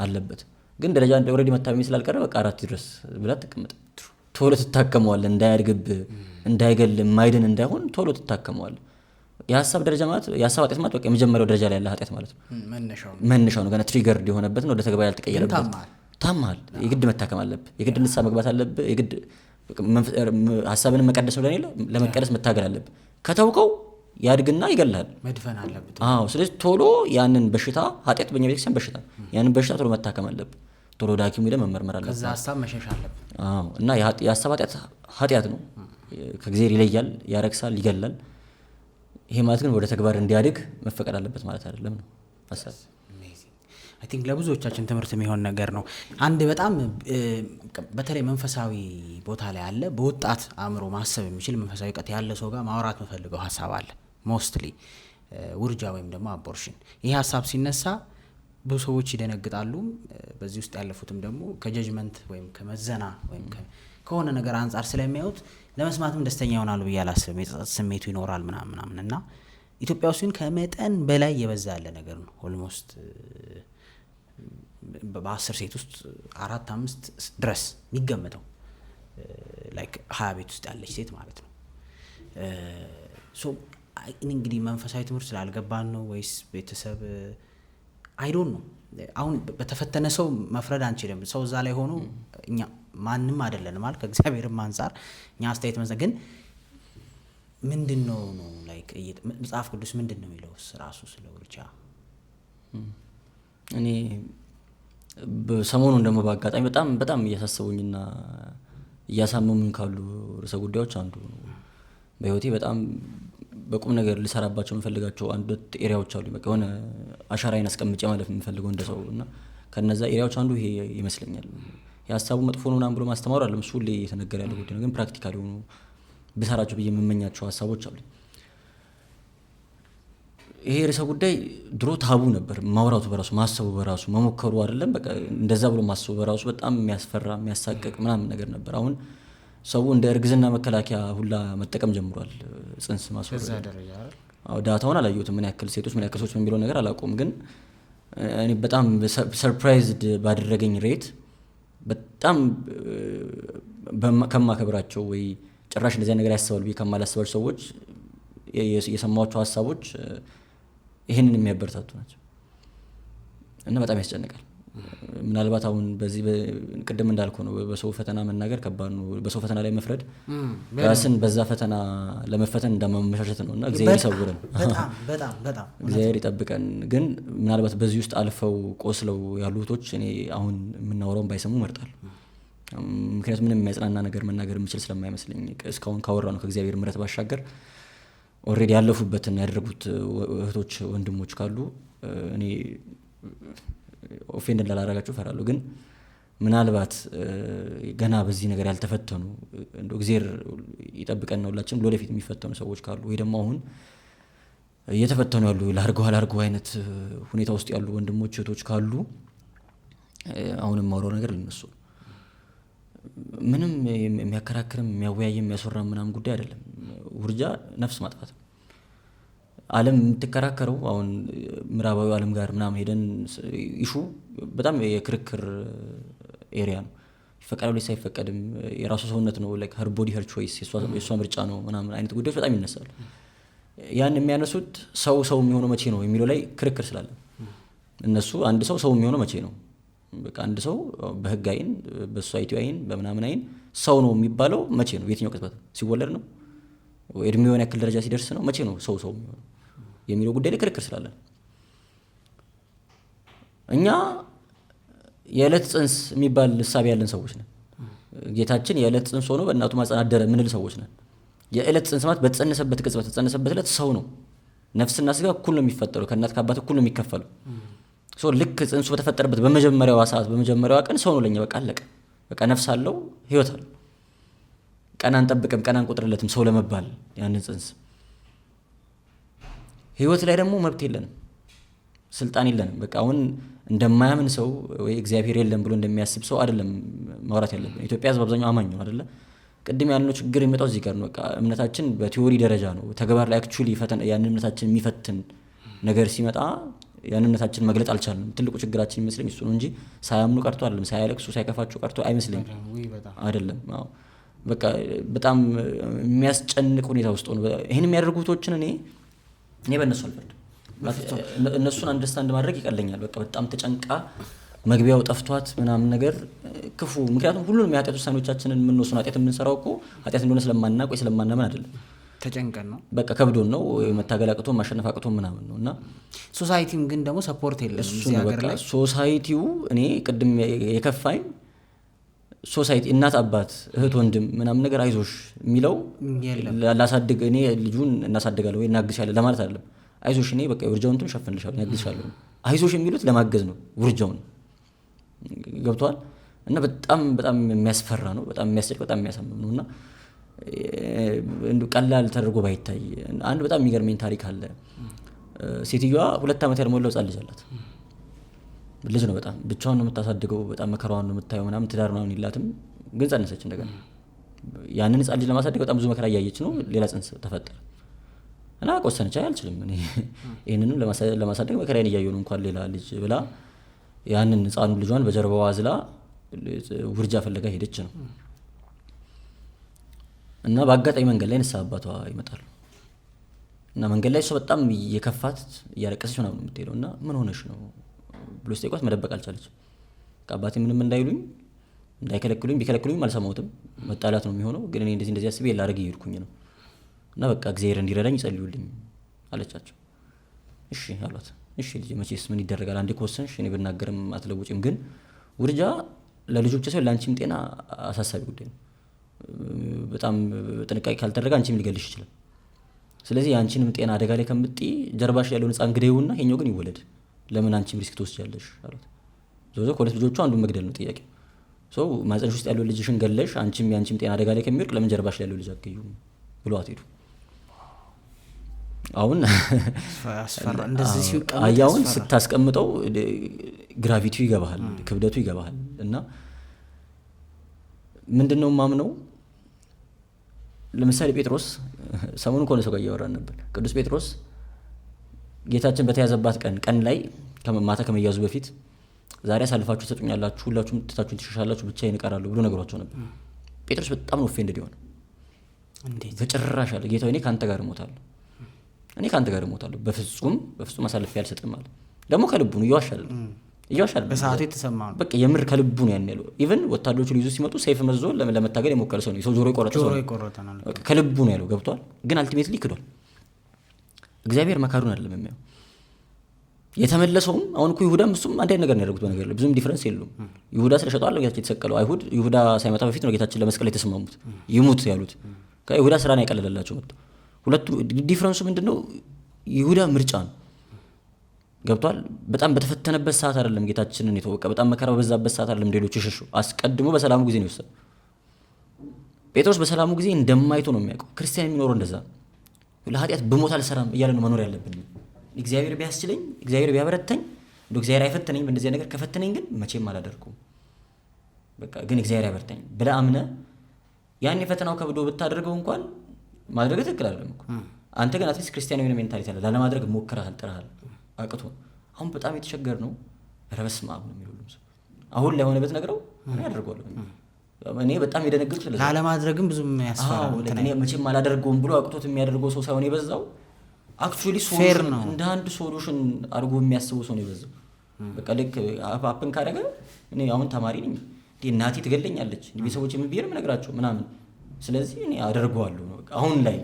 አለበት። ግን ደረጃ 1 ኦልሬዲ መታመም ስላልቀረ በቃ 4 ድረስ ብላ ተቀመጠ። ቶሎ ትታከመዋለህ። እንዳያድግብህ፣ እንዳይገል፣ የማይድን እንዳይሆን ቶሎ ትታከመዋለህ። የሀሳብ ደረጃ ማለት የሀሳብ ኃጢአት ማለት በቃ የመጀመሪያው ደረጃ ላይ ያለ ኃጢአት ማለት ነው። መነሻው ነው። ገና ትሪገርድ የሆነበት ነው፣ ወደ ተግባር ያልተቀየረበት። ታማል፣ የግድ መታከም አለብህ፣ የግድ ንስሐ መግባት አለብህ፣ የግድ ሀሳብን መቀደስ ነው ለመቀደስ መታገል አለብህ። ከተውከው ያድግና ይገላል፣ መድፈን አለብህ። አዎ። ስለዚህ ቶሎ ያንን በሽታ ኃጢአት በእኛ ቤተክርስቲያን በሽታ ያንን በሽታ ቶሎ መታከም አለብህ፣ ቶሎ ወደ ሐኪም ሄደህ መመርመር አለብህ። ከዛ ሀሳብ መሸሽ አለብህ። አዎ። እና የሀሳብ ኃጢአት ነው፣ ከእግዚአብሔር ይለያል፣ ያረክሳል፣ ይገላል። ይሄ ማለት ግን ወደ ተግባር እንዲያድግ መፈቀድ አለበት ማለት አይደለም ነው ሀሳብ። አይ ቲንክ ለብዙዎቻችን ትምህርት የሚሆን ነገር ነው። አንድ በጣም በተለይ መንፈሳዊ ቦታ ላይ ያለ በወጣት አእምሮ ማሰብ የሚችል መንፈሳዊ እውቀት ያለ ሰው ጋር ማውራት የምፈልገው ሀሳብ አለ። ሞስትሊ ውርጃ ወይም ደግሞ አቦርሽን። ይህ ሀሳብ ሲነሳ ብዙ ሰዎች ይደነግጣሉ። በዚህ ውስጥ ያለፉትም ደግሞ ከጀጅመንት ወይም ከመዘና ወይም ከሆነ ነገር አንጻር ስለሚያዩት ለመስማትም ደስተኛ ይሆናሉ ብዬ አላስብም። የጸጸት ስሜቱ ይኖራል ምናምን እና ኢትዮጵያ ውስጥ ግን ከመጠን በላይ የበዛ ያለ ነገር ነው። ኦልሞስት በ10 ሴት ውስጥ 4-5 ድረስ የሚገመተው ላይክ 20 ቤት ውስጥ ያለች ሴት ማለት ነው። ሶ እንግዲህ መንፈሳዊ ትምህርት ስላልገባን ነው ወይስ ቤተሰብ አይዶን ነው። አሁን በተፈተነ ሰው መፍረድ አንችልም። ሰው እዛ ላይ ሆኖ እኛ ማንም አይደለንም ማለት ከእግዚአብሔርም አንጻር እኛ አስተያየት መዘ ግን ምንድነው ነው ላይክ መጽሐፍ ቅዱስ ምንድነው የሚለው ራሱ ስለ ውርጃ? እኔ በሰሞኑን ደግሞ በአጋጣሚ በጣም እያሳሰቡኝና እያሳመሙኝ ካሉ ርዕሰ ጉዳዮች አንዱ በህይወቴ በጣም በቁም ነገር ልሰራባቸው የምፈልጋቸው አንድ ኤሪያዎች አሉ። በቃ የሆነ አሻራዬን አስቀምጬ ማለት የምፈልገው እንደ ሰው እና ከነዛ ኤሪያዎች አንዱ ይሄ ይመስለኛል። የሀሳቡ መጥፎ ነው ምናምን ብሎ ማስተማሩ አይደለም፣ እሱ ሁሌ እየተነገረ ያለው ጉዳይ ነው። ግን ፕራክቲካሊ ሆኖ ብሰራቸው ብዬ የምመኛቸው ሀሳቦች አሉ። ይሄ ርዕሰ ጉዳይ ድሮ ታቡ ነበር። ማውራቱ በራሱ ማሰቡ በራሱ መሞከሩ አይደለም፣ በቃ እንደዛ ብሎ ማሰቡ በራሱ በጣም የሚያስፈራ የሚያሳቅቅ ምናምን ነገር ነበር። አሁን ሰው እንደ እርግዝና መከላከያ ሁላ መጠቀም ጀምሯል። ጽንስ ማስወረድ ዳታውን አላየሁትም፣ ምን ያክል ሴቶች ምን ያክል ሰዎች የሚለው ነገር አላውቀውም። ግን እኔ በጣም ሰርፕራይዝድ ባደረገኝ ሬት በጣም ከማከብራቸው ወይ ጭራሽ እንደዚያ ነገር ያስባሉ ብዬ ከማላስባቸው ሰዎች የሰማኋቸው ሀሳቦች ይህንን የሚያበረታቱ ናቸው እና በጣም ያስጨንቃል። ምናልባት አሁን በዚህ ቅድም እንዳልከው ነው፣ በሰው ፈተና መናገር ከባድ ነው። በሰው ፈተና ላይ መፍረድ ራስን በዛ ፈተና ለመፈተን እንደማመሻሸት ነው እና እግዚአብሔር ይሰውረን፣ በጣም እግዚአብሔር ይጠብቀን። ግን ምናልባት በዚህ ውስጥ አልፈው ቆስለው ያሉ እህቶች እኔ አሁን የምናወራውን ባይሰሙ እመርጣለሁ። ምክንያቱም ምንም የሚያጽናና ነገር መናገር የምችል ስለማይመስለኝ እስካሁን ካወራ ነው ከእግዚአብሔር ምሕረት ባሻገር ኦልሬዲ ያለፉበትን ያደረጉት እህቶች ወንድሞች ካሉ እኔ ኦፌንድ እንዳላረጋቸው እፈራለሁ። ግን ምናልባት ገና በዚህ ነገር ያልተፈተኑ እንደው እግዚአብሔር ይጠብቀን ነው ሁላችንም ለወደፊት የሚፈተኑ ሰዎች ካሉ ወይ ደግሞ አሁን እየተፈተኑ ያሉ ላርገው አይነት ሁኔታ ውስጥ ያሉ ወንድሞች እህቶች ካሉ አሁንም ማውራው ነገር ልነሱ ምንም የሚያከራክርም የሚያወያይም የሚያስወራም ምናምን ጉዳይ አይደለም። ውርጃ ነፍስ ማጥፋት ነው። ዓለም የምትከራከረው አሁን ምዕራባዊ ዓለም ጋር ምናምን ሄደን ኢሹ በጣም የክርክር ኤሪያ ነው። ይፈቀዳል ወይስ አይፈቀድም፣ የራሱ ሰውነት ነው፣ ላይክ ሄር ቦዲ ሄር ቾይስ፣ የሷ ምርጫ ነው ምናምን አይነት ጉዳዮች በጣም ይነሳሉ። ያን የሚያነሱት ሰው የሚሆነው መቼ ነው የሚለው ላይ ክርክር ስላለ እነሱ አንድ ሰው የሚሆነው መቼ ነው፣ በቃ አንድ ሰው በህግ አይን በሶሳይቲ አይን በምናምን አይን ሰው ነው የሚባለው መቼ ነው፣ የትኛው ቅጽበት ሲወለድ ነው፣ እድሜውን ያክል ደረጃ ሲደርስ ነው፣ መቼ ነው ሰው የሚሆነው የሚለው ጉዳይ ላይ ክርክር ስላለ እኛ የዕለት ጽንስ የሚባል እሳቤ ያለን ሰዎች ነን። ጌታችን የዕለት ጽንስ ሆኖ በእናቱ ማህፀን አደረ ምንል ሰዎች ነን። የዕለት ጽንስ ማለት በተጸነሰበት ቅጽበት በተጸነሰበት ዕለት ሰው ነው። ነፍስና ስጋ እኩል ነው የሚፈጠሩ፣ ከእናት ከአባት እኩል ነው የሚከፈሉ። ልክ ጽንሱ በተፈጠረበት በመጀመሪያዋ ሰዓት በመጀመሪያዋ ቀን ሰው ነው ለኛ፣ በቃ አለቀ። በቃ ነፍስ አለው፣ ህይወት አለው። ቀን አንጠብቅም፣ ቀን አንቆጥርለትም ሰው ለመባል ያንን ጽንስ። ህይወት ላይ ደግሞ መብት የለንም፣ ስልጣን የለንም። በቃ አሁን እንደማያምን ሰው ወይ እግዚአብሔር የለም ብሎ እንደሚያስብ ሰው አይደለም ማውራት ያለብን። ኢትዮጵያ ህዝብ አብዛኛው አማኝ ነው አይደለ? ቅድም ያልነው ችግር የሚመጣው እዚህ ጋር ነው። በቃ እምነታችን በቲዮሪ ደረጃ ነው፣ ተግባር ላይ አክቹሊ ያን እምነታችን የሚፈትን ነገር ሲመጣ ያን እምነታችን መግለጽ አልቻልንም። ትልቁ ችግራችን ይመስለኝ እሱ ነው እንጂ ሳያምኑ ቀርቶ አይደለም፣ ሳያለቅሱ ሳይከፋቸው ቀርቶ አይመስለኝም አይደለም። አዎ በቃ በጣም የሚያስጨንቅ ሁኔታ ውስጥ ሆነ። ይሄን የሚያደርጉቶችን እኔ በእነሱ አልፈርድም። እነሱን አንደርስታንድ ማድረግ ይቀለኛል። በቃ በጣም ተጨንቃ መግቢያው ጠፍቷት ምናምን ነገር ክፉ። ምክንያቱም ሁሉንም የኃጢአት ውሳኔዎቻችንን የምንወስነው ኃጢአት የምንሰራው እኮ ኃጢአት እንደሆነ ስለማናቅ ወይ ስለማናምን አይደለም። ተጨንቀን ነው፣ በቃ ከብዶን ነው፣ መታገል አቅቶን ማሸነፍ አቅቶን ምናምን ነው። እና ሶሳይቲም ግን ደግሞ ሰፖርት የለም እዚህ ሀገር ላይ። ሶሳይቲው እኔ ቅድም የከፋኝ ሶሳይቲ እናት አባት እህት ወንድም ምናምን ነገር አይዞሽ የሚለው ላሳድግ እኔ ልጁን እናሳድጋለሁ ወይ እናግዝሻለሁ ለማለት አይደለም። አይዞሽ እኔ በቃ ውርጃውን እንትን ሸፍንልሻለሁ እናግዝሻለሁ። አይዞሽ የሚሉት ለማገዝ ነው ውርጃውን። ገብቷል። እና በጣም በጣም የሚያስፈራ ነው፣ በጣም የሚያስጨንቅ፣ በጣም የሚያሳምም ነው። እና ቀላል ተደርጎ ባይታይ አንድ በጣም የሚገርመኝ ታሪክ አለ። ሴትዮዋ 2 ዓመት ያልሞላው ሕፃን ልጅ አላት። ልጅ ነው፣ በጣም ብቻዋን ነው የምታሳድገው፣ በጣም መከራዋን ነው የምታየው ምናምን። ትዳር ምናምን የላትም፣ ግን ጸነሰች እንደገና። ያንን ሕፃን ልጅ ለማሳደግ በጣም ብዙ መከራ እያየች ነው። ሌላ ጽንስ ተፈጠረ እና ቆሰነች። አልችልም እኔ ይህንንም ለማሳደግ መከራዬን እያየሁ ነው እንኳን ሌላ ልጅ ብላ ያንን ሕፃኑ ልጇን በጀርባዋ አዝላ ውርጃ ፈለጋ ሄደች ነው። እና በአጋጣሚ መንገድ ላይ ንስሐ አባቷ ይመጣሉ። እና መንገድ ላይ እሷ በጣም የከፋት እያለቀሰች ምናምን ነው የምትሄደው። እና ምን ሆነሽ ነው ብሎ ሲጠይቋት መደበቅ አልቻለችም። አባቴ ምንም እንዳይሉኝ እንዳይከለክሉኝ፣ ቢከለክሉኝም አልሰማሁትም። መጣላት ነው የሚሆነው፣ ግን እኔ እንደዚህ አስቤ ላደርግ እየሄድኩኝ ነው። እና በቃ እግዚአብሔር እንዲረዳኝ ይጸልዩልኝ አለቻቸው። እሺ አሏት። እሺ ልጅ መቼስ ምን ይደረጋል፣ አንዴ ከወሰንሽ እኔ ብናገርም አትለውጭም። ግን ውርጃ ለልጆች ሰው ለአንቺም ጤና አሳሳቢ ጉዳይ ነው። በጣም ጥንቃቄ ካልተደረገ አንቺም ሊገልሽ ይችላል። ስለዚህ የአንቺንም ጤና አደጋ ላይ ከምትጥይ ጀርባሽ ያለውን ሕፃን ግደይውና ይሄኛው ግን ይወለድ፣ ለምን አንቺም ሪስክ ትወስጃለሽ አሏት። ዞዞ ከሁለት ልጆቹ አንዱን መግደል ነው ጥያቄው። ሰው ማህፀንሽ ውስጥ ያለው ልጅሽን ገለሽ አንቺም የአንቺም ጤና አደጋ ላይ ከሚወድቅ ለምን ጀርባሽ ላይ ያለው ልጅ አትገዩም ብሏት ሄዱ። አሁን እንደዚህ ሲቀመጥ አያውን ስታስቀምጠው ግራቪቲው ይገባሃል፣ ክብደቱ ይገባሃል። እና ምንድነው ማምነው ለምሳሌ ጴጥሮስ ሰሞኑን ከሆነ ሰው ጋር እያወራን ነበር። ቅዱስ ጴጥሮስ ጌታችን በተያዘባት ቀን ላይ ማታ ከመያዙ በፊት ዛሬ አሳልፋችሁ ትሰጡኛላችሁ፣ ሁላችሁም ትታችሁን ትሸሻላችሁ፣ ብቻዬን እቀራለሁ ብሎ ነግሯቸው ነበር። ጴጥሮስ በጣም ነው ኦፌንድድ የሆነ። እንዴት በጭራሽ አለ ጌታ፣ እኔ ካንተ ጋር እሞታለሁ፣ እኔ ካንተ ጋር እሞታለሁ፣ በፍጹም አሳልፌ አልሰጥም አለ። ደግሞ ከልቡ ነው፣ እየዋሻል በሰዓቱ የተሰማ ነው። በቃ የምር ከልቡ ነው ያን ያለው። ኢቭን ወታደሮቹ ሊይዙ ሲመጡ ሰይፍ መዞ ለመታገል የሞከረ ሰው ነው። ሰው ጆሮ የቆረጠ ሰው ነው። በቃ ከልቡ ነው ያለው። ገብቷል። ግን አልቲሜትሊ ክዷል። እግዚአብሔር መካዱን አይደለም የሚያየው። የተመለሰውም አሁን እኮ ይሁዳም እሱም አንድ አይነት ነገር ነው ያደረጉት። በነገር ላይ ብዙም ዲፈረንስ የለውም። ይሁዳ ስለሸጠው አለ ጌታችን የተሰቀለው። አይሁድ ይሁዳ ሳይመጣ በፊት ነው ጌታችን ለመስቀል የተስማሙት፣ ይሙት ያሉት። ከይሁዳ ስራን ያቀለለላቸው መጥቶ። ሁለቱ ዲፈረንሱ ምንድነው? ይሁዳ ምርጫ ነው። ገብቷል። በጣም በተፈተነበት ሰዓት አይደለም ጌታችንን የተወቀ፣ በጣም መከራ በበዛበት ሰዓት አይደለም ሌሎች ይሸሹ። አስቀድሞ በሰላሙ ጊዜ ነው የወሰደው። ጴጥሮስ በሰላሙ ጊዜ እንደማይቶ ነው የሚያውቀው። ክርስቲያን የሚኖረው እንደዛ ነው። ለኃጢአት ብሞት አልሰራም እያለ ነው መኖር ያለብን። እግዚአብሔር ቢያስችለኝ፣ እግዚአብሔር ቢያበረታኝ፣ እግዚአብሔር አይፈተነኝ፣ በእንደዚህ ነገር ከፈተነኝ ግን መቼም አላደርገውም። በቃ ግን እግዚአብሔር ያበረታኝ ብለህ አምነህ ያን የፈተናው ከብዶ ብታደርገው እንኳን ማድረግ ትክክል አይደለም እኮ። አንተ ግን አትሊስት ክርስቲያናዊ የሆነ ሜንታሊቲ አለ። ላለማድረግ ሞክረሃል፣ ጥረሃል፣ አቅቶ አሁን በጣም የተቸገር ነው። ኧረ በስመ አብ ነው የሚሉልም ሰው አሁን ላይ ሆነ ብትነግረው እኔ አደርገዋለሁ። እኔ በጣም የደነገጥኩት ስለዚህ ላለማድረግም ብዙም ያስፈራ እኔ መቼም አላደርገውም ብሎ አቅቶት የሚያደርገው ሰው ሳይሆን የበዛው አክቹዋሊ ሶሉሽን እንደ አንድ ሶሉሽን አድርጎ የሚያስበው ሰው ነው የበዛው። በቃ ልክ አፕን ካደረገ እኔ አሁን ተማሪ ነኝ፣ እናቴ ትገለኛለች፣ ቤተሰቦች የሚብሄር ምነግራቸው ምናምን፣ ስለዚህ እኔ አደርገዋለሁ ነው በቃ። አሁን ላይ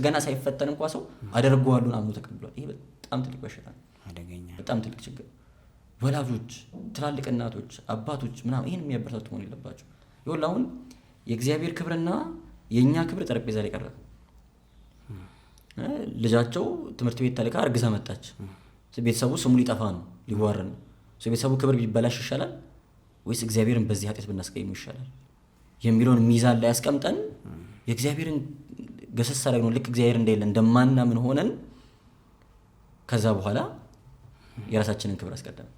ገና ሳይፈተን እንኳ ሰው አደርገዋለሁ አምኖ ተቀብሏል። ይሄ በጣም ትልቅ በሽታ ነው፣ አደገኛ፣ በጣም ትልቅ ችግር። ወላጆች፣ ትላልቅ እናቶች፣ አባቶች ምናምን ይሄን የሚያበረታቱ መሆን የለባቸው። ይኸውልህ አሁን የእግዚአብሔር ክብርና የእኛ ክብር ጠረጴዛ ላይ ቀረበ። ልጃቸው ትምህርት ቤት ተልካ እርግዛ መጣች። ቤተሰቡ ስሙ ሊጠፋ ነው፣ ሊዋረድ ነው። ቤተሰቡ ክብር ቢበላሽ ይሻላል ወይስ እግዚአብሔርን በዚህ ኃጢአት ብናስቀይሙ ይሻላል የሚለውን ሚዛን ላይ ያስቀምጠን የእግዚአብሔርን ገሰሳ ላይ ነው ልክ እግዚአብሔር እንደሌለ እንደማናምን ሆነን ከዛ በኋላ የራሳችንን ክብር አስቀደም።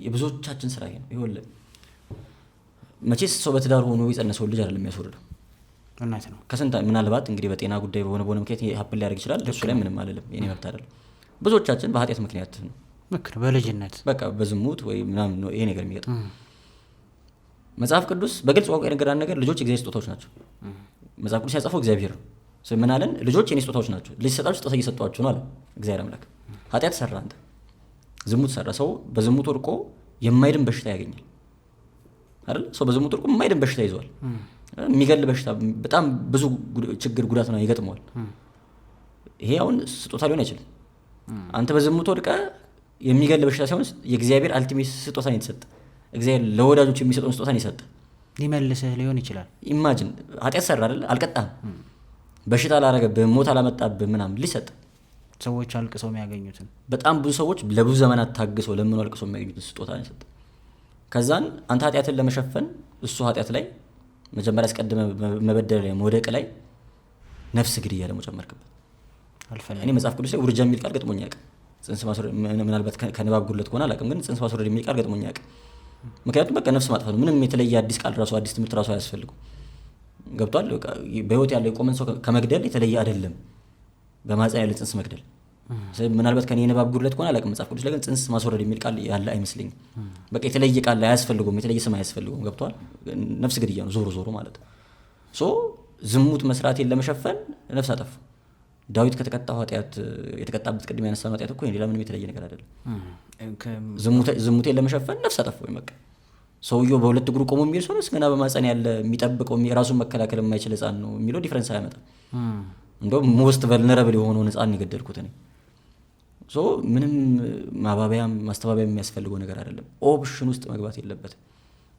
የብዙዎቻችን ስራ ይሄ ነው። ይኸውልህ መቼስ ሰው በትዳር ሆኖ የጸነሰው ልጅ አይደለም የሚያስወርደው። እናት ነው ከስንት ምናልባት እንግዲህ በጤና ጉዳይ በሆነ ምክንያት ሀፕን ሊያደርግ ይችላል። እሱ ላይ ምንም አልልም፣ የኔ መብት አይደለም። ብዙዎቻችን በኃጢአት ምክንያት ነው በልጅነት በቃ በዝሙት ወይ ምናምን ነው ይሄ ነገር የሚገጥም። መጽሐፍ ቅዱስ በግልጽ ቋንቋ የነገረን ነገር ልጆች የእግዚአብሔር ስጦታዎች ናቸው። መጽሐፍ ቅዱስ ያጻፈው እግዚአብሔር ነው። ምን አለን? ልጆች የኔ ስጦታዎች ናቸው፣ ልጅ ሰጣችሁ ስጦታ እየሰጧችሁ ነው አለ እግዚአብሔር አምላክ። ኃጢአት ሰራ፣ አንተ ዝሙት ሰራ። ሰው በዝሙት ወድቆ የማይድን በሽታ ያገኛል አይደል? ሰው በዝሙት ወድቆ የማይድን በሽታ ይዟል። የሚገል በሽታ፣ በጣም ብዙ ችግር ጉዳት ነው ይገጥመዋል። ይሄ አሁን ስጦታ ሊሆን አይችልም። አንተ በዝሙት ወድቀ የሚገል በሽታ ሳይሆን የእግዚአብሔር አልቲሜት ስጦታ ነው የተሰጠ። እግዚአብሔር ለወዳጆች የሚሰጠውን ስጦታ ነው የሰጠ። ሊመልስህ ሊሆን ይችላል። ኢማጂን ኃጢአት ሰራ አይደል? አልቀጣህም፣ በሽታ አላረገብህ፣ ሞት አላመጣብህ ምናምን ሊሰጥ ሰዎች አልቅሰው የሚያገኙትን በጣም ብዙ ሰዎች ለብዙ ዘመናት ታግሰው ለምኑ አልቅሰው የሚያገኙትን ስጦታ ነው የሰጠ። ከዛን አንተ ኃጢአትን ለመሸፈን እሱ ኃጢአት ላይ መጀመሪያ አስቀድመ መበደል ላይ መውደቅ ላይ ነፍስ ግድያ ደግሞ ጨመርክበት። እኔ መጽሐፍ ቅዱስ ላይ ውርጃ የሚል ቃል ገጥሞኝ አያውቅም። ጽንስ ማስወረድ ምናልባት ከንባብ ጉድለት ከሆነ አላውቅም፣ ግን ጽንስ ማስወረድ የሚል ቃል ገጥሞኝ አያውቅም። ምክንያቱም በቃ ነፍስ ማጥፋት ነው። ምንም የተለየ አዲስ ቃል ራሱ አዲስ ትምህርት ራሱ አያስፈልጉም። ገብቷል? በህይወት ያለው የቆመን ሰው ከመግደል የተለየ አይደለም በማህፀን ያለ ጽንስ መግደል። ምናልባት ከኔ የንባብ ጉድለት ከሆነ አላውቅም። መጽሐፍ ቅዱስ ላይ ግን ጽንስ ማስወረድ የሚል ቃል ያለ አይመስለኝም። በቃ የተለየ ቃል አያስፈልጉም፣ የተለየ ስም አያስፈልጉም። ገብቷል? ነፍስ ግድያ ነው ዞሮ ዞሮ ማለት ነው። ሶ ዝሙት መስራቴን ለመሸፈን ነፍስ አጠፋ። ዳዊት ከተቀጣው ኃጢአት የተቀጣበት ቅድም ያነሳነው ኃጢአት እኮ ሌላ ምንም የተለየ ነገር አይደለም። ዝሙቴን ለመሸፈን ነፍስ አጠፋ። ወይ በቃ ሰውየው በሁለት እግሩ ቆሞ የሚል ሰው ገና በማህፀን ያለ የሚጠብቀው ራሱን መከላከል የማይችል ህፃን ነው የሚለው ዲፍረንስ አያመጣም። እንደውም ሞስት ቨልነረብል የሆነውን ህፃን የገደልኩት እኔ። ሶ ምንም ማባበያም ማስተባበያ የሚያስፈልገው ነገር አይደለም። ኦፕሽን ውስጥ መግባት የለበትም።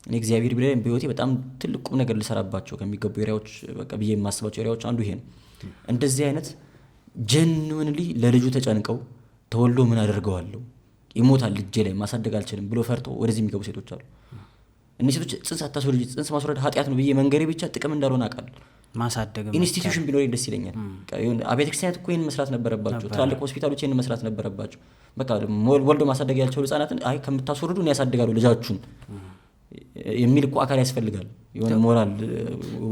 እኔ እግዚአብሔር ቢለኝ በህይወቴ በጣም ትልቅ ቁም ነገር ልሰራባቸው ከሚገቡ ኤሪያዎች በቃ ብዬ የማስባቸው ኤሪያዎች አንዱ ይሄ ነው። እንደዚህ አይነት ጀንውንሊ ለልጁ ተጨንቀው ተወልዶ ምን አደርገዋለሁ ይሞታል ልጄ ላይ ማሳደግ አልችልም ብሎ ፈርቶ ወደዚህ የሚገቡ ሴቶች አሉ። እነዚህ ሴቶች ጽንስ አታስወልጂ፣ ጽንስ ማስወረድ ኃጢአት ነው ብዬ መንገሬ ብቻ ጥቅም እንዳልሆነ አውቃለሁ። ማሳደግ ኢንስቲትዩሽን ቢኖር ደስ ይለኛል። አብያተ ክርስቲያናት እኮ ይህን መስራት ነበረባቸው። ትላልቅ ሆስፒታሎች ይህን መስራት ነበረባቸው። በቃ ወልዶ ማሳደግ ያልቻሉ ህጻናትን አይ ከምታስወርዱ እኔ ያሳድጋሉ ልጃችሁን የሚል እኮ አካል ያስፈልጋል። የሆነ ሞራል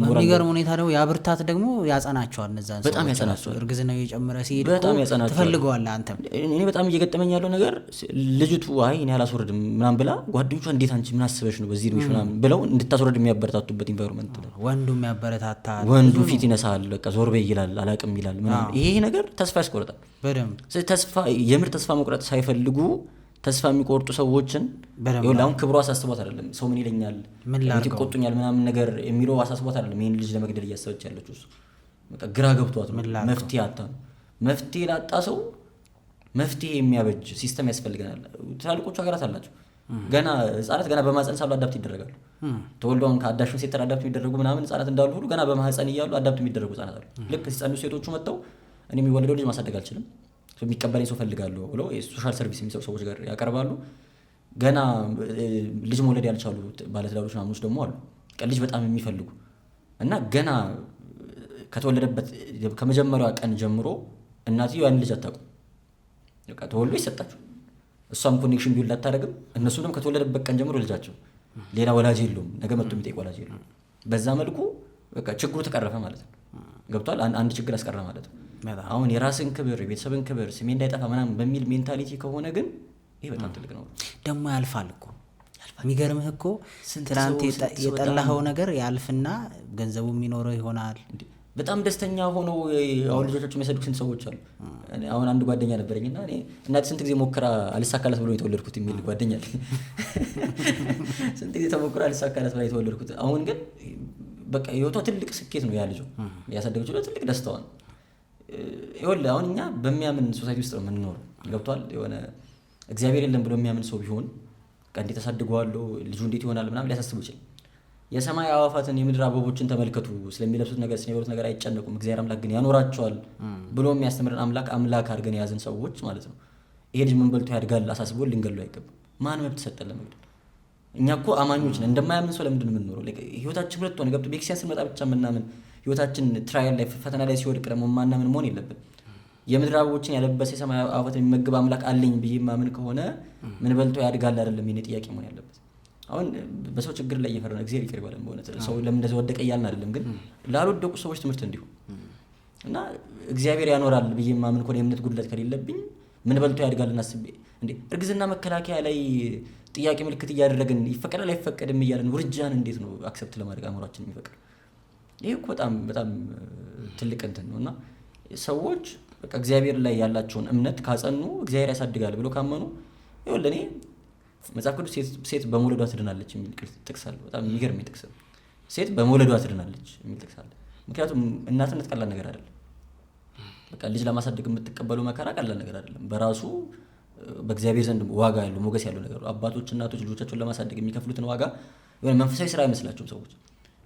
በሚገርም ሁኔታ ደግሞ ያብርታት ደግሞ ያጸናቸዋል። እነዛን በጣም ያጸናቸዋል። እርግዝናው እየጨመረ ሲሄድ በጣም ያጸናቸዋል። ትፈልገዋለህ አንተም። እኔ በጣም እየገጠመኝ ያለው ነገር ልጅቱ አይ እኔ አላስወርድም ምናምን ብላ ጓደኞቿ እንዴት አንቺ ምን አስበሽ ነው በዚህ እድሜሽ ምናምን ብለው እንድታስወርድ የሚያበረታቱበት ኢንቫይሮንመንት ነው። ወንዱ የሚያበረታታ ወንዱ ፊት ይነሳል፣ በቃ ዞር በይ ይላል፣ አላቅም ይላል ምናምን። ይሄ ነገር ተስፋ ያስቆርጣል በደንብ። ተስፋ የምር ተስፋ መቁረጥ ሳይፈልጉ ተስፋ የሚቆርጡ ሰዎችን አሁን ክብሩ አሳስቧት አይደለም ሰው ምን ይለኛል ይቆጡኛል ምናምን ነገር የሚለው አሳስቧት አይደለም ይሄን ልጅ ለመግደል እያሰበች ያለችው እሱ በቃ ግራ ገብቷት ነው። መፍትሄ አጣ ነው። መፍትሄ ላጣ ሰው መፍትሄ የሚያበጅ ሲስተም ያስፈልገናል። ትላልቆቹ ሀገራት አላቸው። ገና ህጻናት ገና በማህፀን ሳሉ አዳፕት ይደረጋሉ። ተወልደው ከአዳሽ ሴት አዳፕት የሚደረጉ ምናምን ህጻናት እንዳሉ ሁሉ ገና በማህፀን እያሉ አዳፕት የሚደረጉ ህጻናት አሉ። ልክ ሲጸኑ ሴቶቹ መጥተው እኔ የሚወለደው ልጅ ማሳደግ አልችልም የሚቀበለኝ ሰው ፈልጋለሁ ብለው የሶሻል ሰርቪስ የሚሰሩ ሰዎች ጋር ያቀርባሉ። ገና ልጅ መውለድ ያልቻሉ ባለትዳሮች ምናምኖች ደግሞ አሉ ልጅ በጣም የሚፈልጉ እና ገና ከተወለደበት ከመጀመሪያዋ ቀን ጀምሮ እናትየው ያን ልጅ አታውቁም። በቃ ተወልዶ ይሰጣቸው። እሷም ኮኔክሽን ቢውል አታደርግም። እነሱም ደግሞ ከተወለደበት ቀን ጀምሮ ልጃቸው ሌላ ወላጅ የለውም። ነገ መጥቶ የሚጠይቅ ወላጅ የለውም። በዛ መልኩ በቃ ችግሩ ተቀረፈ ማለት ነው። ገብቷል? አንድ ችግር አስቀረ ማለት ነው። አሁን የራስን ክብር የቤተሰብን ክብር ስሜ እንዳይጠፋ ምናምን በሚል ሜንታሊቲ ከሆነ ግን ይሄ በጣም ትልቅ ነው። ደግሞ ያልፋል እኮ የሚገርምህ እኮ ትናንት የጠላኸው ነገር ያልፍና ገንዘቡ የሚኖረው ይሆናል። በጣም ደስተኛ ሆነው አሁን ልጆቻቸው የሚያሳድጉ ስንት ሰዎች አሉ። አሁን አንድ ጓደኛ ነበረኝና እኔ እናቴ ስንት ጊዜ ሞክራ አልሳካላት ብሎ የተወለድኩት የሚል ጓደኛ አለ። ስንት ጊዜ ተሞክራ አልሳካላት ብሎ የተወለድኩት አሁን ግን በቃ ህይወቷ ትልቅ ስኬት ነው። ያ ልጅ ያሳደገችው ትልቅ ደስታዋ ነው። ይኸውልህ አሁን እኛ በሚያምን ሶሳይቲ ውስጥ ነው የምንኖረው። ገብቷል? የሆነ እግዚአብሔር የለም ብሎ የሚያምን ሰው ቢሆን እንዴት ተሳድገዋለሁ ልጁ እንዴት ይሆናል ምናምን ሊያሳስቡ ይችላል። የሰማይ አዋፋትን የምድር አበቦችን ተመልከቱ ስለሚለብሱት ነገር ስለሚበሉት ነገር አይጨነቁም እግዚአብሔር አምላክ ግን ያኖራቸዋል ብሎ የሚያስተምረን አምላክ አድርገን የያዝን ሰዎች ማለት ነው። ይሄ ልጅ ምን በልቶ ያድጋል አሳስቦ ልንገለው አይገባም። ማን መብት ሰጠን ለመግደል? እኛ እኮ አማኞች ነን። እንደማያምን ሰው ለምንድን ነው የምንኖረው? ህይወታችን ሁለት ሆነ ገብቶ ቤተክርስቲያን ስንመጣ ብቻ ምናምን ህይወታችን ትራያል ላይ ፈተና ላይ ሲወድቅ ደግሞ ማናምን መሆን የለብን። የምድር አበቦችን ያለበሰ የሰማይ አዋፋት የሚመግብ አምላክ አለኝ ብዬ ማምን ከሆነ ምን በልቶ ያድጋል አይደለም የኔ ጥያቄ መሆን ያለበት። አሁን በሰው ችግር ላይ እየፈረነ እግዚአብሔር ይቅር ይበለን። በእውነት ሰው ለምን እንደዚህ ወደቀ እያልን አይደለም፣ ግን ላልወደቁ ሰዎች ትምህርት እንዲሁ እና እግዚአብሔር ያኖራል ብዬ ማምን ከሆነ የእምነት ጉድለት ከሌለብኝ ምን በልቶ ያድጋል እናስብ እንዴ። እርግዝና መከላከያ ላይ ጥያቄ ምልክት እያደረግን ይፈቀዳል አይፈቀድም እያለን ውርጃን እንዴት ነው አክሰፕት ለማድረግ አእምሯችን የሚፈቅድ? ይሄ እኮ በጣም በጣም ትልቅ እንትን ነው። እና ሰዎች በቃ እግዚአብሔር ላይ ያላቸውን እምነት ካጸኑ እግዚአብሔር ያሳድጋል ብሎ ካመኑ ይኸውልህ እኔ መጽሐፍ ቅዱስ ሴት በመውለዷ ትድናለች የሚል ጥቅስ አለ። በጣም የሚገርም ጥቅስ ነው። ሴት በመውለዷ ትድናለች የሚል ጥቅስ አለ። ምክንያቱም እናትነት ቀላል ነገር አይደለም። በቃ ልጅ ለማሳደግ የምትቀበለው መከራ ቀላል ነገር አይደለም። በራሱ በእግዚአብሔር ዘንድ ዋጋ ያለው ሞገስ ያለው ነገር ነው። አባቶች እናቶች ልጆቻቸውን ለማሳደግ የሚከፍሉትን ዋጋ የሆነ መንፈሳዊ ስራ አይመስላቸውም ሰዎች።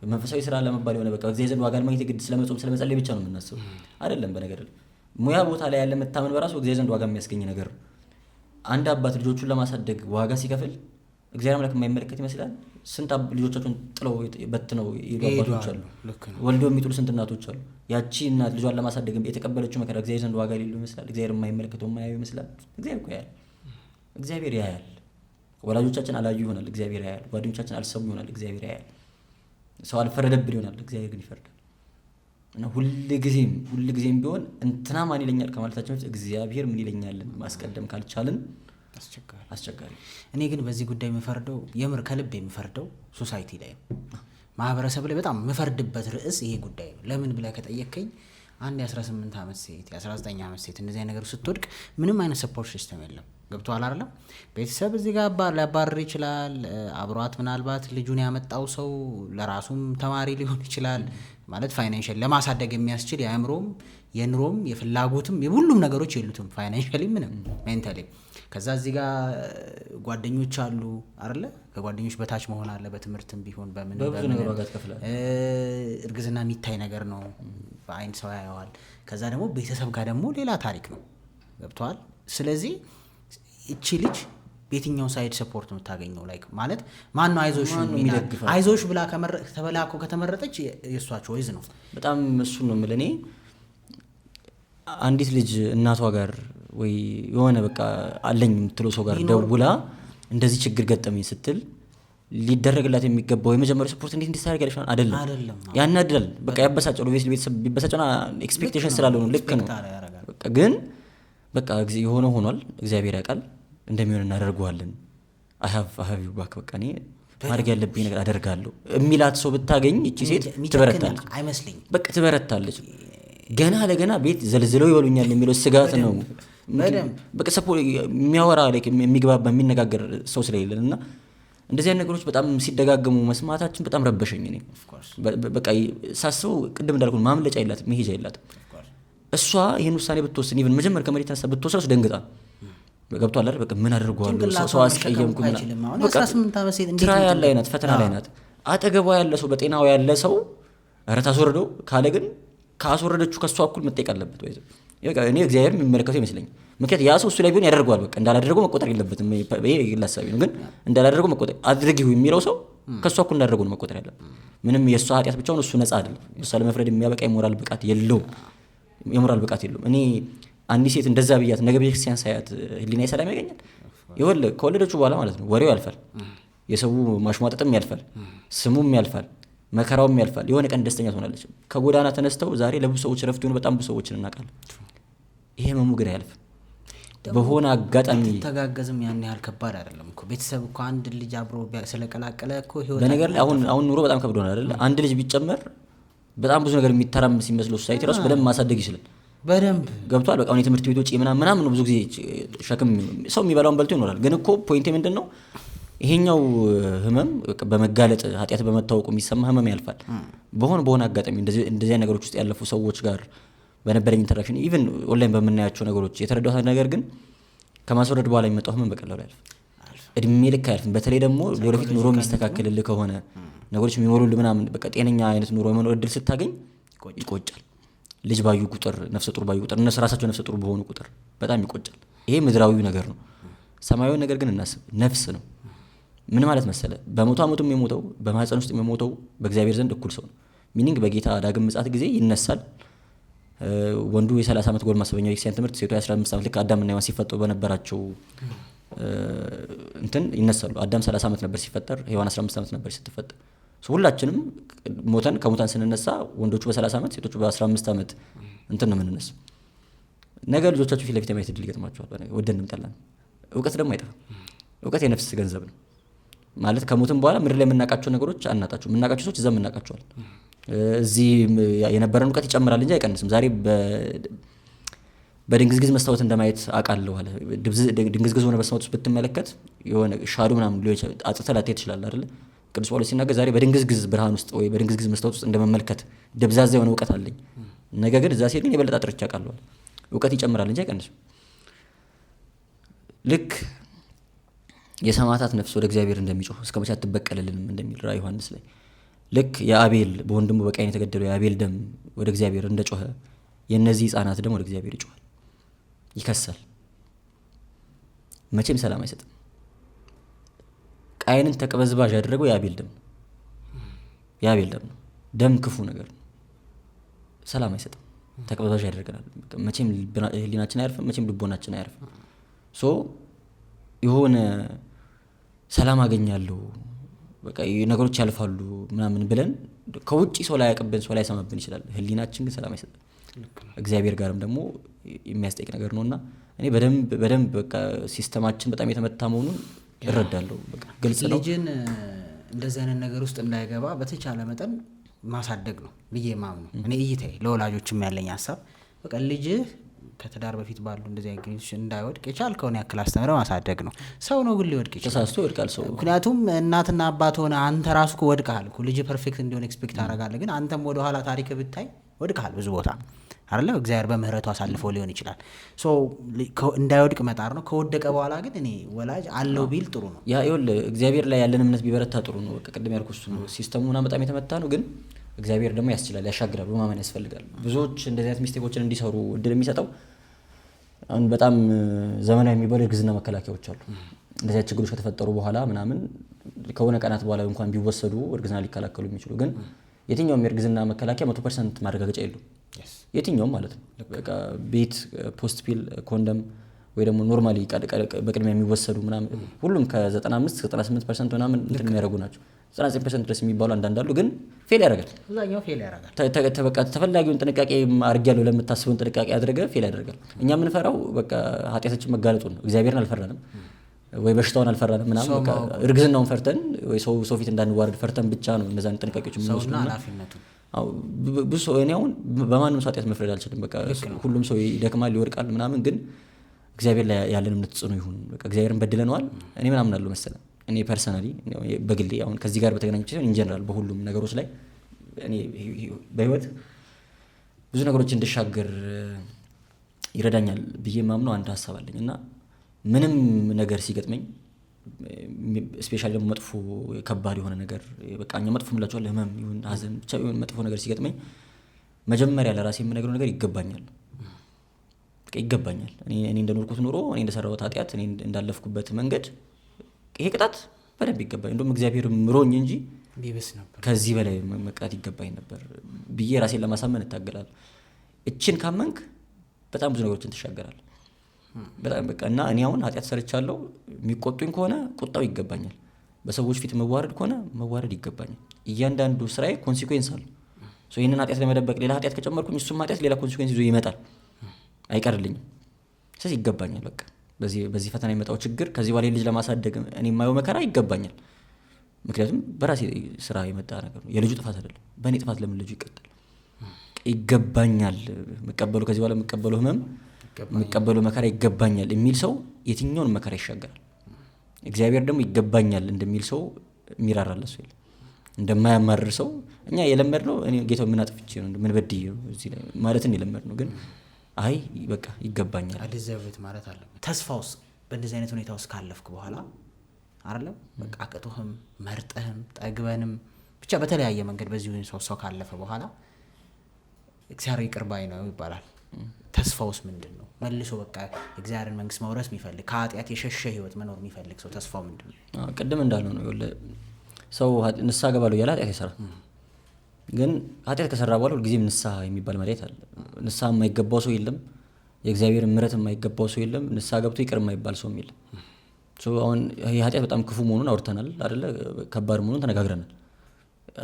መንፈሳዊ ስራ ለመባል የሆነ በቃ እግዚአብሔር ዘንድ ዋጋ ለማግኘት ግድ ስለመጾም ስለመጸለይ ብቻ ነው የምናስበው አይደለም። በነገር ሙያ ቦታ ላይ ያለ መታመን በራሱ እግዚአብሔር ዘንድ ዋጋ የሚያስገኝ ነገር ነው። አንድ አባት ልጆቹን ለማሳደግ ዋጋ ሲከፍል እግዚአብሔር አምላክ የማይመለከት ይመስላል? ስንት ልጆቻቸውን ጥለው በትነው የሄዱ አባቶች አሉ። ወልደው የሚጥሉ ስንት እናቶች አሉ። ያቺ እናት ልጇን ለማሳደግ የተቀበለችው መከራ እግዚአብሔር ዘንድ ዋጋ የሌለው ይመስላል? እግዚአብሔር የማይመለከተው የማያየው ይመስላል? እግዚአብሔር እኮ ያያል። እግዚአብሔር ያያል። ወላጆቻችን አላዩ ይሆናል፣ እግዚአብሔር ያያል። ጓደኞቻችን አልሰሙ ይሆናል፣ እግዚአብሔር ያያል። ሰው አልፈረደብን ይሆናል፣ እግዚአብሔር ግን ይፈርዳል። እና ሁልጊዜም ቢሆን እንትና ማን ይለኛል ከማለታችን በፊት እግዚአብሔር ምን ይለኛልን ማስቀደም ካልቻልን አስቸጋሪ። እኔ ግን በዚህ ጉዳይ የምፈርደው የምር ከልብ የምፈርደው ሶሳይቲ ላይ ነው፣ ማህበረሰብ ላይ በጣም የምፈርድበት ርዕስ ይሄ ጉዳይ ነው። ለምን ብለህ ከጠየቀኝ አንድ የ18 ዓመት ሴት የ19 ዓመት ሴት እንደዚህ አይነት ነገር ስትወድቅ ምንም አይነት ሰፖርት ሲስተም የለም። ገብቶሃል አይደለም? ቤተሰብ እዚህ ጋር ሊያባርር ይችላል። አብሯት ምናልባት ልጁን ያመጣው ሰው ለራሱም ተማሪ ሊሆን ይችላል። ማለት ፋይናንሻሊ ለማሳደግ የሚያስችል የአእምሮም የኑሮም የፍላጎትም የሁሉም ነገሮች የሉትም። ፋይናንሻሊ ምንም ሜንታሊ። ከዛ እዚህ ጋር ጓደኞች አሉ አይደለ? ከጓደኞች በታች መሆን አለ። በትምህርትም ቢሆን በምን እርግዝና የሚታይ ነገር ነው፣ በአይን ሰው ያየዋል። ከዛ ደግሞ ቤተሰብ ጋር ደግሞ ሌላ ታሪክ ነው። ገብቶሃል? ስለዚህ እቺ ልጅ በየትኛው ሳይድ ሰፖርት የምታገኘው ላይ ማለት ማን ነው? አይዞሽ ብላ ተበላኮ ከተመረጠች የእሷ ቾይዝ ነው። በጣም እሱን ነው የምልህ እኔ። አንዲት ልጅ እናቷ ጋር ወይ የሆነ በቃ አለኝ የምትለው ሰው ጋር ደውላ እንደዚህ ችግር ገጠመኝ ስትል ሊደረግላት የሚገባው የመጀመሪያው ሰፖርት እንዴት እንዲታረጋለሽ አይደለም። ያናድዳል፣ በቃ ያበሳጫል። ቤተሰብ ቢበሳጭና ኤክስፔክቴሽን ስላለው ነው። ልክ ነው። በቃ ግን በቃ የሆነ ሆኗል። እግዚአብሔር ያውቃል፣ እንደሚሆን እናደርገዋለን። አይ ሃቭ ዩ ባክ በቃ እኔ ማድረግ ያለብኝ ነገር አደርጋለሁ የሚላት ሰው ብታገኝ እቺ ሴት ትበረታለች አይመስልኝ። በቃ ትበረታለች። ገና ለገና ቤት ዘልዝለው ይበሉኛል የሚለው ስጋት ነው። በቃ የሚያወራ የሚግባባ የሚነጋገር ሰው ስለሌለን እና እንደዚህ አይነት ነገሮች በጣም ሲደጋገሙ መስማታችን በጣም ረበሸኝ። እኔ በቃ ሳስበው ቅድም እንዳልኩ ማምለጫ የላትም፣ መሄጃ የላትም። እሷ ይህን ውሳኔ ብትወስን ኢቭን መጀመር ከመሬት ተነሳ ብትወስን እሱ ደንግጣ ገብቷል አይደል? በቃ ምን አድርገዋለሁ ሰው አስቀየምኩ ምናምን። በቃ ትራያል ላይ ናት፣ ፈተና ላይ ናት። አጠገቧ ያለ ሰው በጤናው ያለ ሰው ኧረ ታስወርደው ካለ ግን ካስወረደችው ከሷ እኩል መጠየቅ አለበት ወይ? እኔ እግዚአብሔር የሚመለከተው ይመስለኝ። ምክንያቱም ያ ሰው እሱ ላይ ቢሆን ያደርገዋል። በቃ እንዳላደረገው መቆጠር የለበትም። ይሄ ግላሳቢ ነው። ግን እንዳላደረገው መቆጠር አድርጊው የሚለው ሰው ከሷ እኩል እንዳደረገው ነው መቆጠር ያለበት። ምንም የሷ ኃጢአት ብቻውን እሱ ነፃ አይደለም። እሷ ለመፍረድ የሚያበቃ የሞራል ብቃት የለውም። እኔ አንዲት ሴት እንደዛ ብያት ነገ ቤተክርስቲያን ሳያት ህሊናዬ ሰላም ያገኛል? ይኸውልህ ከወለደችው በኋላ ማለት ነው ወሬው ያልፋል፣ የሰው ማሽሟጠጥም ያልፋል፣ ስሙም ያልፋል፣ መከራውም ያልፋል። የሆነ ቀን ደስተኛ ትሆናለች። ከጎዳና ተነስተው ዛሬ ለብዙ ሰዎች ረፍት የሆኑ በጣም ብዙ ሰዎችን እናውቃለን። ይሄ መሙ ግን አያልፍም። በሆነ አጋጣሚ ተጋገዝም ያን ያህል ከባድ አይደለም እኮ ቤተሰብ እኮ አንድ ልጅ አብሮ ስለቀላቀለ እኮ ህይወት በነገር ላይ አሁን ኑሮ በጣም ከብዶናል አይደል? አንድ ልጅ ቢጨመር በጣም ብዙ ነገር የሚተራመስ ሲመስለው ሶሳይቲ ራሱ በደንብ ማሳደግ ይችላል። በደንብ ገብቷል። በቃ የትምህርት ቤት ወጪ ምናምን ነው ብዙ ጊዜ ሸክም። ሰው የሚበላውን በልቶ ይኖራል። ግን እኮ ፖይንቴ ምንድን ነው? ይሄኛው ህመም በመጋለጥ ኃጢአት በመታወቁ የሚሰማ ህመም ያልፋል። በሆነ አጋጣሚ እንደዚህ ነገሮች ውስጥ ያለፉ ሰዎች ጋር በነበረኝ ኢንተራክሽን ኢቭን ኦንላይን በምናያቸው ነገሮች የተረዳሁት ነገር ግን ከማስወረድ በኋላ የሚመጣው ህመም በቀላሉ ያልፍ፣ እድሜ ልክ አያልፍም። በተለይ ደግሞ ወደፊት ኑሮ የሚስተካከልልህ ከሆነ ነገሮች የሚሞሉልህ ምናምን በቃ ጤነኛ አይነት ኑሮ የመኖር እድል ስታገኝ ይቆጫል። ልጅ ባዩ ቁጥር፣ ነፍሰ ጡር ባዩ ቁጥር፣ እነሱ ራሳቸው ነፍሰ ጡር በሆኑ ቁጥር በጣም ይቆጫል። ይሄ ምድራዊ ነገር ነው። ሰማያዊ ነገር ግን እናስብ፣ ነፍስ ነው። ምን ማለት መሰለ? በሞቱ ዓመቱም የሞተው በማህፀን ውስጥ የሞተው በእግዚአብሔር ዘንድ እኩል ሰው ነው። ሚኒንግ በጌታ ዳግም ምጽአት ጊዜ ይነሳል። ወንዱ የ30 ዓመት ጎልማሳ በኛ የክርስቲያን ትምህርት፣ ሴቷ የ15 ዓመት ልክ አዳምና ሔዋን ሲፈጠሩ በነበራቸው እንትን ይነሳሉ። አዳም 30 ዓመት ነበር ሲፈጠር፣ ሔዋን 15 ዓመት ነበር ስትፈጠር። ሁላችንም ሞተን ከሙታን ስንነሳ ወንዶቹ በ30 ዓመት ሴቶቹ በ15 ዓመት እንትን ነው የምንነሳው። ነገ ልጆቻችሁ ፊት ለፊት ማየት እድል ይገጥማቸዋል። ወደንም ጠላን እውቀት ደግሞ አይጠፋም። እውቀት የነፍስ ገንዘብ ነው ማለት ከሞትም በኋላ ምድር ላይ የምናውቃቸው ነገሮች አናጣቸው። የምናውቃቸው ሰዎች እዛም እናውቃቸዋል። እዚህ የነበረን እውቀት ይጨምራል እንጂ አይቀንስም። ዛሬ በድንግዝግዝ መስታወት እንደማየት አውቃለሁ አለ። ድንግዝግዝ ሆነ መስታወት ውስጥ ብትመለከት የሆነ ሻዶ ምናምን አጽተህ ላትሄድ ትችላለህ አይደለ? ቅዱስ ጳውሎስ ሲናገር ዛሬ በድንግዝግዝ ብርሃን ውስጥ ወይ በድንግዝግዝ መስታወት ውስጥ እንደመመልከት ደብዛዛ የሆነ እውቀት አለኝ፣ ነገር ግን እዛ ሲሄድ ግን የበለጠ አጥርቼ አውቃለሁ አለ። እውቀት ይጨምራል እንጂ አይቀንስም። ልክ የሰማዕታት ነፍስ ወደ እግዚአብሔር እንደሚጮህ እስከ መቼ አትበቀልልንም እንደሚል ራዕየ ዮሐንስ ላይ ልክ የአቤል በወንድሙ በቃይን የተገደለው የአቤል ደም ወደ እግዚአብሔር እንደጮኸ የእነዚህ ህፃናት ደም ወደ እግዚአብሔር ይጮሃል፣ ይከሳል። መቼም ሰላም አይሰጥም። ቃይንን ተቀበዝባዥ ያደረገው የአቤል ደም ነው። ደም ክፉ ነገር ነው፣ ሰላም አይሰጥም፣ ተቀበዝባዥ ያደርገናል። መቼም ህሊናችን አያርፍም፣ መቼም ልቦናችን አያርፍም። ሶ የሆነ ሰላም አገኛለሁ በቃ ነገሮች ያልፋሉ ምናምን ብለን ከውጪ ሰው ላይ ያቀበን ሰው ላይ ሰማብን ይችላል። ህሊናችን ግን ሰላም አይሰጥም። እግዚአብሔር ጋርም ደግሞ የሚያስጠይቅ ነገር ነውና እኔ በደንብ በቃ ሲስተማችን በጣም የተመታ መሆኑን እረዳለሁ። በቃ ግልጽ ነው። ልጅን እንደዚህ አይነት ነገር ውስጥ እንዳይገባ በተቻለ መጠን ማሳደግ ነው ብዬ ማምነው እኔ እይታዬ። ለወላጆችም ያለኝ ሀሳብ በቃ ልጅህ ከትዳር በፊት ባሉ እንደዚህ አይነት ግንኙነቶች እንዳይወድቅ የቻልከውን ያክል አስተምረህ ማሳደግ ነው። ሰው ነው ግን ሊወድቅ ይችላል፣ ተሳስቶ ይወድቃል ሰው። ምክንያቱም እናትና አባት ሆነ አንተ ራሱ እኮ ወድቀሃል እኮ። ልጅ ፐርፌክት እንዲሆን ኤክስፔክት አደርጋለህ፣ ግን አንተም ወደ ኋላ ታሪክ ብታይ ወድቀሃል ብዙ ቦታ አይደለ? እግዚአብሔር በምህረቱ አሳልፎ ሊሆን ይችላል። ሶ እንዳይወድቅ መጣር ነው። ከወደቀ በኋላ ግን እኔ ወላጅ አለው ቢል ጥሩ ነው። ያ ይኸውልህ እግዚአብሔር ላይ ያለን እምነት ቢበረታ ጥሩ ነው። በቃ ቅድም ያልኩት እሱ ነው። ሲስተሙ ምናምን በጣም የተመታ ነው፣ ግን እግዚአብሔር ደግሞ ያስችላል፣ ያሻግራል፣ በማመን ያስፈልጋል። ብዙዎች እንደዚህ አይነት ሚስቴኮችን እንዲሰሩ እድል የሚሰጠው አሁን በጣም ዘመናዊ የሚባሉ የእርግዝና መከላከያዎች አሉ። እንደዚህ አይነት ችግሮች ከተፈጠሩ በኋላ ምናምን ከሆነ ቀናት በኋላ እንኳን ቢወሰዱ እርግዝና ሊከላከሉ የሚችሉ ግን የትኛውም የእርግዝና መከላከያ 100% ማረጋገጫ የለውም። የትኛውም ማለት ነው። በቃ ቤት ፖስት ፒል ኮንደም ወይ ደግሞ ኖርማሊ በቅድሚያ የሚወሰዱ ምናምን ሁሉም ከ95-98% ምናምን እንትን የሚያደርጉ ናቸው። 99% ድረስ የሚባሉ አንዳንድ አሉ፣ ግን ፌል ያደርጋል። አብዛኛው ፌል ያደርጋል። በቃ ተፈላጊውን ጥንቃቄ አድርጊያለሁ ለምታስበውን ጥንቃቄ አድርገ ፌል ያደርጋል። እኛ የምንፈራው በቃ ኃጢአታችን መጋለጡ ነው። እግዚአብሔርን አልፈራንም ወይ በሽታውን አልፈራንም ምናምን። በቃ እርግዝናውን ፈርተን ወይ ሰው ፊት እንዳንዋረድ ፈርተን ብቻ ነው እነዛን ጥንቃቄዎች የምንወስደው። ኃላፊነቱ ብዙ ሰው እኔ አሁን በማንም ሰው ኃጢአት መፍረድ አልችልም። በቃ ሁሉም ሰው ይደክማል ይወድቃል ምናምን፣ ግን እግዚአብሔር ላይ ያለን እምነት ጽኑ ይሁን። በቃ እግዚአብሔርን በድለነዋል። እኔ ምናምን አለው መሰለህ እኔ ፐርሰናሊ በግሌ አሁን ከዚህ ጋር በተገናኘ ሲሆን ኢንጀነራል በሁሉም ነገሮች ላይ እኔ በህይወት ብዙ ነገሮች እንድሻገር ይረዳኛል ብዬ ማምነው አንድ ሀሳብ አለኝ እና ምንም ነገር ሲገጥመኝ ስፔሻሊ ደግሞ መጥፎ ከባድ የሆነ ነገር በቃ እኛ መጥፎ እንላቸዋለን፣ ህመም ይሁን ሀዘን ብቻ ይሁን መጥፎ ነገር ሲገጥመኝ መጀመሪያ ለራሴ የምነግረው ነገር ይገባኛል። በቃ ይገባኛል። እኔ እንደኖርኩት ኑሮ፣ እኔ እንደሰራሁት ኃጢአት፣ እኔ እንዳለፍኩበት መንገድ ይሄ ቅጣት በደንብ ይገባኝ፣ እንደውም እግዚአብሔር ምሮኝ እንጂ ቢብስ ነበር ከዚህ በላይ መቅጣት ይገባኝ ነበር ብዬ ራሴን ለማሳመን እታገላለሁ። እችን ካመንክ በጣም ብዙ ነገሮችን ትሻገራለህ። በጣም በቃ እና እኔ አሁን ኃጢአት ሰርቻለሁ፣ የሚቆጡኝ ከሆነ ቁጣው ይገባኛል። በሰዎች ፊት መዋረድ ከሆነ መዋረድ ይገባኛል። እያንዳንዱ ስራዬ ኮንሲኩዌንስ አለው። ይህንን ኃጢአት ለመደበቅ ሌላ ኃጢአት ከጨመርኩኝ እሱም ኃጢአት ሌላ ኮንሲኩዌንስ ይዞ ይመጣል፣ አይቀርልኝም። ስለዚህ ይገባኛል። በቃ በዚህ ፈተና የመጣው ችግር ከዚህ በኋላ ልጅ ለማሳደግ እኔ የማየው መከራ ይገባኛል። ምክንያቱም በራሴ ስራ የመጣ ነገር ነው፣ የልጁ ጥፋት አይደለም። በእኔ ጥፋት ለምን ልጁ ይቀጣል? ይገባኛል። ከዚህ በኋላ የምቀበለው ህመም የምቀበለው መከራ ይገባኛል የሚል ሰው የትኛውን መከራ ይሻገራል። እግዚአብሔር ደግሞ ይገባኛል እንደሚል ሰው የሚራራለት ሰው የለም። እንደማያማርር ሰው እኛ የለመድነው እኔ ጌታው ምን አጥፍቼ ነው ምን በድዬ ነው እዚህ ላይ ማለትን የለመድነው፣ ግን አይ በቃ ይገባኛል አዲዘብት ማለት አለ። ተስፋውስ በእንደዚህ አይነት ሁኔታ ውስጥ ካለፍክ በኋላ አይደለም በቃ አቅቶህም መርጠህም ጠግበንም ብቻ በተለያየ መንገድ በዚህ ሁኔታ ሰው ካለፈ በኋላ እግዚአብሔር ይቅር ባይ ነው ይባላል። ተስፋውስ ምንድን ነው? መልሶ በቃ እግዚአብሔርን መንግስት መውረስ የሚፈልግ ከኃጢአት የሸሸ ህይወት መኖር የሚፈልግ ሰው ተስፋው ምንድን ነው? ቅድም እንዳልነው ነው ሰው ንስሐ ገባለሁ እያለ ኃጢአት ይሰራል። ግን ኃጢአት ከሰራ በኋላ ሁልጊዜም ንስሐ የሚባል መድኃኒት አለ። ንስሐ የማይገባው ሰው የለም። የእግዚአብሔር ምሕረት የማይገባው ሰው የለም። ንስሐ ገብቶ ይቅር የማይባል ሰውም የለም። አሁን ይህ ኃጢአት በጣም ክፉ መሆኑን አውርተናል አይደለ? ከባድ መሆኑን ተነጋግረናል።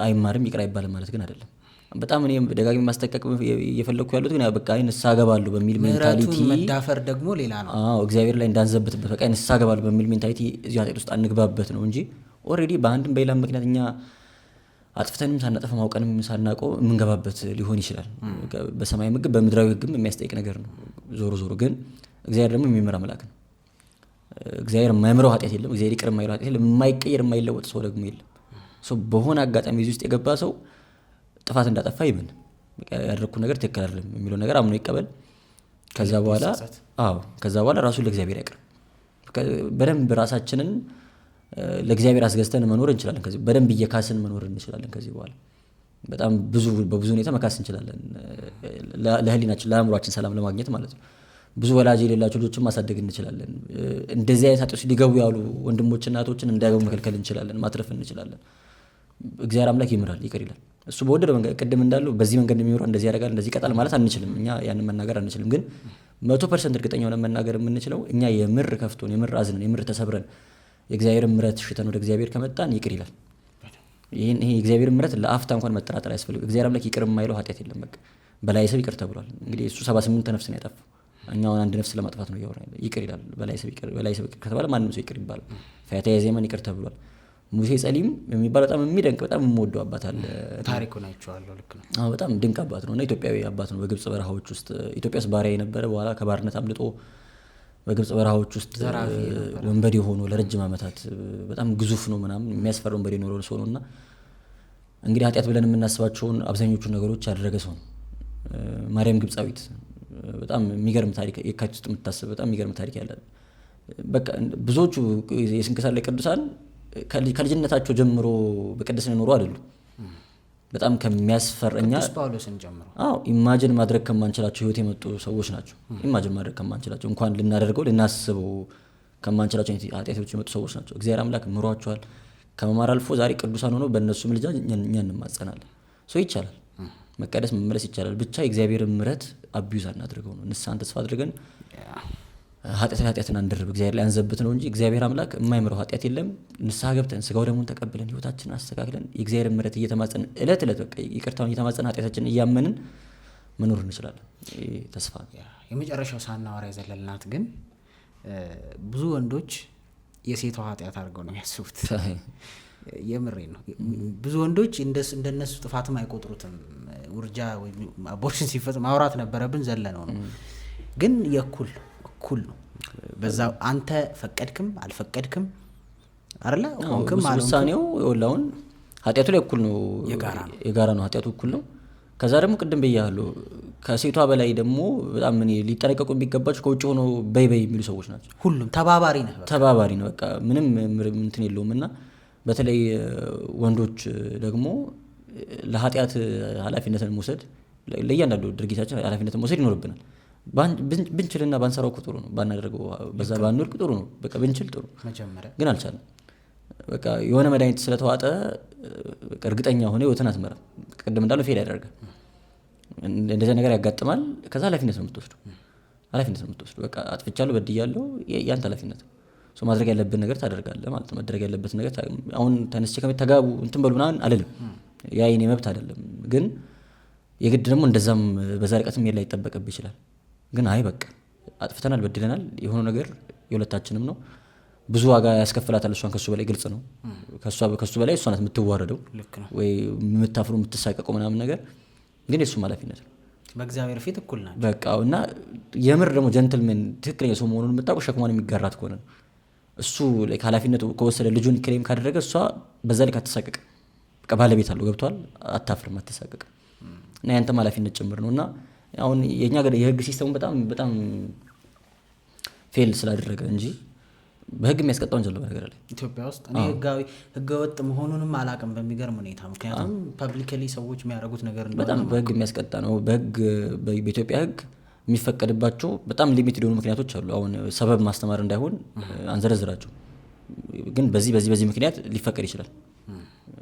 አይማርም ይቅር አይባልም ማለት ግን አይደለም። በጣም እኔ ደጋግሜ ማስጠንቀቅ እየፈለግኩ ያሉት ግን በቃ ንስሐ እገባለሁ በሚል ሜንታሊቲ መዳፈር ደግሞ ሌላ ነው። እግዚአብሔር ላይ እንዳንዘብትበት በቃ ንስሐ እገባለሁ በሚል ሜንታሊቲ እዚህ ኃጢአት ውስጥ አንግባበት ነው እንጂ ኦልሬዲ በአንድም በሌላም ምክንያት እኛ አጥፍተንም ሳናጠፋ ማውቀንም ሳናውቀው የምንገባበት ሊሆን ይችላል። በሰማያዊ ሕግ በምድራዊ ሕግም የሚያስጠይቅ ነገር ነው። ዞሮ ግን እግዚአብሔር ደግሞ የሚመራ አምላክ ነው። እግዚአብሔር የማይምረው ኃጢአት የለም። እግዚአብሔር ይቅር የማይለው ኃጢአት የለም። የማይቀየር የማይለወጥ ሰው ደግሞ የለም። በሆነ አጋጣሚ እዚህ ውስጥ የገባ ሰው ጥፋት እንዳጠፋ ይመን ያደረግኩት ነገር ትክክል አይደለም የሚለው ነገር አምኖ ይቀበል። ከዛ በኋላ ራሱን ለእግዚአብሔር ያቅርብ። በደንብ ራሳችንን ለእግዚአብሔር አስገዝተን መኖር እንችላለን። ከዚህ በደንብ እየካስን መኖር እንችላለን። ከዚህ በኋላ በጣም በብዙ ሁኔታ መካስ እንችላለን። ለህሊናችን ለአእምሯችን ሰላም ለማግኘት ማለት ነው። ብዙ ወላጅ የሌላቸው ልጆችን ማሳደግ እንችላለን። እንደዚህ አይነት ኃጢአቶች ሊገቡ ያሉ ወንድሞችና እህቶችን እንዳይገቡ መከልከል እንችላለን። ማትረፍ እንችላለን። እግዚአብሔር አምላክ ይምራል፣ ይቅር ይላል። እሱ በወደደ መንገድ ቅድም እንዳለው በዚህ መንገድ የሚኖረው እንደዚህ ያደርጋል እንደዚህ ይቀጣል ማለት አንችልም። እኛ ያንን መናገር አንችልም። ግን 100% እርግጠኛ ሆነን መናገር የምንችለው እኛ የምር ከፍቶን የምር አዝነን የምር ተሰብረን የእግዚአብሔርን ምሕረት ሽተን ወደ እግዚአብሔር ከመጣን ይቅር ይላል። ይሄ የእግዚአብሔር ምሕረት ለአፍታ እንኳን መጠራጠር አያስፈልግም። እግዚአብሔር አምላክ ይቅር የማይለው ኃጢአት የለም። በቃ በላይ ሰብ ይቅር ተብሏል። እንግዲህ እሱ 78 ነፍስ ነው ያጠፋው። እኛውን አንድ ነፍስ ለማጥፋት ነው እያወራ ይቅር ይላል። በላይ ሰብ ይቅር ከተባለ ማንም ሰው ይቅር ይባላል። ፈያታዊ ዜማን ይቅር ተብሏል። ሙሴ ጸሊም የሚባል በጣም የሚደንቅ በጣም የምወደው አባት አለ። ታሪኩን አይቼዋለሁ። ልክ ነው። በጣም ድንቅ አባት ነው እና ኢትዮጵያዊ አባት ነው። በግብጽ በረሃዎች ውስጥ ኢትዮጵያ ውስጥ ባሪያ የነበረ በኋላ ከባርነት አምልጦ በግብጽ በረሃዎች ውስጥ ወንበዴ ሆኖ ለረጅም ዓመታት በጣም ግዙፍ ነው ምናምን የሚያስፈራ ወንበዴ ኖሮ ሰው ነው እና እንግዲህ ኃጢአት ብለን የምናስባቸውን አብዛኞቹን ነገሮች ያደረገ ሰው ነው። ማርያም ግብጻዊት በጣም የሚገርም ታሪክ የካቲት ውስጥ የምታስብ በጣም የሚገርም ታሪክ ያለ በቃ ብዙዎቹ የስንክሳር ላይ ቅዱሳን ከልጅነታቸው ጀምሮ በቅድስና ኖሩ አይደሉም። በጣም ከሚያስፈራኛ ቅዱስ ጳውሎስን ጀምሮ ኢማጂን ማድረግ ከማንችላቸው ህይወት የመጡ ሰዎች ናቸው። ኢማጂን ማድረግ ከማንችላቸው እንኳን ልናደርገው ልናስበው ከማንችላቸው ኃጢአቶች የመጡ ሰዎች ናቸው። እግዚአብሔር አምላክ ምሯቸዋል። ከመማር አልፎ ዛሬ ቅዱሳን ሆነው በእነሱ ምልጃ እኛ እንማጸናለን። ሰው ይቻላል፣ መቀደስ መመለስ ይቻላል። ብቻ የእግዚአብሔርን ምሕረት አቢዩዝ አናድርገው ነው። ንስሐን ተስፋ አድርገን ኃጢአትን አንደርብ፣ እግዚአብሔር ላይ አንዘብት ነው እንጂ እግዚአብሔር አምላክ የማይምረው ኃጢአት የለም። ንስሐ ገብተን ስጋው ደሙን ተቀብለን ህይወታችንን አስተካክለን የእግዚአብሔር ምሕረት እየተማጸን እለት በቃ ይቅርታውን እየተማጸን ኃጢአታችንን እያመንን መኖር እንችላለን። ተስፋ የመጨረሻው ሳናወራ የዘለልናት ግን ብዙ ወንዶች የሴቷ ኃጢአት አድርገው ነው የሚያስቡት። የምሬ ነው። ብዙ ወንዶች እንደነሱ ጥፋትም አይቆጥሩትም። ውርጃ ወይ አቦርሽን ሲፈጽም ማውራት ነበረብን ዘለነው ነው። ግን እኩል ነው። በዛ አንተ ፈቀድክም አልፈቀድክም አይደለ ሆንክም አልሆንክም ውሳኔው ይወላውን ኃጢአቱ ላይ እኩል ነው። የጋራ ነው። ኃጢአቱ እኩል ነው። ከዛ ደግሞ ቅድም ብያለሁ ከሴቷ በላይ ደግሞ በጣም ሊጠነቀቁ የሚገባቸው ከውጭ ሆኖ በይ የሚሉ ሰዎች ናቸው። ሁሉም ተባባሪ ነው። በቃ ምንም እንትን የለውም። እና በተለይ ወንዶች ደግሞ ለኃጢአት ኃላፊነትን መውሰድ ለእያንዳንዱ ድርጊታችን ኃላፊነትን መውሰድ ይኖርብናል። ብንችልና ባንሰራው ጥሩ ነው። ባናደርገው በዛ ባንወድቅ ጥሩ ነው። በቃ ብንችል ጥሩ መጀመሪያ ግን አልቻለም። በቃ የሆነ መድኃኒት ስለተዋጠ እርግጠኛ ሆነ ህይወትን አትመራም። ቅድም እንዳለው ፌል ያደርጋል። እንደዚህ ነገር ያጋጥማል። ከዛ ኃላፊነት ነው የምትወስዱ። በቃ አጥፍቻለሁ፣ በድያለሁ፣ ያንተ ኃላፊነት ነው። ማድረግ ያለብን ነገር ታደርጋለህ ማለት ነው። ማድረግ ያለበት ነገር አሁን ተነስቼ ተጋቡ እንትን በሉ ምናምን አልልም። ያ የኔ መብት አይደለም። ግን የግድ ደግሞ እንደዛም በዛ ርቀትም የላ ይጠበቅብህ ይችላል። ግን አይ በቃ አጥፍተናል፣ በድለናል፣ የሆነው ነገር የሁለታችንም ነው። ብዙ ዋጋ ያስከፍላታል። እሷን ከሱ በላይ ግልጽ ነው። ከሱ በላይ እሷ ናት የምትዋረደው ወይ የምታፍሩ የምትሳቀቀው ምናምን ነገር። ግን የእሱም ኃላፊነት ነው። በእግዚአብሔር ፊት እኩል ናቸው። በቃ እና የምር ደግሞ ጀንትልሜን ትክክለኛ ሰው መሆኑን የምታውቀው ሸክሟን የሚጋራት ከሆነ ነው። እሱ ኃላፊነቱ ከወሰደ ልጁን ክሌም ካደረገ እሷ በዛ ልክ አትሳቀቅም። በቃ ባለቤት አለው፣ ገብቷል፣ አታፍርም፣ አትሳቀቅም። እና ያንተም ኃላፊነት ጭምር ነው። እና አሁን የኛ የህግ ሲስተሙ በጣም ፌል ስላደረገ እንጂ በህግ የሚያስቀጣው ወንጀል ነው። ነገር ላይ ኢትዮጵያ ውስጥ እኔ ህገወጥ መሆኑንም አላውቅም በሚገርም ሁኔታ። ምክንያቱም ፐብሊካሊ ሰዎች የሚያደርጉት ነገር በጣም በህግ የሚያስቀጣ ነው። በኢትዮጵያ ህግ የሚፈቀድባቸው በጣም ሊሚትድ የሆኑ ምክንያቶች አሉ። አሁን ሰበብ ማስተማር እንዳይሆን አንዘረዝራቸው፣ ግን በዚህ ምክንያት ሊፈቀድ ይችላል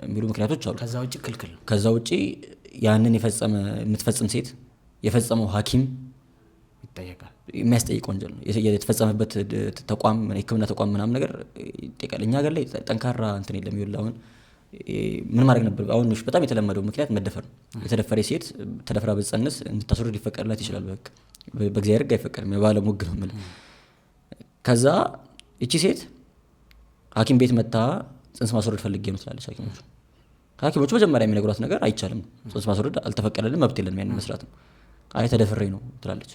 የሚሉ ምክንያቶች አሉ። ከዛ ውጪ ክልክል ነው። ከዛ ውጪ ያንን የምትፈጽም ሴት የፈጸመው ሐኪም ይጠየቃል። የሚያስጠይቅ ወንጀል ነው። የተፈጸመበት ተቋም፣ የህክምና ተቋም ምናምን ነገር ይጠይቃል። እኛ ሀገር ላይ ጠንካራ እንትን የለም። ይኸውልህ አሁን ምን ማድረግ ነበር? አሁን በጣም የተለመደው ምክንያት መደፈር ነው። የተደፈረ ሴት ተደፍራ ብትጸንስ እንድታስወርድ ሊፈቀድላት ይችላል። በእግዚአብሔር ሕግ አይፈቀድም። የባለም ሕግ ነው የምልህ። ከዛ እቺ ሴት ሐኪም ቤት መታ ጽንስ ማስወረድ ፈልጌ ነው ትላለች። ሐኪሞቹ መጀመሪያ የሚነግሯት ነገር አይቻልም፣ ጽንስ ማስወረድ አልተፈቀደልንም፣ መብት የለንም ያን መስራት ነው። አይ ተደፍሬ ነው ትላለች።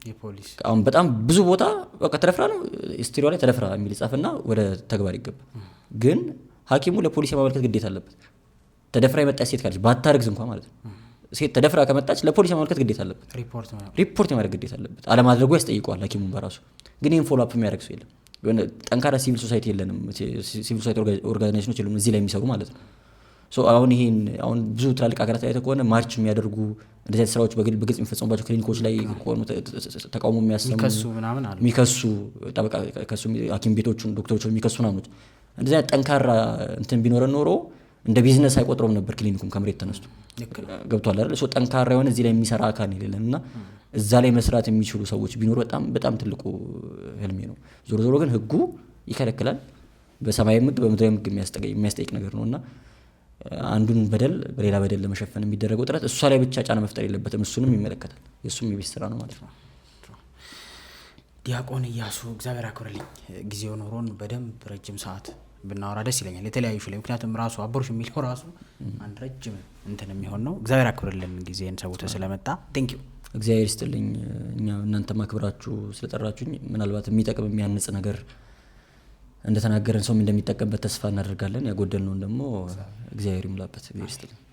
የፖሊስ አሁን በጣም ብዙ ቦታ በቃ ተደፍራ ነው ስቲሪዮ ላይ ተደፍራ የሚል ጻፍና ወደ ተግባር ይገባል። ግን ሐኪሙ ለፖሊስ የማመልከት ግዴታ አለበት። ተደፍራ የመጣች ሴት ካለች ባታረግዝ እንኳን ማለት ነው። ሴት ተደፍራ ከመጣች ለፖሊስ የማመልከት ግዴታ አለበት። ሪፖርት የማድረግ ግዴታ አለበት። አለማድረጉ ያስጠይቀዋል ሐኪሙን በራሱ። ግን ይህን ፎሎ አፕ የሚያደርግ ሰው የለም። የሆነ ጠንካራ ሲቪል ሶሳይቲ የለንም። ሲቪል ሶሳይቲ ኦርጋናይዜሽኖች የሉም እዚህ ላይ የሚሰሩ ማለት ነው። አሁን ይሄን አሁን ብዙ ትላልቅ ሀገራት ላይ ከሆነ ማርች የሚያደርጉ እንደዚህ አይነት ስራዎች በግልጽ የሚፈጸሙባቸው ክሊኒኮች ላይ ሆኑ ተቃውሞ የሚያሰሙ የሚከሱ ጠበቃ ከሱ ሐኪም ቤቶቹን ዶክተሮቹን የሚከሱ ናሙት እንደዚህ አይነት ጠንካራ እንትን ቢኖረን ኖሮ እንደ ቢዝነስ አይቆጥረውም ነበር ክሊኒኩም ከመሬት ተነስቶ ገብቷል አይደል? ጠንካራ የሆነ እዚህ ላይ የሚሰራ አካል የሌለን እና እዛ ላይ መስራት የሚችሉ ሰዎች ቢኖሩ በጣም በጣም ትልቁ ህልሜ ነው። ዞሮ ግን ህጉ ይከለክላል። በሰማያዊ ሕግ በምድራዊ ሕግ የሚያስጠይቅ ነገር ነውና አንዱን በደል በሌላ በደል ለመሸፈን የሚደረገው ጥረት እሷ ላይ ብቻ ጫና መፍጠር የለበትም። እሱንም ይመለከታል። የእሱም የቤት ስራ ነው ማለት ነው። ዲያቆን ኢያሱ እግዚአብሔር ያክብርልኝ። ጊዜው ኖሮን በደንብ ረጅም ሰዓት ብናወራ ደስ ይለኛል። የተለያዩ ላይ ምክንያቱም ራሱ አቦርሽ የሚለው ራሱ አንድ ረጅም እንትን የሚሆን ነው። እግዚአብሔር ያክብርልን ጊዜን ሰውተ ስለመጣ ቴንክ ዩ። እግዚአብሔር ይስጥልኝ። እኛ እናንተ ማክብራችሁ ስለጠራችሁኝ ምናልባት የሚጠቅም የሚያንጽ ነገር እንደተናገረን ሰው እንደሚጠቀምበት ተስፋ እናደርጋለን። ያጎደልነውን ደግሞ እግዚአብሔር ይሙላበት። እግዚአብሔር ይስጥልኝ።